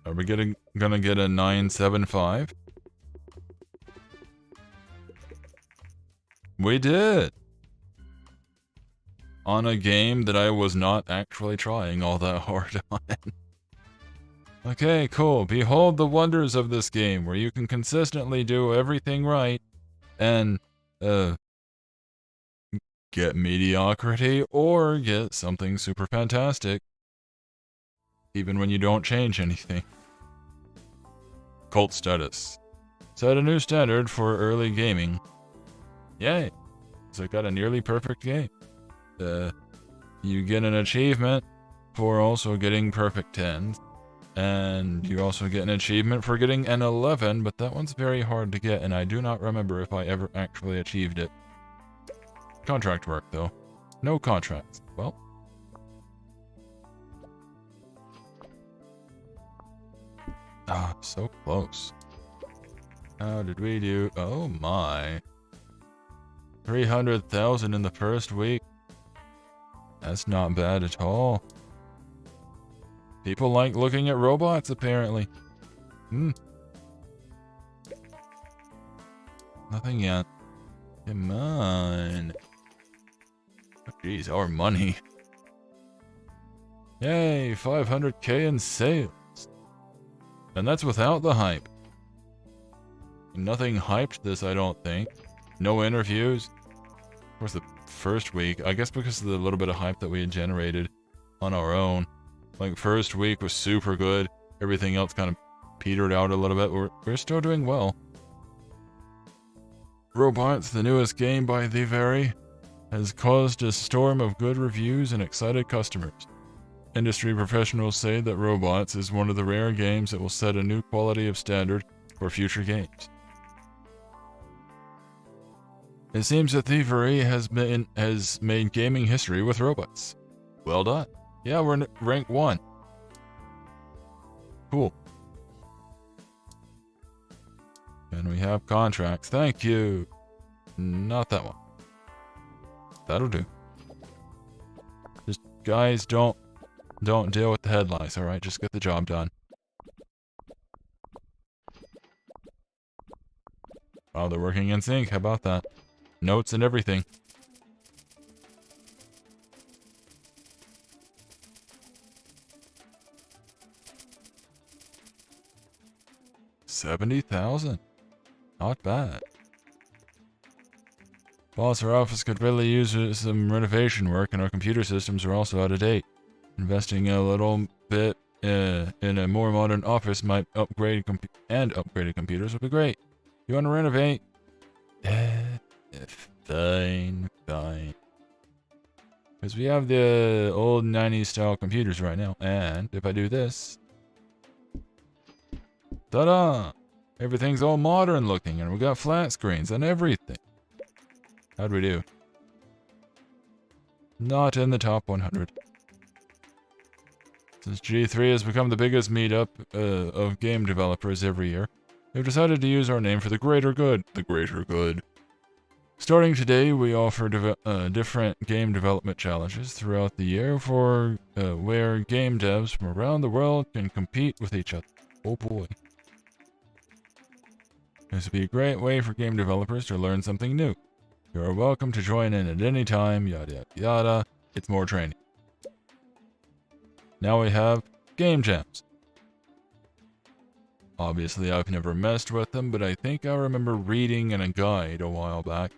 Are we gonna get a 975? We did! On a game that I was not actually trying all that hard on. Okay, cool. Behold the wonders of this game, where you can consistently do everything right, and, get mediocrity, or get something super fantastic. Even when you don't change anything. Cult status. Set a new standard for early gaming. Yay! So I got a nearly perfect game. You get an achievement for also getting perfect 10s. And you also get an achievement for getting an 11, but that one's very hard to get, and I do not remember if I ever actually achieved it. Contract work, though. No contracts. Well. Ah, so close. How did we do? Oh my. 300,000 in the first week. That's not bad at all. People like looking at robots, apparently. Nothing yet. Come on. Oh, geez, our money. Yay, 500k in sales. And that's without the hype. Nothing hyped this, I don't think. No interviews. Of course, the first week, I guess because of the little bit of hype that we had generated on our own. Like, first week was super good. Everything else kind of petered out a little bit. We're still doing well. Robots, the newest game by The Very, has caused a storm of good reviews and excited customers. Industry professionals say that Robots is one of the rare games that will set a new quality of standard for future games. It seems that thievery has made gaming history with robots. Well done. Yeah, we're in rank 1. Cool. And we have contracts. Thank you. Not that one. That'll do. Just, guys, don't deal with the headlights, alright? Just get the job done. Wow, they're working in sync. How about that? Notes and everything. $70,000. Not bad. Boss, our office could really use some renovation work, and our computer systems are also out of date. Investing a little bit in a more modern office might upgraded computers would be great. You want to renovate? Fine. Because we have the old 90s style computers right now, and if I do this, ta-da! Everything's all modern looking, and we got flat screens and everything. How'd we do? Not in the top 100. Since G3 has become the biggest meetup of game developers every year, we've decided to use our name for the greater good. The greater good. Starting today, we offer different game development challenges throughout the year for where game devs from around the world can compete with each other. Oh boy. This would be a great way for game developers to learn something new. You are welcome to join in at any time, yada yada yada. It's more training. Now we have game jams. Obviously, I've never messed with them, but I think I remember reading in a guide a while back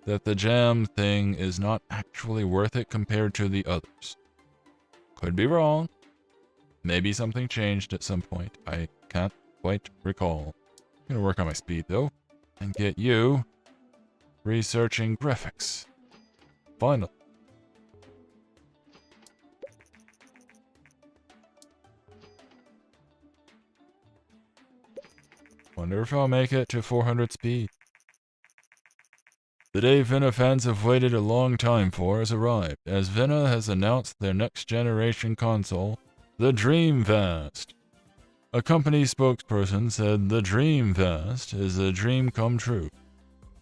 that the jam thing is not actually worth it compared to the others. Could be wrong. Maybe something changed at some point. I can't quite recall. I'm gonna work on my speed though, and get you researching graphics. Finally. Wonder if I'll make it to 400 speed. The day Vena fans have waited a long time for has arrived, as Vena has announced their next generation console, the Dreamcast. A company spokesperson said the Dreamcast is a dream come true.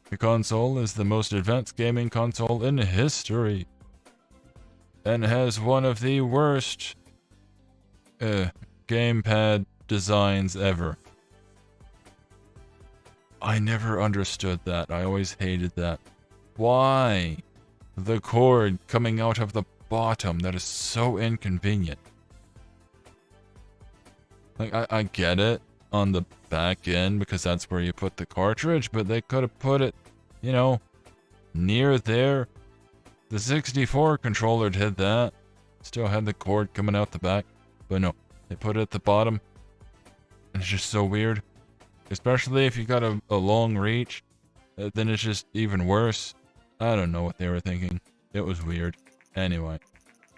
The console is the most advanced gaming console in history, and has one of the worst gamepad designs ever. I never understood that. I always hated that. Why? The cord coming out of the bottom, that is so inconvenient. Like, I get it on the back end because that's where you put the cartridge, but they could have put it, you know, near there. The 64 controller did that. Still had the cord coming out the back, but no, they put it at the bottom. And it's just so weird. Especially if you got a long reach, then it's just even worse. I don't know what they were thinking. It was weird. Anyway,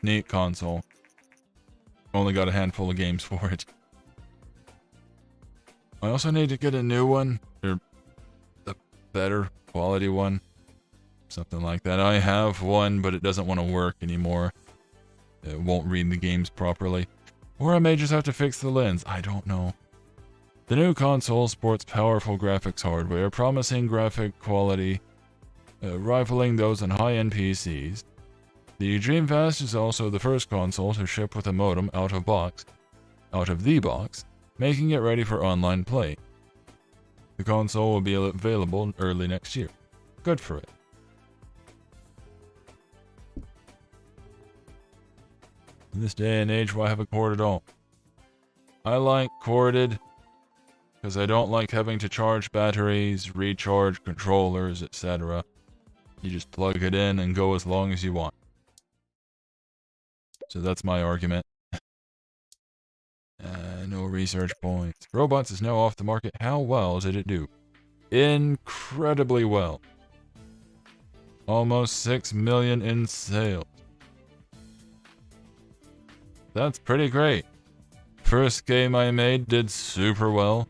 neat console. Only got a handful of games for it. I also need to get a new one, or a better quality one. Something like that. I have one, but it doesn't want to work anymore. It won't read the games properly. Or I may just have to fix the lens. I don't know. The new console sports powerful graphics hardware, promising graphic quality, rivaling those on high-end PCs. The Dreamcast is also the first console to ship with a modem out of the box, making it ready for online play. The console will be available early next year. Good for it. In this day and age, why have a cord at all? I like corded, because I don't like having to charge batteries, recharge controllers, etc. You just plug it in and go as long as you want. So that's my argument. No research points. Robots is now off the market. How well did it do? Incredibly well. Almost 6 million in sales. That's pretty great. First game I made did super well.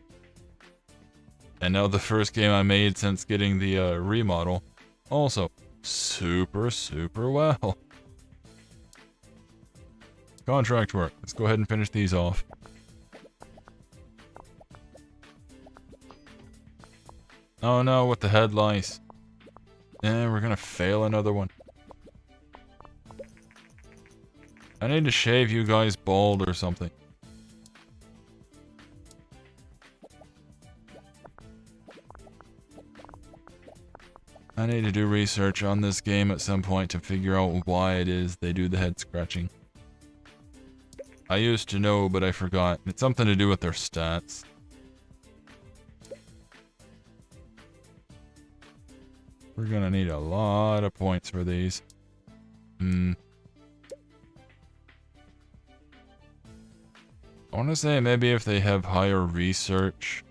And now the first game I made since getting the remodel also super, super well. Contract work. Let's go ahead and finish these off. Oh no, with the head lice. And we're gonna fail another one. I need to shave you guys bald or something. I need to do research on this game at some point to figure out why it is they do the head scratching. I used to know, but I forgot. It's something to do with their stats. We're gonna need a lot of points for these. I want to say maybe if they have higher research,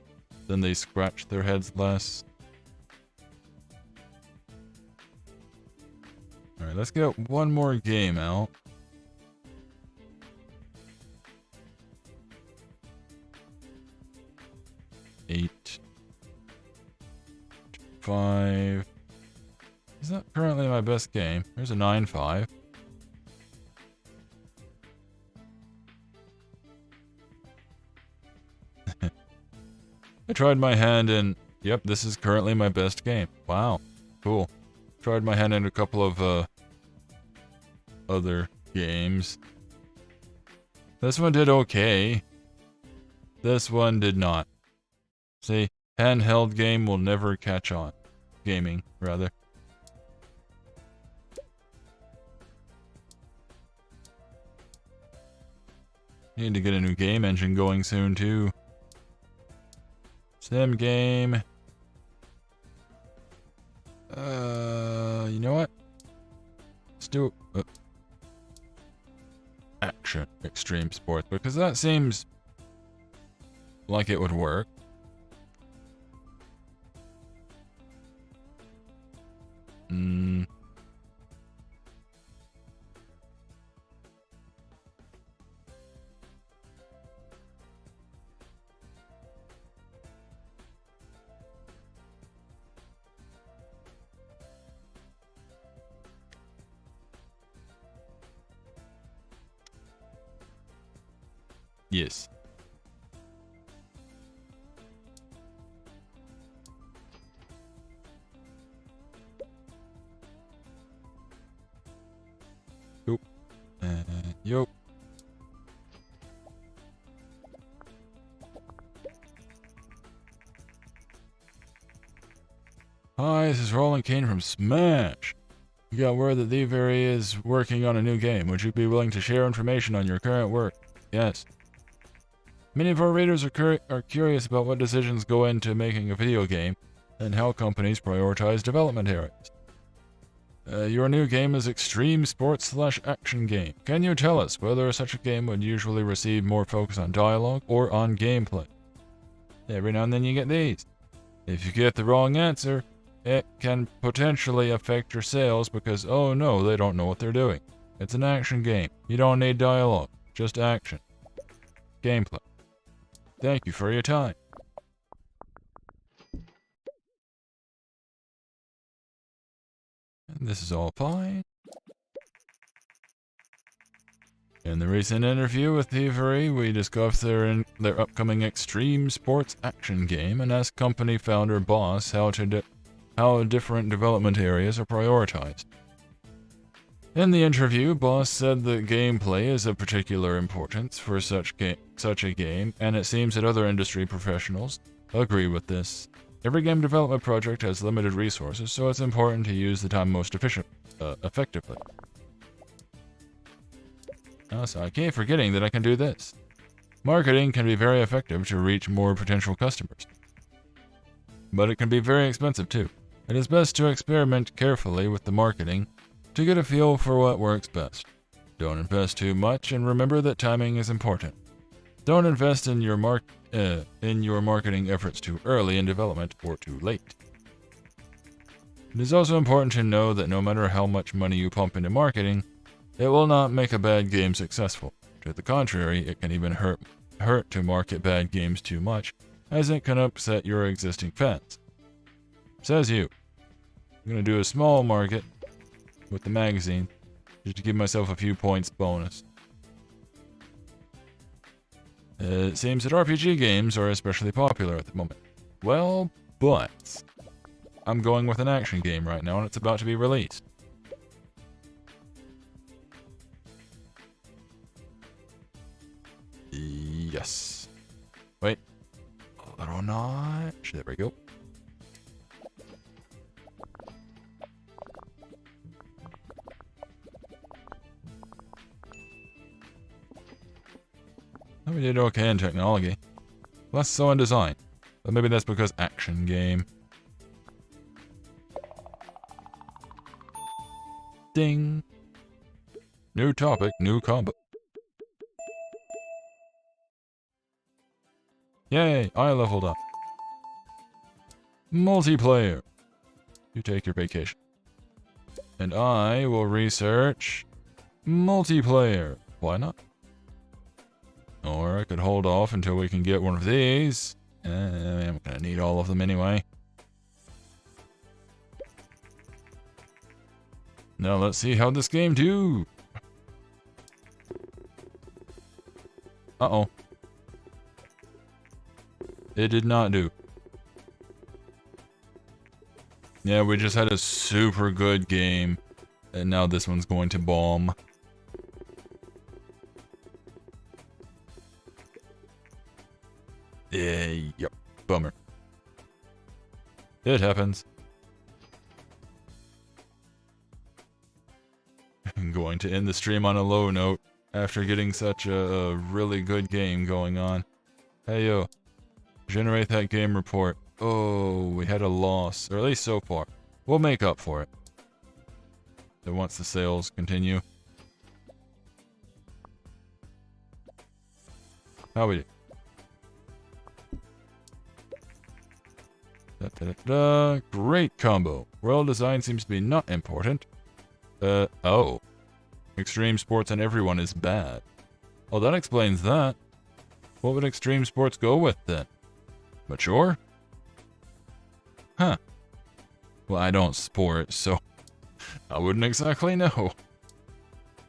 then they scratch their heads less. Alright, let's get one more game out. Eight. 5. Is that currently my best game? There's a 9-5. I tried my hand in... Yep, this is currently my best game. Wow. Cool. Tried my hand in a couple of, other games. This one did okay. This one did not. See, handheld game will never catch on. Gaming, rather. Need to get a new game engine going soon, too. Sim game. You know what? Let's do action extreme sports, because that seems like it would work. Yes. Yup. Yup. Hi, this is Roland Kane from Smash. We got word that Thievery is working on a new game. Would you be willing to share information on your current work? Yes. Many of our readers are curious about what decisions go into making a video game and how companies prioritize development areas. Your new game is Extreme Sports/Action Game. Can you tell us whether such a game would usually receive more focus on dialogue or on gameplay? Every now and then you get these. If you get the wrong answer, it can potentially affect your sales because, oh no, they don't know what they're doing. It's an action game. You don't need dialogue, just action. Gameplay. Thank you for your time. And this is all fine. In the recent interview with Thievery, we discussed their upcoming Extreme Sports Action game and asked company founder Boss how different development areas are prioritized. In the interview, Boss said that gameplay is of particular importance for such a game, and it seems that other industry professionals agree with this. Every game development project has limited resources, so it's important to use the time most effectively. So I keep forgetting that I can do this. Marketing can be very effective to reach more potential customers, but it can be very expensive too. It is best to experiment carefully with the marketing to get a feel for what works best. Don't invest too much, and remember that timing is important. Don't invest in your marketing efforts too early in development or too late. It is also important to know that no matter how much money you pump into marketing, it will not make a bad game successful. To the contrary, it can even hurt to market bad games too much, as it can upset your existing fans. Says you. I'm gonna do a small market with the magazine, just to give myself a few points bonus. It seems that RPG games are especially popular at the moment. Well, but I'm going with an action game right now, and it's about to be released. Yes. Wait. A little notch. There we go. We did okay in technology. Less so in design. But maybe that's because action game. Ding. New topic, new combo. Yay, I leveled up. Multiplayer. You take your vacation. And I will research multiplayer. Why not? Or I could hold off until we can get one of these. I'm gonna need all of them anyway. Now let's see how this game do. Uh-oh. It did not do. Yeah, we just had a super good game. And now this one's going to bomb. Yep. Bummer. It happens. I'm going to end the stream on a low note after getting such a really good game going on. Hey yo, generate that game report. Oh, we had a loss, or at least so far. We'll make up for it. So once the sales continue. How we do? Great combo. World design seems to be not important. Oh. Extreme sports and everyone is bad. Oh, that explains that. What would extreme sports go with then? Mature? Huh. Well, I don't sport, so I wouldn't exactly know.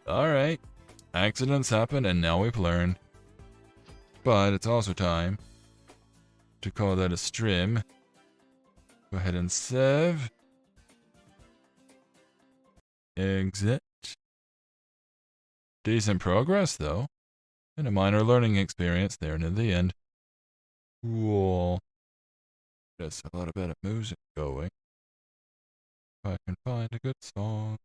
Alright. Accidents happen and now we've learned. But it's also time to call that a stream. Go ahead and save. Exit. Decent progress, though. And a minor learning experience there near the end. Cool. Just a little bit of music going. If I can find a good song.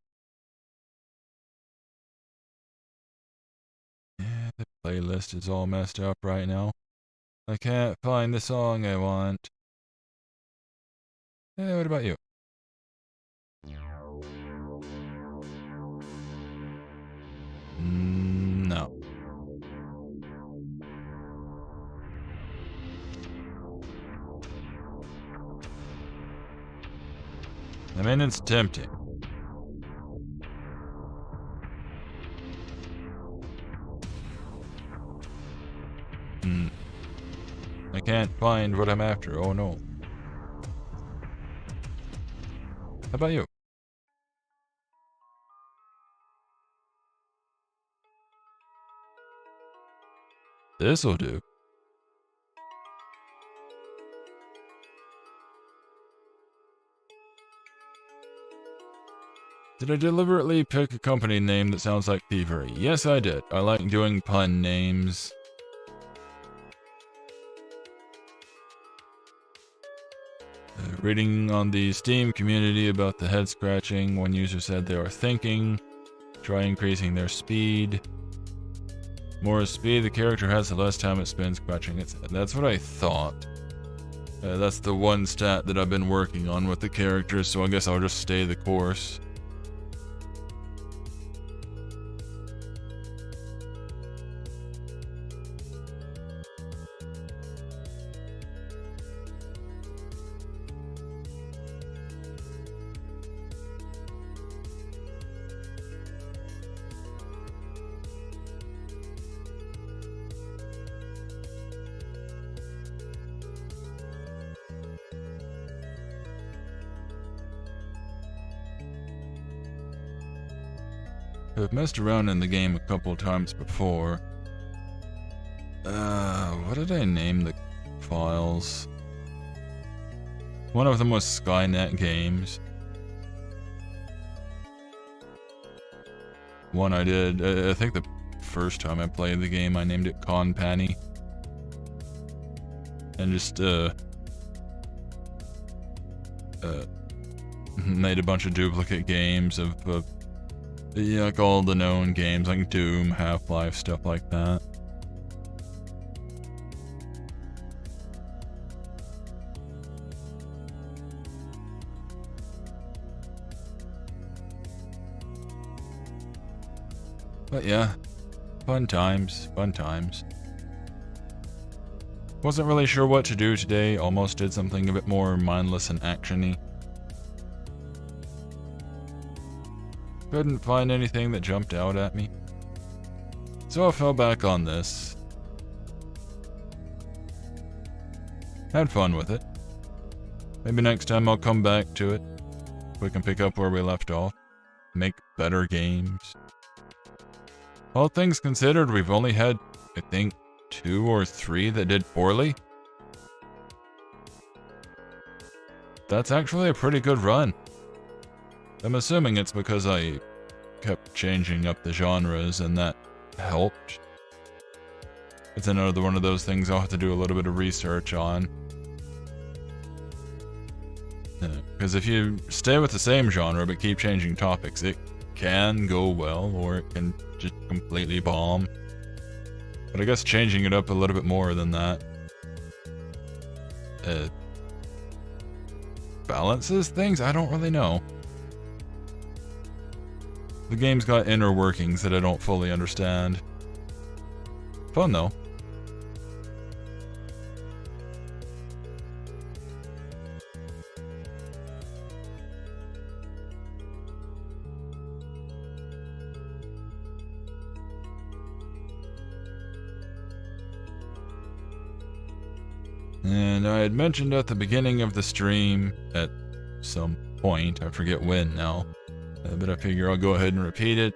Yeah, the playlist is all messed up right now. I can't find the song I want. Yeah, what about you? No. I mean, it's tempting. I can't find what I'm after. Oh no. How about you? This'll do. Did I deliberately pick a company name that sounds like thievery? Yes, I did. I like doing pun names. Reading on the Steam community about the head scratching, one user said they are thinking, try increasing their speed. More speed the character has, the less time it spends scratching its head. That's what I thought. That's the one stat that I've been working on with the characters, so I guess I'll just stay the course. I've messed around in the game a couple times before. What did I name the files? One of them was Skynet Games. One I did, I think the first time I played the game I named it Conpanny. And just, made a bunch of duplicate games of, yeah, like all the known games like Doom, Half-Life, stuff like that. But yeah, fun times, fun times. Wasn't really sure what to do today, almost did something a bit more mindless and action-y. Couldn't find anything that jumped out at me. So I fell back on this. Had fun with it. Maybe next time I'll come back to it. We can pick up where we left off. Make better games. All things considered, we've only had, I think, 2 or 3 that did poorly. That's actually a pretty good run. I'm assuming it's because I kept changing up the genres and that helped. It's another one of those things I'll have to do a little bit of research on. Because if you stay with the same genre but keep changing topics, it can go well or it can just completely bomb. But I guess changing it up a little bit more than that balances things? I don't really know. The game's got inner workings that I don't fully understand. Fun though. And I had mentioned at the beginning of the stream, at some point, I forget when now, but I figure I'll go ahead and repeat it.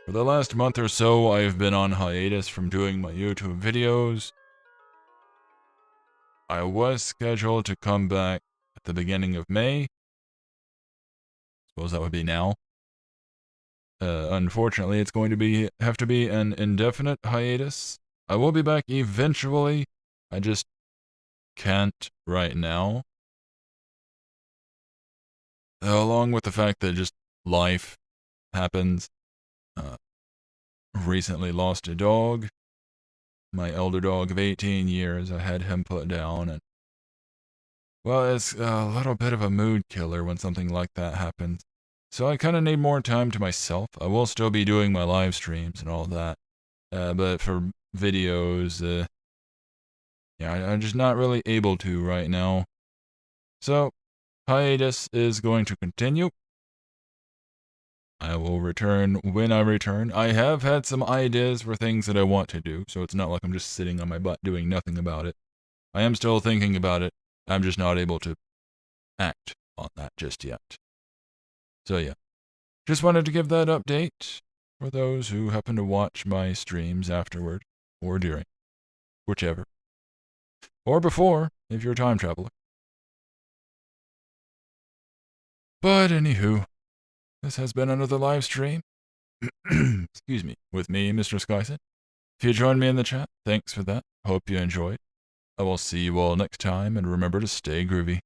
For the last month or so, I've been on hiatus from doing my YouTube videos. I was scheduled to come back at the beginning of May. Suppose that would be now. Unfortunately, it's going to have to be an indefinite hiatus. I will be back eventually. I just can't right now. Along with the fact that just life happens. Recently lost a dog. My elder dog of 18 years. I had him put down, and well, it's a little bit of a mood killer when something like that happens. So I kind of need more time to myself. I will still be doing my live streams and all that. But for videos, yeah, I'm just not really able to right now. So, hiatus is going to continue. I will return when I return. I have had some ideas for things that I want to do, so it's not like I'm just sitting on my butt doing nothing about it. I am still thinking about it. I'm just not able to act on that just yet. So yeah, just wanted to give that update for those who happen to watch my streams afterward, or during, whichever. Or before, if you're a time traveler. But anywho, this has been another live stream. Excuse me, with me, Mr. Skysen. If you joined me in the chat, thanks for that. Hope you enjoyed. I will see you all next time, and remember to stay groovy.